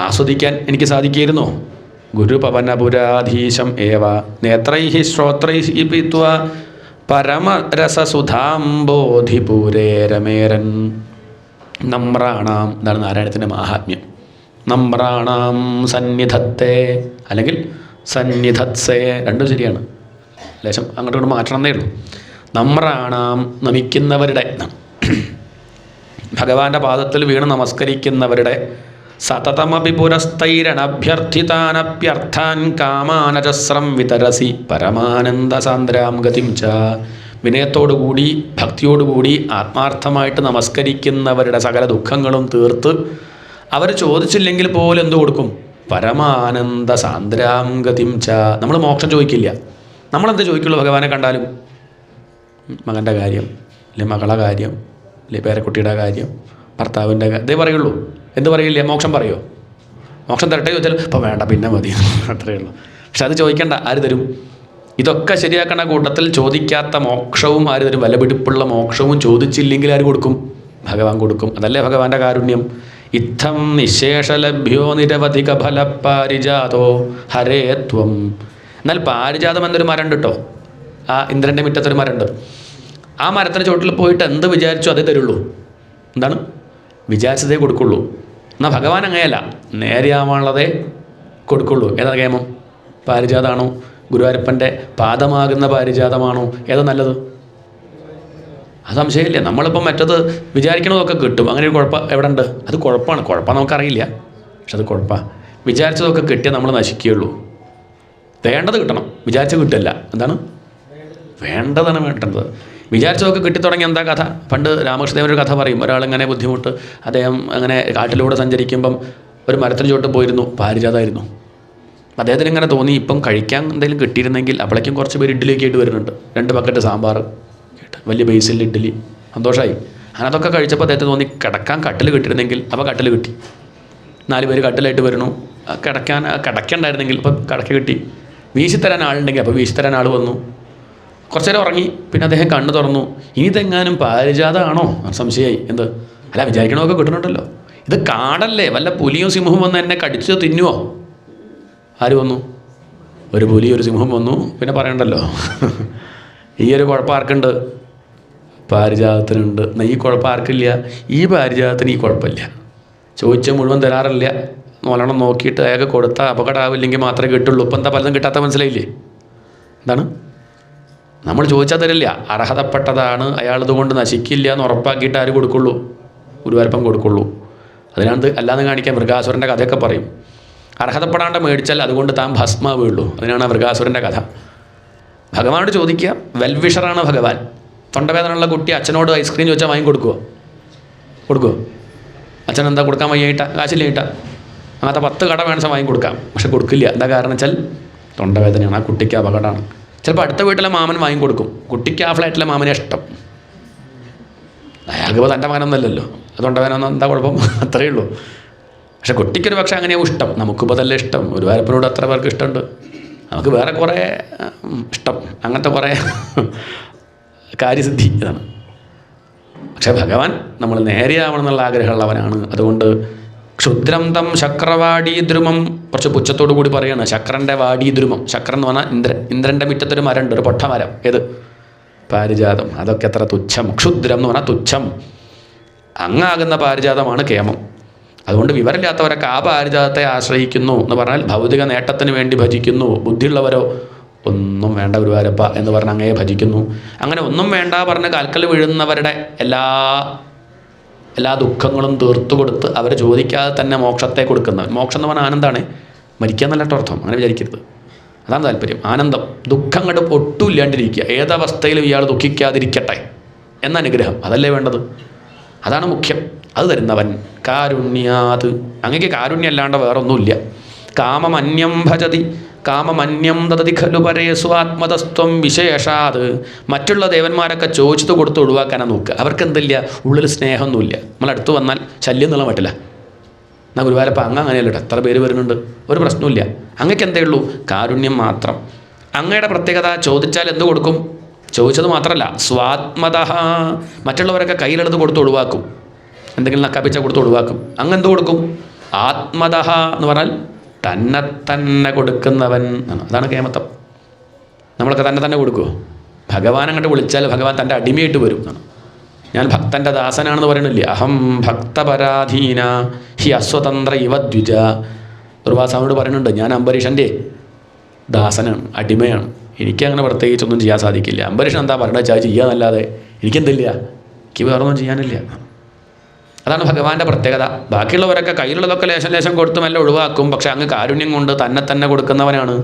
ആസ്വദിക്കാൻ എനിക്ക് സാധിക്കുമായിരുന്നു. ഗുരുപവനപുരാധീശം ഏവ നേത്രൈഹി ശ്രോത്രൈഹി പിത്വ പരമരസസുധാംബോധിപൂരേ രമേരൻ. നമ്രാണാം, എന്താണ് നാരായണത്തിൻ്റെ മാഹാത്മ്യം. നമ്രാണാം സന്നിധത്തെ അല്ലെങ്കിൽ സന്നിധത്സേ, രണ്ടും ശരിയാണ്, ലേശം അങ്ങോട്ട് കൊണ്ട് മാറ്റണമെന്നേ ഉള്ളൂ. നമ്രാണാം നമിക്കുന്നവരുടെ, ഭഗവാന്റെ പാദത്തിൽ വീണ് നമസ്കരിക്കുന്നവരുടെ, സതതമപി പുരസ്തൈരണഭ്യർത്ഥിതാനപ്യർത്ഥാൻ കാമാനജസ്രം വിതരസി പരമാനന്ദ സാന്ദ്രാം ഗതിം ച. വിനയത്തോടുകൂടി ഭക്തിയോടുകൂടി ആത്മാർത്ഥമായിട്ട് നമസ്കരിക്കുന്നവരുടെ സകല ദുഃഖങ്ങളും തീർത്ത് അവർ ചോദിച്ചില്ലെങ്കിൽ പോലും എന്തു കൊടുക്കും? പരമാനന്ദ സാന്ദ്രാം ഗതിം ച. നമ്മൾ മോക്ഷം ചോദിക്കില്ല, നമ്മളെന്ത് ചോദിക്കുള്ളൂ ഭഗവാനെ കണ്ടാലും? മകൻ്റെ കാര്യം, അല്ലെ മകളെ കാര്യം, അല്ലെ പേരക്കുട്ടിയുടെ കാര്യം, ഭർത്താവിൻ്റെ കാര്യം, ഇതേ പറയുള്ളൂ. എന്ത് പറയില്ല? മോക്ഷം പറയുമോ? മോക്ഷം തരട്ടെ ചോദിച്ചാൽ ഇപ്പം വേണ്ട, പിന്നെ മതി, അത്രയേ ഉള്ളൂ. പക്ഷെ അത് ചോദിക്കേണ്ട, ആര് തരും? ഇതൊക്കെ ശരിയാക്കണ കൂട്ടത്തിൽ ചോദിക്കാത്ത മോക്ഷവും ആര് തരും? വിലപിടിപ്പുള്ള മോക്ഷവും ചോദിച്ചില്ലെങ്കിൽ ആര് കൊടുക്കും? ഭഗവാൻ കൊടുക്കും. അതല്ലേ ഭഗവാന്റെ കാരുണ്യം. ഇത്തം നിശേഷലഭ്യോ നിരവധിക ഫലപാരിജാതോ ഹരേ ത്വം. എന്നാൽ പാരിജാതം എന്നൊരു മരമുണ്ട് കേട്ടോ, ആ ഇന്ദ്രൻ്റെ മുറ്റത്തൊരു മരമുണ്ട്. ആ മരത്തിൻ്റെ ചോട്ടിൽ പോയിട്ട് എന്ത് വിചാരിച്ചു അതേ തരുള്ളൂ. എന്താണ് വിചാരിച്ചതേ കൊടുക്കുള്ളൂ. എന്നാൽ ഭഗവാൻ അങ്ങനെയല്ല, നേരെയാവാനുള്ളതേ കൊടുക്കുള്ളൂ. ഏതാ കേമം? പാരിജാതമാണോ? ഗുരുവായൂരപ്പൻ്റെ പാദമാകുന്ന പാരിജാതമാണോ? ഏതാ നല്ലത്? അത് സംശയമില്ല. നമ്മളിപ്പം മറ്റത് വിചാരിക്കണതൊക്കെ കിട്ടും, അങ്ങനെ ഒരു കുഴപ്പം എവിടെ ഉണ്ട്? അത് കുഴപ്പമാണ്. കുഴപ്പം നമുക്കറിയില്ല, പക്ഷെ അത് കുഴപ്പമാണ്. വിചാരിച്ചതൊക്കെ കിട്ടിയാൽ നമ്മൾ നശിക്കുകയുള്ളൂ. വേണ്ടത് കിട്ടണം, വിചാരിച്ചത് കിട്ടില്ല. എന്താണ് വേണ്ടതാണ് വേണ്ടത്? വിചാരിച്ചതൊക്കെ കിട്ടിത്തുടങ്ങി എന്താ കഥ? പണ്ട് രാമകൃഷ്ണദേവനൊരു കഥ പറയും. ഒരാളിങ്ങനെ ബുദ്ധിമുട്ട്, അദ്ദേഹം അങ്ങനെ കാട്ടിലൂടെ സഞ്ചരിക്കുമ്പം ഒരു മരത്തിന് ചോട്ട് പോയിരുന്നു, പാരിജാതമായിരുന്നു. അദ്ദേഹത്തിന് ഇങ്ങനെ തോന്നി, ഇപ്പം കഴിക്കാൻ എന്തെങ്കിലും കിട്ടിയിരുന്നെങ്കിൽ. അപ്പോഴേക്കും കുറച്ച് പേര് ഇഡ്ഡലിയൊക്കെ ആയിട്ട് വരുന്നുണ്ട്, 2 ബക്കറ്റ് സാമ്പാർ, വലിയ ബേസിൽ ഇഡ്ഡലി, സന്തോഷമായി. അതൊക്കെ കഴിച്ചപ്പോൾ അദ്ദേഹത്തിന് തോന്നി കിടക്കാൻ കട്ടിൽ കിട്ടിയിരുന്നെങ്കിൽ. അപ്പോൾ കട്ടിൽ കിട്ടി, 4 പേര് കട്ടിലായിട്ട് വരണു. കിടക്കണ്ടായിരുന്നെങ്കിൽ ഇപ്പം കിടക്ക കിട്ടി. വീശിത്തരാൻ ആളുണ്ടെങ്കിൽ അപ്പോൾ വീശിത്തരാൻ ആൾ വന്നു. കുറച്ച് നേരം ഉറങ്ങി, പിന്നെ അദ്ദേഹം കണ്ണ് തുറന്നു. ഇനി ഇതെങ്ങാനും പാരിജാതമാണോ? സംശയമായി. എന്ത്? അല്ല, വിചാരിക്കണമൊക്കെ കിട്ടുന്നുണ്ടല്ലോ. ഇത് കാടല്ലേ, വല്ല പുലിയും സിംഹവും വന്ന് എന്നെ കടിച്ച് തിന്നുവോ? ആര് വന്നു? ഒരു പുലി ഒരു സിംഹം വന്നു, പിന്നെ പറയണ്ടല്ലോ. ഈ ഒരു കുഴപ്പം ആർക്കുണ്ട്? പാരിജാതത്തിനുണ്ട്. എന്നാൽ ഈ കുഴപ്പം ആർക്കില്ല? ഈ പാരിജാതത്തിന് ഈ കുഴപ്പമില്ല. ചോദിച്ച മുഴുവൻ തരാറില്ല, നല്ലോണം നോക്കിയിട്ട് അയാൾക്ക് കൊടുത്താൽ അപകടമാവില്ലെങ്കിൽ മാത്രമേ കിട്ടുള്ളൂ. ഇപ്പം എന്താ പലതും കിട്ടാത്ത മനസ്സിലായില്ലേ? എന്താണ്? നമ്മൾ ചോദിച്ചാൽ തരില്ല, അർഹതപ്പെട്ടതാണ്, അയാളതുകൊണ്ട് നശിക്കില്ല എന്ന് ഉറപ്പാക്കിയിട്ട് ആര് കൊടുക്കുള്ളൂ? ഗുരുവായൂരപ്പൻ കൊടുക്കുള്ളൂ. അതിനകത്ത് അല്ലാതെ കാണിക്കാൻ മൃഗാസുരൻ്റെ കഥയൊക്കെ പറയും. അർഹതപ്പെടാണ്ട് മേടിച്ചാൽ അതുകൊണ്ട് താൻ ഭസ്മാവുള്ളൂ. അതിനാണ് മൃഗാസുരൻ്റെ കഥ. ഭഗവാനോട് ചോദിക്കുക, വെൽവിഷറാണ് ഭഗവാൻ. തൊണ്ടവേദനയുള്ള കുട്ടി അച്ഛനോട് ഐസ്ക്രീം ചോദിച്ചാൽ വാങ്ങി കൊടുക്കുമോ? അച്ഛൻ എന്താ കൊടുക്കാൻ വയ്യായിട്ടാ, കാശില്ലായിട്ടാ? അങ്ങനത്തെ 10 കട വേണം വാങ്ങി കൊടുക്കാം, പക്ഷെ കൊടുക്കില്ല. എന്താ കാരണം വെച്ചാൽ തൊണ്ടവേദനയാണ്, ആ കുട്ടിക്ക് അപകടമാണ്. ചിലപ്പോൾ അടുത്ത വീട്ടിലെ മാമൻ വാങ്ങിക്കൊടുക്കും, കുട്ടിക്ക് ആ ഫ്ലാറ്റിലെ മാമനെ ഇഷ്ടം. അയാൾക്ക് ഇപ്പോൾ തൻ്റെ മകനൊന്നുമല്ലല്ലോ, തൊണ്ടവേദന എന്താ കുഴപ്പം? അത്രയേ ഉള്ളൂ. പക്ഷെ കുട്ടിക്കൊരു പക്ഷേ അങ്ങനെയാവും ഇഷ്ടം. നമുക്കിപ്പോൾ അതല്ലേ ഇഷ്ടം. ഗുരുവായൂരപ്പനോട് എത്ര പേർക്ക് ഇഷ്ടമുണ്ട്? നമുക്ക് വേറെ കുറേ ഇഷ്ടം, അങ്ങനത്തെ കുറേ കാര്യസിദ്ധി ഇതാണ്. പക്ഷേ ഭഗവാൻ നമ്മൾ നേരെയാവണം എന്നുള്ള ആഗ്രഹമുള്ളവനാണ്. അതുകൊണ്ട് ക്ഷുദ്രം തം ശക്രവാടീദ്രുമം, കുറച്ച് പുച്ഛത്തോടു കൂടി പറയുകയാണ്. ശക്രൻ്റെ വാടീദ്രുമം, ശക്രൻ എന്ന് പറഞ്ഞാൽ ഇന്ദ്രൻ. ഇന്ദ്രൻ്റെ മുറ്റത്തൊരു മരമുണ്ട്, ഒരു പൊട്ടമരം. ഏത്? പാരിജാതം. അതൊക്കെ എത്ര തുച്ഛം. ക്ഷുദ്രം എന്ന് പറഞ്ഞാൽ തുച്ഛം. അങ്ങാകുന്ന പാരിജാതമാണ് കേമം. അതുകൊണ്ട് വിവരമില്ലാത്തവരൊക്കെ ആ പാരിജാതത്തെ ആശ്രയിക്കുന്നു എന്ന് പറഞ്ഞാൽ ഭൗതിക നേട്ടത്തിന് വേണ്ടി ഭജിക്കുന്നു. ബുദ്ധിയുള്ളവരോ ഒന്നും വേണ്ട ഗുരുവായൂരപ്പ എന്ന് പറഞ്ഞ് അങ്ങയെ ഭജിക്കുന്നു. അങ്ങനെ ഒന്നും വേണ്ട പറഞ്ഞ് കാൽക്കൽ വീഴുന്നവരുടെ എല്ലാ ദുഃഖങ്ങളും തീർത്തു കൊടുത്ത് അവർ ചോദിക്കാതെ തന്നെ മോക്ഷത്തെ കൊടുക്കുന്നവൻ. മോക്ഷം എന്ന് പറഞ്ഞാൽ ആനന്ദമാണ്, മരിക്കുക എന്നല്ല അർത്ഥം. അങ്ങനെ വിചാരിക്കരുത്. അതാണ് താല്പര്യം. ആനന്ദം. ദുഃഖം കണ്ട് ഒട്ടും ഇല്ലാണ്ടിരിക്കുക. ഏതവസ്ഥയിലും ഇയാൾ ദുഃഖിക്കാതിരിക്കട്ടെ എന്ന അനുഗ്രഹം, അതല്ലേ വേണ്ടത്. അതാണ് മുഖ്യം. അത് തരുന്നവൻ കാരുണ്യാത്. അങ്ങക്ക് കാരുണ്യം അല്ലാണ്ട് വേറൊന്നുമില്ല. കാമമന്യം ഭജതി കാമമന്യം ദദതി ഖലു പരേ സ്വാത്മതസ്ത്വം വിശേഷാത്. മറ്റുള്ള ദേവന്മാരൊക്കെ ചോദിച്ചത് കൊടുത്ത് ഒഴിവാക്കാനാണ് നോക്കുക. അവർക്ക് എന്തില്ല, ഉള്ളിൽ സ്നേഹമൊന്നുമില്ല. നമ്മളടുത്ത് വന്നാൽ ശല്യം എന്നുള്ള പറ്റില്ല. എന്നാൽ ഗുരുവായൂരപ്പ അങ്ങനെയല്ല, എത്ര പേര് വരുന്നുണ്ട്, ഒരു പ്രശ്നമില്ല. അങ്ങക്ക് എന്തേ ഉള്ളൂ, കാരുണ്യം മാത്രം. അങ്ങയുടെ പ്രത്യേകത ചോദിച്ചാൽ എന്ത് കൊടുക്കും? ചോദിച്ചത് മാത്രമല്ല, സ്വാത്മത. മറ്റുള്ളവരൊക്കെ കയ്യിലെടുത്ത് കൊടുത്ത് ഒഴിവാക്കും, എന്തെങ്കിലും നക്കാപ്പിച്ച കൊടുത്ത് ഒഴിവാക്കും. അങ്ങെന്ത് കൊടുക്കും? ആത്മത എന്ന് പറഞ്ഞാൽ തന്നെ കൊടുക്കുന്നവൻ. അതാണ് കേമത്തം. നമ്മളൊക്കെ തന്നെ കൊടുക്കുമോ? ഭഗവാൻ അങ്ങോട്ട് വിളിച്ചാൽ ഭഗവാൻ തൻ്റെ അടിമയായിട്ട് വരും. ഞാൻ ഭക്തൻ്റെ ദാസനാണെന്ന് പറയണില്ലേ. അഹം ഭക്തപരാധീന ഹി അസ്വതന്ത്ര ഇവ ദ്വിജ. ദുർവാസാവിനോട് പറയുന്നുണ്ട്, ഞാൻ അംബരീഷൻ്റെ ദാസനാണ്, അടിമയാണ്. എനിക്കങ്ങനെ പ്രത്യേകിച്ചൊന്നും ചെയ്യാൻ സാധിക്കില്ല. അംബരീഷൻ എന്താ പറയണത് വെച്ചാൽ ചെയ്യാന്നല്ലാതെ എനിക്കെന്തില്ല, എനിക്ക് വേറൊന്നും ചെയ്യാനില്ല. അതാണ് ഭഗവാന്റെ പ്രത്യേകത. ബാക്കിയുള്ളവരൊക്കെ കയ്യിലുള്ളതൊക്കെ ലേശം ലേശം കൊടുത്തും എല്ലാം ഒഴിവാക്കും. പക്ഷെ അങ്ങ് കാരുണ്യം കൊണ്ട് തന്നെ കൊടുക്കുന്നവനാണ്.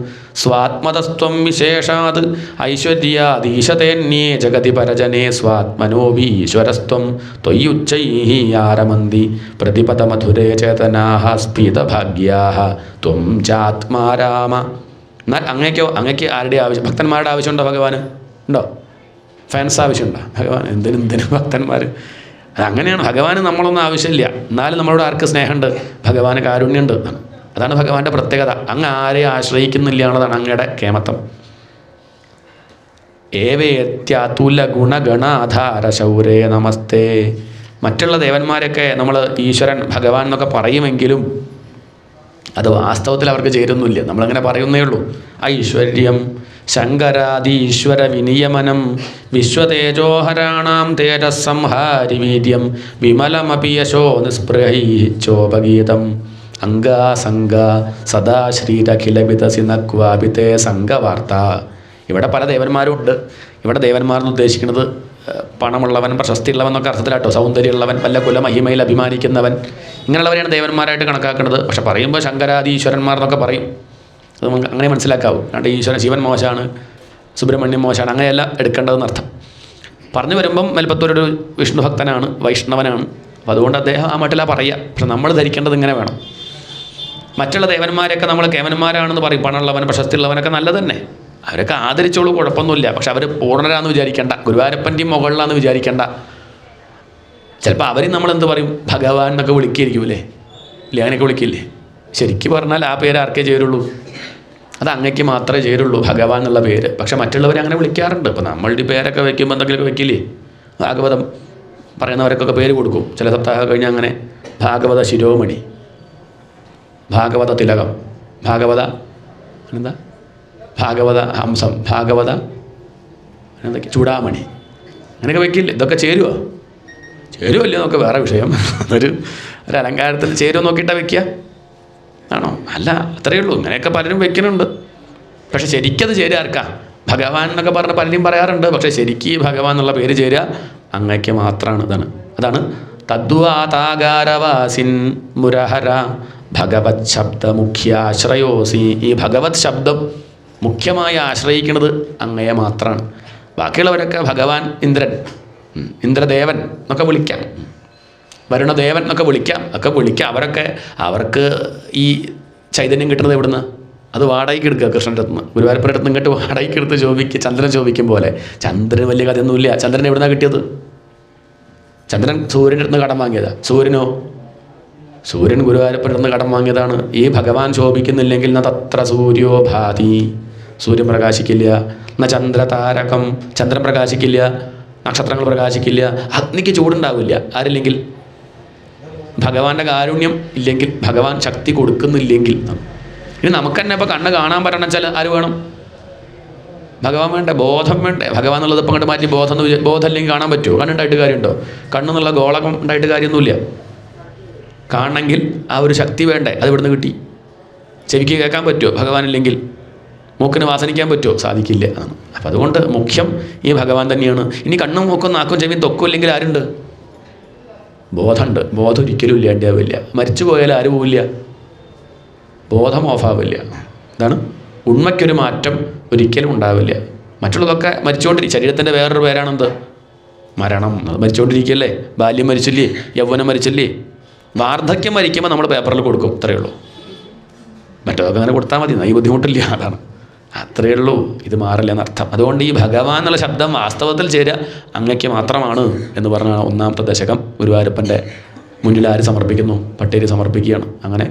സ്വാത്മതസ്ത്വം വിശേഷാത് ഐശ്വര്യാദീശതേന്യേ ജഗതി പരജനേ സ്വാത്മനോവി ഈശ്വരസ്ത്വം ത്വയ്യുച്ചൈഃ ആരമന്തി പ്രതിപദമധുരേ ചേതനാഃ സ്ഫീതഭാഗ്യാഃ ത്വം ചാത്മാരാമ. എന്നാൽ അങ്ങയ്ക്ക് ആരുടെ ആവശ്യം? ഭക്തന്മാരുടെ ആവശ്യമുണ്ടോ ഭഗവാന്? ഉണ്ടോ? ഫാൻസ് ആവശ്യമുണ്ടോ ഭഗവാൻ? എന്തിനും ഭക്തന്മാർ. അതങ്ങനെയാണ്. ഭഗവാന് നമ്മളൊന്നും ആവശ്യമില്ല, എന്നാലും നമ്മളോട് ആർക്ക് സ്നേഹമുണ്ട്? ഭഗവാന് കാരുണ്യമുണ്ട്. അതാണ് ഭഗവാന്റെ പ്രത്യേകത. അങ്ങ് ആരെയും ആശ്രയിക്കുന്നില്ല എന്നുള്ളതാണ് അങ്ങയുടെ കേമത്തം. ഏവേത്യതുല ഗുണഗണാധാര ശൗരേ നമസ്തേ. മറ്റുള്ള ദേവന്മാരൊക്കെ നമ്മൾ ഈശ്വരൻ ഭഗവാൻ എന്നൊക്കെ പറയുമെങ്കിലും അത് വാസ്തവത്തിൽ അവർക്ക് ചേരുന്നില്ല. നമ്മളങ്ങനെ പറയുന്നേ ഉള്ളൂ. ഐശ്വര്യം ശങ്കരാദീശ്വര വിനിയമനം വിശ്വതേജോഹരാണാം തേജസ്സംഹാരി വീര്യം വിമലമപി യശോ നിസ്പൃഹൈശ്ചോപഗീതം അംഗാസംഗ സദാ ശ്രീരഖിലവിതസിനക്വാപിതേ സംഘവാർത്ത. ഇവിടെ പല ദേവന്മാരും ഉണ്ട്. ഇവിടെ ദേവന്മാരെന്ന് ഉദ്ദേശിക്കുന്നത് പണമുള്ളവൻ, പ്രശസ്തിയുള്ളവൻ എന്നൊക്കെ അർത്ഥത്തിലാട്ടോ. സൗന്ദര്യമുള്ളവൻ, വല്ല കുലമഹിമയിൽ അഭിമാനിക്കുന്നവൻ, ഇങ്ങനെയുള്ളവരെയാണ് ദേവന്മാരായിട്ട് കണക്കാക്കുന്നത്. പക്ഷെ പറയുമ്പോൾ ശങ്കരാദീശ്വരന്മാർ എന്നൊക്കെ പറയും. അത് നമുക്ക് അങ്ങനെ മനസ്സിലാക്കാവും. കാരണം ഈശ്വരൻ ശിവൻ മോശമാണ്, സുബ്രഹ്മണ്യം മോശമാണ്, അങ്ങനെയല്ല എടുക്കേണ്ടതെന്ന് അർത്ഥം. പറഞ്ഞു വരുമ്പം മേൽപ്പത്തൂരൊരു വിഷ്ണു ഭക്തനാണ്, വൈഷ്ണവനാണ്. അപ്പോൾ അതുകൊണ്ട് അദ്ദേഹം ആ മട്ടിലാണ് പറയുക. പക്ഷെ നമ്മൾ ധരിക്കേണ്ടത് ഇങ്ങനെ വേണം. മറ്റുള്ള ദേവന്മാരെയൊക്കെ നമ്മൾ കേവന്മാരാണെന്ന് പറയും. പണമുള്ളവൻ, പ്രശസ്തിയുള്ളവനൊക്കെ നല്ലത് തന്നെ, അവരൊക്കെ ആദരിച്ചോളൂ, കുഴപ്പമൊന്നുമില്ല. പക്ഷെ അവർ പൂർണ്ണരാന്ന് വിചാരിക്കേണ്ട, ഗുരുവായൂരപ്പൻ്റെയും മുകളിലാന്ന് വിചാരിക്കേണ്ട. ചിലപ്പോൾ അവരും നമ്മളെന്ത് പറയും, ഭഗവാൻ എന്നൊക്കെ വിളിക്കുകയായിരിക്കുമല്ലേ, ഇല്ലേ? അങ്ങനെയൊക്കെ വിളിക്കില്ലേ? ശരിക്കും പറഞ്ഞാൽ ആ പേര് ആർക്കേ ചേരുള്ളൂ? അത് അങ്ങയ്ക്ക് മാത്രമേ ചേരുള്ളൂ, ഭഗവാൻ എന്നുള്ള പേര്. പക്ഷെ മറ്റുള്ളവരെ അങ്ങനെ വിളിക്കാറുണ്ട്. ഇപ്പോൾ നമ്മളുടെ പേരൊക്കെ വയ്ക്കുമ്പോൾ എന്തെങ്കിലുമൊക്കെ വെക്കില്ലേ? ഭാഗവതം പറയുന്നവർക്കൊക്കെ പേര് കൊടുക്കും. ചില സപ്താഹം കഴിഞ്ഞാൽ അങ്ങനെ ഭാഗവത ശിരോമണി, ഭാഗവത തിലകം, ഭാഗവത എന്താ, ഭാഗവത ഹംസം, ഭാഗവത എന്തൊക്കെ ചൂടാമണി, അങ്ങനെയൊക്കെ വെക്കില്ലേ? ഇതൊക്കെ ചേരുമോ? ചേരുമല്ലോ എന്നൊക്കെ വേറെ വിഷയം. ഒരു അലങ്കാരത്തിൽ ചേരുമോ നോക്കിയിട്ടാണ് വെക്കുക ആണോ? അല്ല, അത്രയേ ഉള്ളൂ. ഇങ്ങനെയൊക്കെ പലരും വെക്കുന്നുണ്ട്. പക്ഷെ ശരിക്കത് ചേരുക ആർക്കാ? ഭഗവാൻ എന്നൊക്കെ പറഞ്ഞ് പലരും പറയാറുണ്ട്. പക്ഷേ ശരിക്കും ഈ ഭഗവാൻ എന്നുള്ള പേര് ചേരുക അങ്ങയ്ക്ക് മാത്രമാണ്. അതാണ് തദ്വാതാകാരവാസിൻ മുരഹര ഭഗവത് ശബ്ദ മുഖ്യാശ്രയോസി. ഈ ഭഗവത് ശബ്ദം മുഖ്യമായി ആശ്രയിക്കുന്നത് അങ്ങയെ മാത്രമാണ്. ബാക്കിയുള്ളവരൊക്കെ ഭഗവാൻ, ഇന്ദ്രൻ, ഇന്ദ്രദേവൻ എന്നൊക്കെ വിളിക്കാം, വരുണദേവൻ എന്നൊക്കെ വിളിക്കാം, അവർക്ക് ഈ ചൈതന്യം കിട്ടുന്നത് എവിടുന്ന്? അത് വാടകയ്ക്ക് എടുക്കുക. കൃഷ്ണൻ്റെ അടുത്ത് നിന്ന്, ഗുരുവായൂരപ്പൻ്റെ അടുത്ത് ഇങ്ങോട്ട് വാടകയ്ക്ക് എടുത്ത് ശോഭിക്കുക. ചന്ദ്രൻ ശോഭിക്കും പോലെ. ചന്ദ്രന് വലിയ കഥയൊന്നുമില്ല. ചന്ദ്രൻ എവിടുന്നാണ് കിട്ടിയത്? ചന്ദ്രൻ സൂര്യൻ്റെ അടുത്ത് കടം വാങ്ങിയതാണ്. സൂര്യൻ ഗുരുവായൂരപ്പൻ്റെ അടുത്ത് കടം വാങ്ങിയതാണ്. ഈ ഭഗവാൻ ശോഭിക്കുന്നില്ലെങ്കിൽ തത്ര സൂര്യോ ഭാതി, സൂര്യൻ പ്രകാശിക്കില്ല. ചന്ദ്രതാരകം, ചന്ദ്രൻ പ്രകാശിക്കില്ല, നക്ഷത്രങ്ങൾ പ്രകാശിക്കില്ല, അഗ്നിക്ക് ചൂടുണ്ടാവില്ല. ആരില്ലെങ്കിൽ ഭഗവാന്റെ കാരുണ്യം ഇല്ലെങ്കിൽ, ഭഗവാൻ ശക്തി കൊടുക്കുന്നില്ലെങ്കിൽ. ഇനി നമുക്ക് തന്നെ ഇപ്പോൾ കണ്ണ് കാണാൻ പറ്റണം വെച്ചാൽ ആര് വേണം? ഭഗവാൻ വേണ്ടേ? ബോധം വേണ്ടേ? ഭഗവാൻ എന്നുള്ളത് ഇപ്പം അങ്ങോട്ട് മാറ്റി ബോധം അല്ലെങ്കിൽ കാണാൻ പറ്റുമോ? കണ്ണുണ്ടായിട്ട് കാര്യമുണ്ടോ? കണ്ണെന്നുള്ള ഗോളകം ഉണ്ടായിട്ട് കാര്യമൊന്നുമില്ല. കാണണമെങ്കിൽ ആ ഒരു ശക്തി വേണ്ടേ? അത് ഇവിടുന്ന് കിട്ടി. ചെവിക്ക് കേൾക്കാൻ പറ്റുമോ ഭഗവാനില്ലെങ്കിൽ? മൂക്കിന് വാസനിക്കാൻ പറ്റുമോ? സാധിക്കില്ല. അപ്പം അതുകൊണ്ട് മുഖ്യം ഈ ഭഗവാൻ തന്നെയാണ്. ഇനി കണ്ണും മൂക്കും നാക്കും ചെവിയും തൊക്കും ഇല്ലെങ്കിൽ ആരുണ്ട്? ബോധമുണ്ട്. ബോധം ഒരിക്കലും ഇല്ലാണ്ടാവില്ല. മരിച്ചു പോയാൽ ആരും പോവില്ല, ബോധം ഓഫാവില്ല. ഇതാണ് ഉണ്മയ്ക്കൊരു മാറ്റം ഒരിക്കലും ഉണ്ടാവില്ല. മറ്റുള്ളതൊക്കെ ശരീരത്തിൻ്റെ വേറൊരു പേരാണെന്ത്? മരണം. അത് മരിച്ചുകൊണ്ടിരിക്കുകയല്ലേ. ബാല്യം മരിച്ചില്ലേ, യൗവനം മരിച്ചില്ലേ, വാർദ്ധക്യം മരിക്കുമ്പോൾ നമ്മൾ പേപ്പറിൽ കൊടുക്കും, അത്രയേ ഉള്ളൂ. മറ്റൊക്കെ അങ്ങനെ കൊടുത്താൽ മതി, ഈ ബുദ്ധിമുട്ടില്ല. അതാണ്, അത്രയേ ഉള്ളൂ. ഇത് മാറില്ല എന്നർത്ഥം. അതുകൊണ്ട് ഈ ഭഗവാൻ എന്നുള്ള ശബ്ദം വാസ്തവത്തിൽ ചേരുക അങ്ങയ്ക്ക് മാത്രമാണ് എന്ന് പറഞ്ഞ ഒന്നാമത്തെ ദശകം ഗുരുവായൂരപ്പൻ്റെ മുന്നിൽ ആര് സമർപ്പിക്കുന്നു? പട്ടേരി സമർപ്പിക്കുകയാണ്. അങ്ങനെ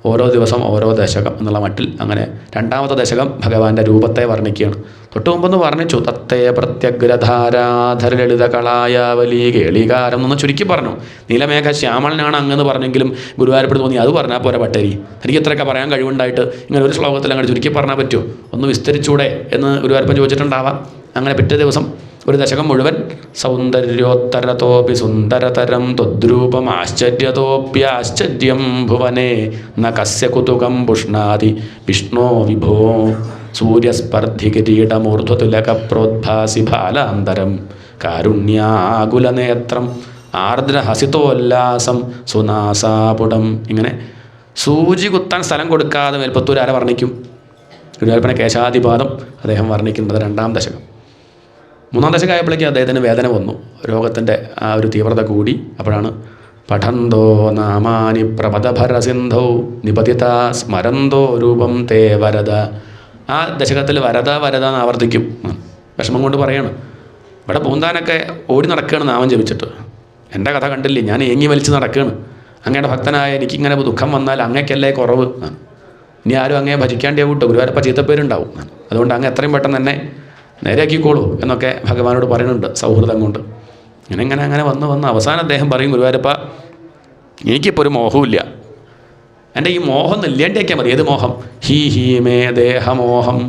ഓരോ ദിവസം ഓരോ ദശകം എന്നുള്ള മട്ടിൽ അങ്ങനെ രണ്ടാമത്തെ ദശകം ഭഗവാന്റെ രൂപത്തെ വർണ്ണിക്കുകയാണ്. തൊട്ട് മുമ്പെന്ന് വർണ്ണിച്ചു. തത്തേ പ്രത്യഗ്രധാരാധര ലളിത കളായാവലി കേളികാരം എന്നൊന്ന് ചുരുക്കി പറഞ്ഞു. നീലമേഘ ശ്യാമളനാണ് അങ്ങെന്ന് പറഞ്ഞെങ്കിലും ഗുരുവായൂരപ്പന് തോന്നി അത് പറഞ്ഞാൽ പോരാ പട്ടേരി, എനിക്ക് ഇത്രയൊക്കെ പറയാൻ കഴിവുണ്ടായിട്ട് ഇങ്ങനെ ഒരു ശ്ലോകത്തിൽ അങ്ങനെ ചുരുക്കി പറഞ്ഞാൽ പറ്റുമോ? ഒന്ന് വിസ്തരിച്ചൂടെ എന്ന് ഗുരുവായൂരപ്പൻ ചോദിച്ചിട്ടുണ്ടാവാം. അങ്ങനെ പിറ്റേ ദിവസം ഒരു ദശകം മുഴുവൻ സൗന്ദര്യോത്തരതോപി സുന്ദരതരം ത്വദ്രൂപം ആശ്ചര്യതോപ്യാശ്ചര്യം ഭുവനേ ന കസ്യ കുതുകം പുഷ്ണാതി വിഷ്ണോ വിഭോ സൂര്യസ്പർദ്ധി കിരീടമൂർധ്വതുലക പ്രോദ്ഭാസി ബാലാന്തരം കാരുണ്യാകുലനേത്രം ആർദ്രഹസിതോല്ലാസം സുനാസാപുടം. ഇങ്ങനെ സൂചി കുത്താൻ സ്ഥലം കൊടുക്കാതെ മേൽപ്പത്തൂർ ആരെ വർണ്ണിക്കും? ഗുരുവായൂരപ്പനെ കേശാദിപാദം അദ്ദേഹം വർണ്ണിക്കുന്നത് രണ്ടാം ദശകം. മൂന്നാം ദശകമായപ്പോഴേക്കും അദ്ദേഹത്തിന് വേദന വന്നു, രോഗത്തിൻ്റെ ആ ഒരു തീവ്രത കൂടി. അപ്പോഴാണ് പഠന്തോ നാമാനി പ്രപദഭരസിന്ധൗ നിപതിത സ്മരന്തോ രൂപം തേ വരദ. ആ ദശകത്തിൽ വരദ വരദ എന്ന് ആവർത്തിക്കും. വിഷമം കൊണ്ട് പറയാണ്, ഇവിടെ പൂന്താനൊക്കെ ഓടി നടക്കുകയാണ് നാമം ജപിച്ചിട്ട്. എൻ്റെ കഥ കണ്ടില്ലേ, ഞാൻ ഏങ്ങി വലിച്ച് നടക്കുകയാണ്. അങ്ങയുടെ ഭക്തനായ എനിക്കിങ്ങനെ ദുഃഖം വന്നാൽ അങ്ങയ്ക്കല്ലേ കുറവ്? ഇനി ആരും അങ്ങയെ ഭജിക്കാണ്ടേ കൂട്ടോ, ഗുരുവായൂരപ്പ ചീത്തപ്പേരുണ്ടാവും. അതുകൊണ്ട് അങ്ങ് എത്രയും പെട്ടെന്ന് എന്നെ നേരെയാക്കിക്കോളൂ എന്നൊക്കെ ഭഗവാനോട് പറയുന്നുണ്ട് സൗഹൃദം കൊണ്ട്. അങ്ങനെ വന്ന് അവസാനം അദ്ദേഹം പറയും, ഗുരുവായൂരപ്പ എനിക്കിപ്പോൾ ഒരു മോഹമില്ല, എൻ്റെ ഈ മോഹം ഇല്ലാണ്ടിയാക്കിയാൽ മതി. ഏത് മോഹം? ഹീ മേ ദേഹമോഹം.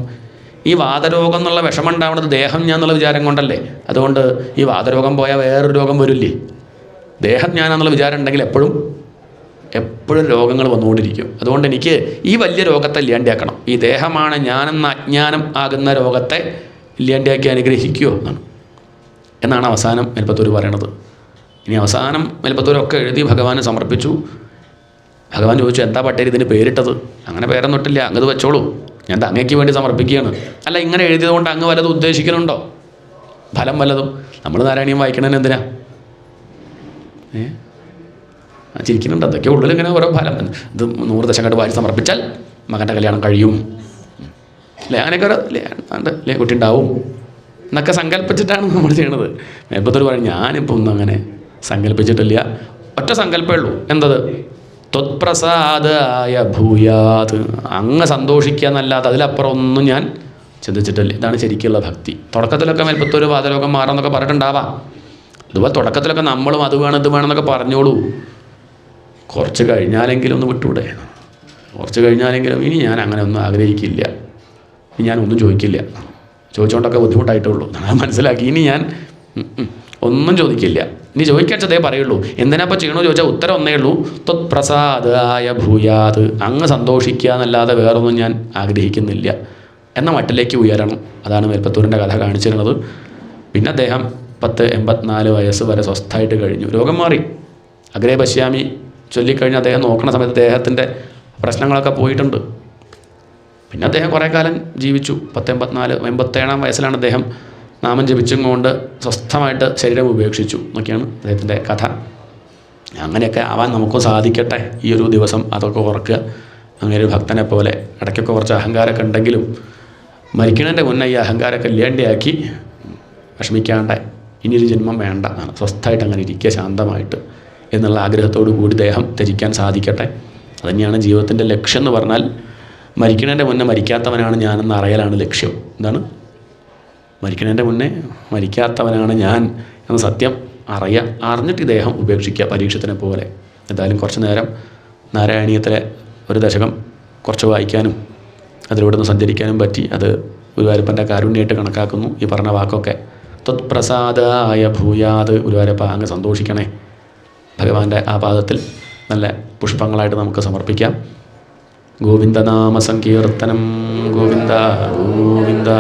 ഈ വാതരോഗം എന്നുള്ള വിഷമം ഉണ്ടാവുന്നത് ദേഹം ഞാൻ എന്നുള്ള വിചാരം കൊണ്ടല്ലേ. അതുകൊണ്ട് ഈ വാതരോഗം പോയാൽ വേറൊരു രോഗം വരില്ലേ? ദേഹം ഞാനെന്നുള്ള വിചാരം ഉണ്ടെങ്കിൽ എപ്പോഴും രോഗങ്ങൾ വന്നുകൊണ്ടിരിക്കും. അതുകൊണ്ട് എനിക്ക് ഈ വലിയ രോഗത്തെ ഇല്ലാണ്ടിയാക്കണം. ഈ ദേഹമാണ് ഞാനെന്ന അജ്ഞാനം ആകുന്ന രോഗത്തെ ഇല്ലാണ്ടിയാക്കി അനുഗ്രഹിക്കുമോ എന്നാണ് അവസാനം മേൽപ്പത്തൂർ പറയണത്. ഇനി അവസാനം മേൽപ്പത്തൂരൊക്കെ എഴുതി ഭഗവാന് സമർപ്പിച്ചു. ഭഗവാൻ ചോദിച്ചു, എന്താ പട്ടേരി ഇതിന് പേരിട്ടത്? അങ്ങനെ പേരൊന്നും ഇട്ടില്ല, അങ്ങത് വെച്ചോളൂ, ഞാൻ അങ്ങയ്ക്ക് വേണ്ടി സമർപ്പിക്കുകയാണ്. അല്ല, ഇങ്ങനെ എഴുതിയത് കൊണ്ട് അങ്ങ് വല്ലതും ഉദ്ദേശിക്കുന്നുണ്ടോ? ഫലം വല്ലതും? നമ്മൾ നാരായണീയം വായിക്കണതിന് എന്തിനാ? ചിരിക്കുന്നുണ്ട്. അതൊക്കെ ഉള്ളിൽ ഇങ്ങനെ ഓരോ ഫലം. ഇത് 100 ദശകമായിട്ട് വാരി സമർപ്പിച്ചാൽ മകൻ്റെ കല്യാണം കഴിയും, അല്ലേ? അങ്ങനെയൊക്കെ അല്ലേ, കുട്ടി ഉണ്ടാവും എന്നൊക്കെ സങ്കല്പിച്ചിട്ടാണ് നമ്മൾ ചെയ്യണത്. മേൽപ്പത്തൂർ പറയും, ഞാനിപ്പോൾ ഒന്നും അങ്ങനെ സങ്കല്പിച്ചിട്ടില്ല. ഒറ്റ സങ്കല്പമേ ഉള്ളൂ. എന്തത്? ത്വത്പ്രസാദായ ഭൂയാത്. അങ്ങ് സന്തോഷിക്കുക എന്നല്ലാതെ അതിലപ്പുറം ഒന്നും ഞാൻ ചിന്തിച്ചിട്ടില്ല. ഇതാണ് ശരിക്കുള്ള ഭക്തി. തുടക്കത്തിലൊക്കെ മേൽപ്പത്തൂർ വാതരോഗം മാറാമെന്നൊക്കെ പറഞ്ഞിട്ടുണ്ടാവാം. അതുപോലെ തുടക്കത്തിലൊക്കെ നമ്മളും അത് വേണം ഇത് വേണമെന്നൊക്കെ പറഞ്ഞോളൂ. കുറച്ച് കഴിഞ്ഞാലെങ്കിലും ഒന്ന് വിട്ടൂടെ? കുറച്ച് കഴിഞ്ഞാലെങ്കിലും ഇനി ഞാൻ അങ്ങനെ ഒന്നും ആഗ്രഹിക്കില്ല, ഇനി ഞാനൊന്നും ചോദിക്കില്ല. ചോദിച്ചുകൊണ്ടൊക്കെ ബുദ്ധിമുട്ടായിട്ടുള്ളൂ, മനസ്സിലാക്കി. ഇനി ഞാൻ ഒന്നും ചോദിക്കില്ല. ഇനി ചോദിക്കാച്ചതേ പറയുള്ളൂ. എന്തിനാപ്പോൾ ചെയ്യണമെന്ന് ചോദിച്ചാൽ ഉത്തരം ഒന്നേ ഉള്ളൂ, ത്വത്പ്രസാദായ ഭൂയാത്. അങ്ങ് സന്തോഷിക്കുക എന്നല്ലാതെ വേറൊന്നും ഞാൻ ആഗ്രഹിക്കുന്നില്ല എന്ന മട്ടിലേക്ക് ഉയരണം. അതാണ് മേൽപ്പത്തൂരിൻ്റെ കഥ കാണിച്ചിരുന്നത്. പിന്നെ അദ്ദേഹം 84 വയസ്സ് വരെ സ്വസ്ഥമായിട്ട് കഴിഞ്ഞു. രോഗം മാറി. അഗ്രേ പശ്യാമി ചൊല്ലിക്കഴിഞ്ഞ് അദ്ദേഹം നോക്കുന്ന സമയത്ത് അദ്ദേഹത്തിൻ്റെ പ്രശ്നങ്ങളൊക്കെ പോയിട്ടുണ്ട്. പിന്നെ അദ്ദേഹം കുറേ കാലം ജീവിച്ചു. 87-ആം വയസ്സിലാണ് അദ്ദേഹം നാമം ജപിച്ചും കൊണ്ട് സ്വസ്ഥമായിട്ട് ശരീരം ഉപേക്ഷിച്ചു എന്നൊക്കെയാണ് അദ്ദേഹത്തിൻ്റെ കഥ. അങ്ങനെയൊക്കെ ആവാൻ നമുക്കും സാധിക്കട്ടെ ഈ ഒരു ദിവസം. അതൊക്കെ ഓർക്കുക. അങ്ങനെ ഒരു ഭക്തനെ പോലെ ഇടയ്ക്കൊക്കെ കുറച്ച് അഹങ്കാരമൊക്കെ ഉണ്ടെങ്കിലും മരിക്കുന്നതിൻ്റെ മുന്നേ ഈ അഹങ്കാരമൊക്കെ ഇല്ലാണ്ടിയാക്കി വിഷമിക്കാണ്ട് ഇനിയൊരു ജന്മം വേണ്ട, സ്വസ്ഥമായിട്ട് അങ്ങനെ ഇരിക്കുക ശാന്തമായിട്ട് എന്നുള്ള ആഗ്രഹത്തോടു കൂടി ദേഹം ത്യജിക്കാൻ സാധിക്കട്ടെ. അതുതന്നെയാണ് ജീവിതത്തിൻ്റെ ലക്ഷ്യം എന്ന് പറഞ്ഞാൽ. മരിക്കുന്നതിൻ്റെ മുന്നേ മരിക്കാത്തവനാണ് ഞാനെന്ന് അറിയലാണ് ലക്ഷ്യം. എന്താണ്? മരിക്കുന്നതിൻ്റെ മുന്നേ മരിക്കാത്തവനാണ് ഞാൻ എന്ന സത്യം അറിഞ്ഞിട്ട് ദേഹം ഉപേക്ഷിക്കുക, പരീക്ഷത്തിനെ പോലെ. എന്തായാലും കുറച്ച് നേരം നാരായണീയത്തിലെ ഒരു ദശകം കുറച്ച് വായിക്കാനും അതിലൂടെ ഒന്ന് സഞ്ചരിക്കാനും പറ്റി. അത് ഗുരുവായൂരപ്പൻ്റെ കാരുണ്യമായിട്ട് കണക്കാക്കുന്നു ഈ പറഞ്ഞ വാക്കൊക്കെ. ത്വത്പ്രസാദായ ഭൂയാത്, ഗുരുവായൂരപ്പ അങ്ങ് സന്തോഷിക്കണേ. ഭഗവാന്റെ ആ പാദത്തിൽ നല്ല പുഷ്പങ്ങളായിട്ട് നമുക്ക് സമർപ്പിക്കാം. ഗോവിന്ദനാമ സങ്കീർത്തനം. ഗോവിന്ദ ഗോവിന്ദ.